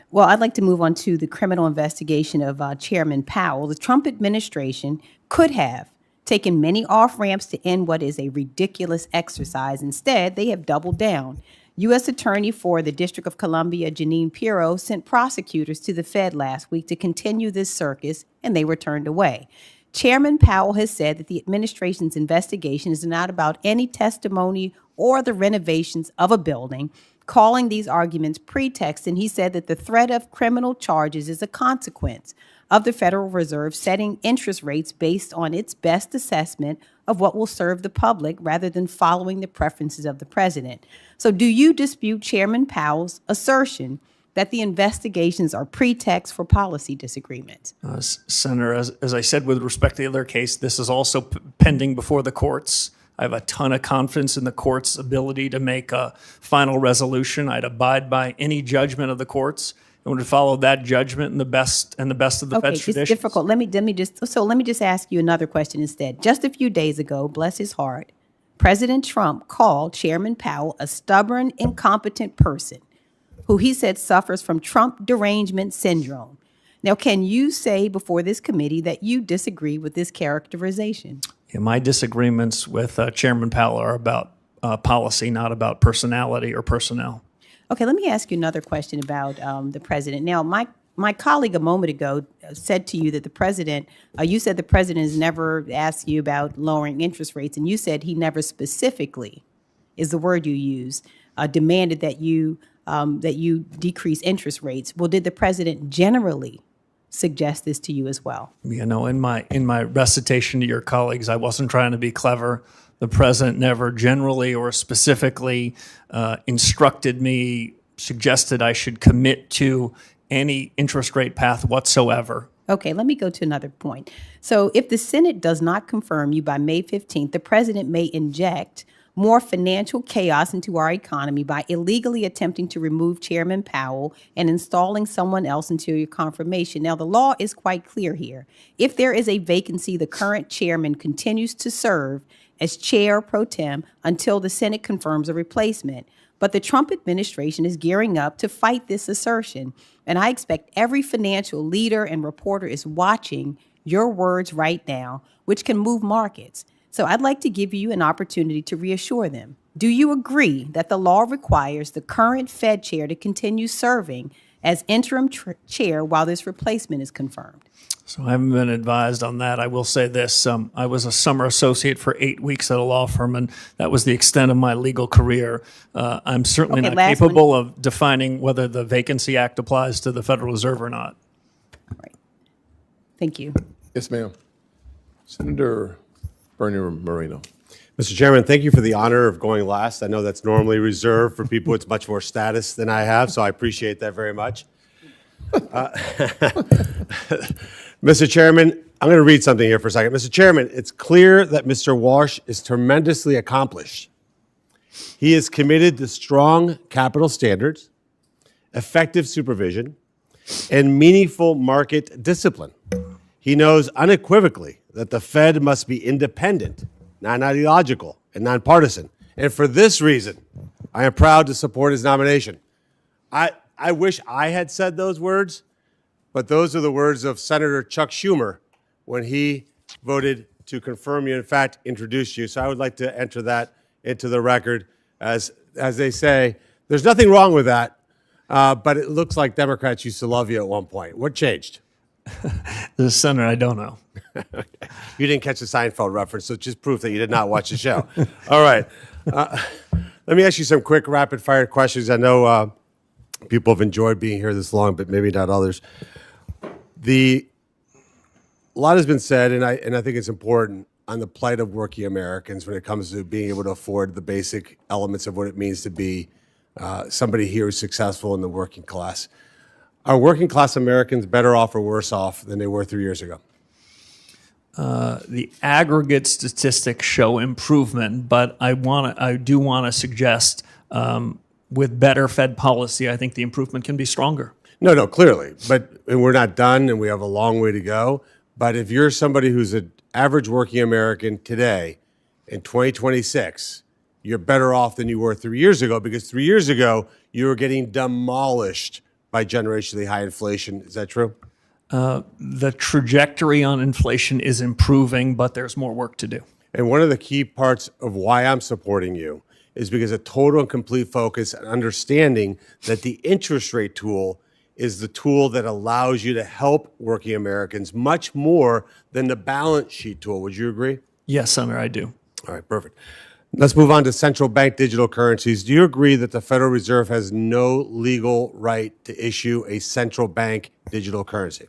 Well, I'd like to move on to the criminal investigation of Chairman Powell. The Trump administration could have taken many off-ramps to end what is a ridiculous exercise. Instead, they have doubled down. U.S. Attorney for the District of Columbia, Jeanine Pirro, sent prosecutors to the Fed last week to continue this circus, and they were turned away. Chairman Powell has said that the administration's investigation is not about any testimony or the renovations of a building, calling these arguments pretext, and he said that the threat of criminal charges is a consequence of the Federal Reserve setting interest rates based on its best assessment of what will serve the public rather than following the preferences of the president. So do you dispute Chairman Powell's assertion that the investigations are pretext for policy disagreements? Senator, as I said with respect to the other case, this is also pending before the courts. I have a ton of confidence in the court's ability to make a final resolution. I'd abide by any judgment of the courts and would follow that judgment and the best of the Fed's It's traditions. difficult. Let me just ask you another question instead. Just a few days ago, bless his heart, President Trump called Chairman Powell a stubborn, incompetent person who he said suffers from Trump derangement syndrome. Now, can you say before this committee that you disagree with this characterization? Yeah, my disagreements with Chairman Powell are about policy, not about personality or personnel. Okay, let me ask you another question about the president. Now, my colleague a moment ago said to you that the president, you said the president has never asked you about lowering interest rates, and you said he never specifically, is the word you use, demanded that you decrease interest rates. Well, did the president generally suggest this to you as well? You know, in my recitation to your colleagues, I wasn't trying to be clever. The president never generally or specifically instructed me, suggested I should commit to any interest rate path whatsoever. Okay, let me go to another point. So if the Senate does not confirm you by May 15th, the president may inject more financial chaos into our economy by illegally attempting to remove Chairman Powell and installing someone else until your confirmation. Now, the law is quite clear here. If there is a vacancy, the current chairman continues to serve as chair pro tem until the Senate confirms a replacement. But the Trump administration is gearing up to fight this assertion. And I expect every financial leader and reporter is watching your words right now, which can move markets. So I'd like to give you an opportunity to reassure them. Do you agree that the law requires the current Fed chair to continue serving as interim chair while this replacement is confirmed? So I haven't been advised on that. I will say this. I was a summer associate for 8 weeks at a law firm, and that was the extent of my legal career. I'm certainly not capable of defining whether the Vacancy Act applies to the Federal Reserve or not. All right. Thank you. Yes, ma'am. Senator Bernie Moreno. Mr. Chairman, thank you for the honor of going last. I know that's normally reserved for people with much more status than I have, so I appreciate that very much. Mr. Chairman, I'm going to read something here for a second. Mr. Chairman, it's clear that Mr. Warsh is tremendously accomplished. He is committed to strong capital standards, effective supervision, and meaningful market discipline. He knows unequivocally that the Fed must be independent, non-ideological, and nonpartisan. And for this reason, I am proud to support his nomination. I wish I had said those words, but those are the words of Senator Chuck Schumer when he voted to confirm you, in fact, introduced you. So I would like to enter that into the record. As they say, there's nothing wrong with that, but it looks like Democrats used to love you at one point. What changed? The Senator, I don't know. Okay. You didn't catch the Seinfeld reference, so it's just proof that you did not watch the show. All right. Let me ask you some quick rapid-fire questions. I know people have enjoyed being here this long, but maybe not others. A lot has been said, and I think it's important, on the plight of working Americans when it comes to being able to afford the basic elements of what it means to be somebody here who's successful in the working class. Are working class Americans better off or worse off than they were 3 years ago? The aggregate statistics show improvement, but I do want to suggest with better Fed policy, I think the improvement can be stronger. No, clearly. And we're not done, and we have a long way to go. But if you're somebody who's an average working American today, in 2026, you're better off than you were 3 years ago, because 3 years ago, you were getting demolished by generationally high inflation. Is that true? The trajectory on inflation is improving, but there's more work to do. And one of the key parts of why I'm supporting you is because a total and complete focus and understanding that the interest rate tool is the tool that allows you to help working Americans much more than the balance sheet tool. Would you agree? Yes, Senator, I do. All right, perfect. Let's move on to central bank digital currencies. Do you agree that the Federal Reserve has no legal right to issue a central bank digital currency?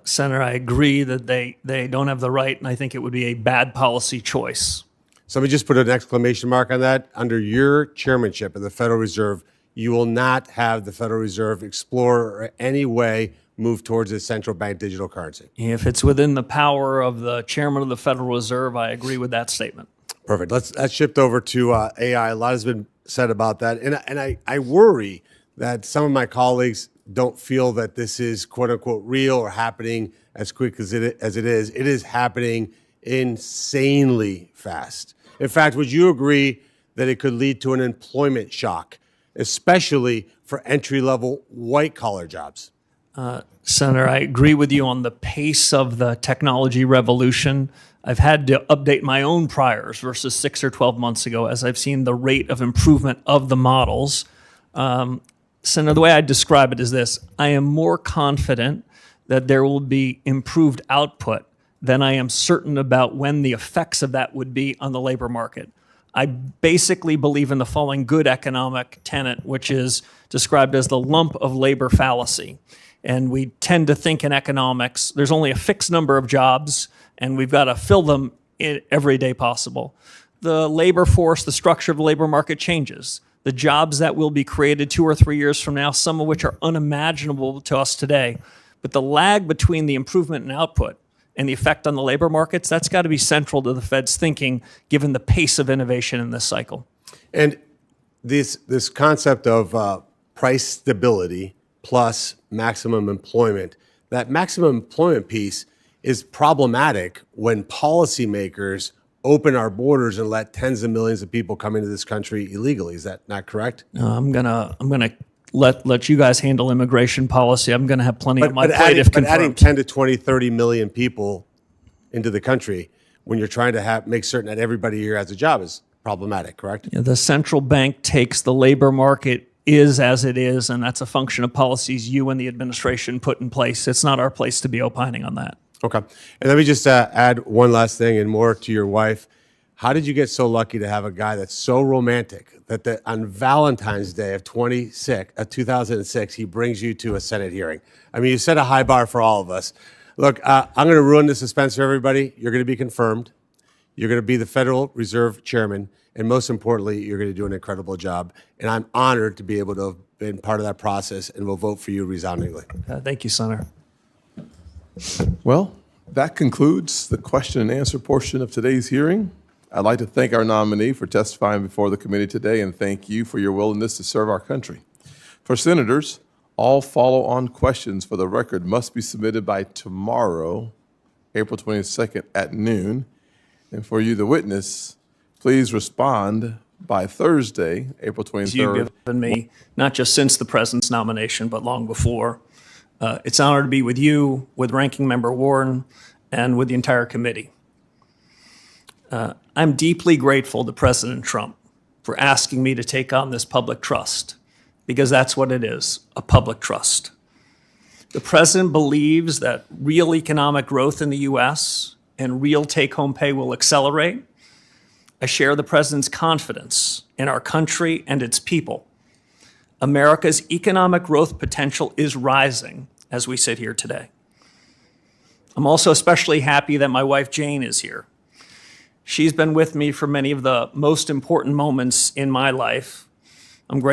Senator, I agree that they don't have the right, and I think it would be a bad policy choice. So let me just put an exclamation mark on that. Under your chairmanship of the Federal Reserve, you will not have the Federal Reserve explore or any way move towards a central bank digital currency. If it's within the power of the chairman of the Federal Reserve, I agree with that statement. Perfect. Let's shift over to AI. A lot has been said about that. And I worry that some of my colleagues don't feel that this is quote unquote real or happening as quick as it is. It is happening insanely fast. In fact, would you agree that it could lead to an employment shock, especially for entry-level white-collar jobs? Senator, I agree with you on the pace of the technology revolution. I've had to update my own priors versus 6 or 12 months ago as I've seen the rate of improvement of the models. Senator, the way I describe it is this: I am more confident that there will be improved output than I am certain about when the effects of that would be on the labor market. I basically believe in the following good economic tenet, which is described as the lump of labor fallacy. And we tend to think in economics, there's only a fixed number of jobs, and we've got to fill them every day possible. The labor force, the structure of the labor market changes. The jobs that will be created 2 or 3 years from now, some of which are unimaginable to us today. But the lag between the improvement in output and the effect on the labor markets, that's got to be central to the Fed's thinking, given the pace of innovation in this cycle. And this concept of price stability plus maximum employment, that maximum employment piece is problematic when policymakers open our borders and let tens of millions of people come into this country illegally. Is that not correct? No, I'm gonna let you guys handle immigration policy. I'm gonna have plenty on my plate if confirmed. But adding 10 to 20, 30 million people into the country when you're trying to make certain that everybody here has a job is problematic, correct? Yeah, the central bank takes the labor market is as it is, and that's a function of policies you and the administration put in place. It's not our place to be opining on that. Okay. And let me just add one last thing and more to your wife. How did you get so lucky to have a guy that's so romantic that on Valentine's Day of 2006, he brings you to a Senate hearing? I mean, you set a high bar for all of us. Look, I'm going to ruin the suspense for everybody. You're going to be confirmed. You're going to be the Federal Reserve Chairman. And most importantly, you're going to do an incredible job. And I'm honored to be able to have been part of that process, and will vote for you resoundingly. Thank you, Senator. Well, that concludes the question and answer portion of today's hearing. I'd like to thank our nominee for testifying before the committee today, and thank you for your willingness to serve our country. For senators, all follow-on questions for the record must be submitted by tomorrow, April 22nd at noon. And for you, the witness, please respond by Thursday, April 23rd. You've given me, not just since the president's nomination, but long before. It's an honor to be with you, with Ranking Member Warren, and with the entire committee. I'm deeply grateful to President Trump for asking me to take on this public trust, because that's what it is, a public trust. The president believes that real economic growth in the U.S. and real take-home pay will accelerate. I share the president's confidence in our country and its people. America's economic growth potential is rising as we sit here today. I'm also especially happy that my wife Jane is here. She's been with me for many of the most important moments in my life,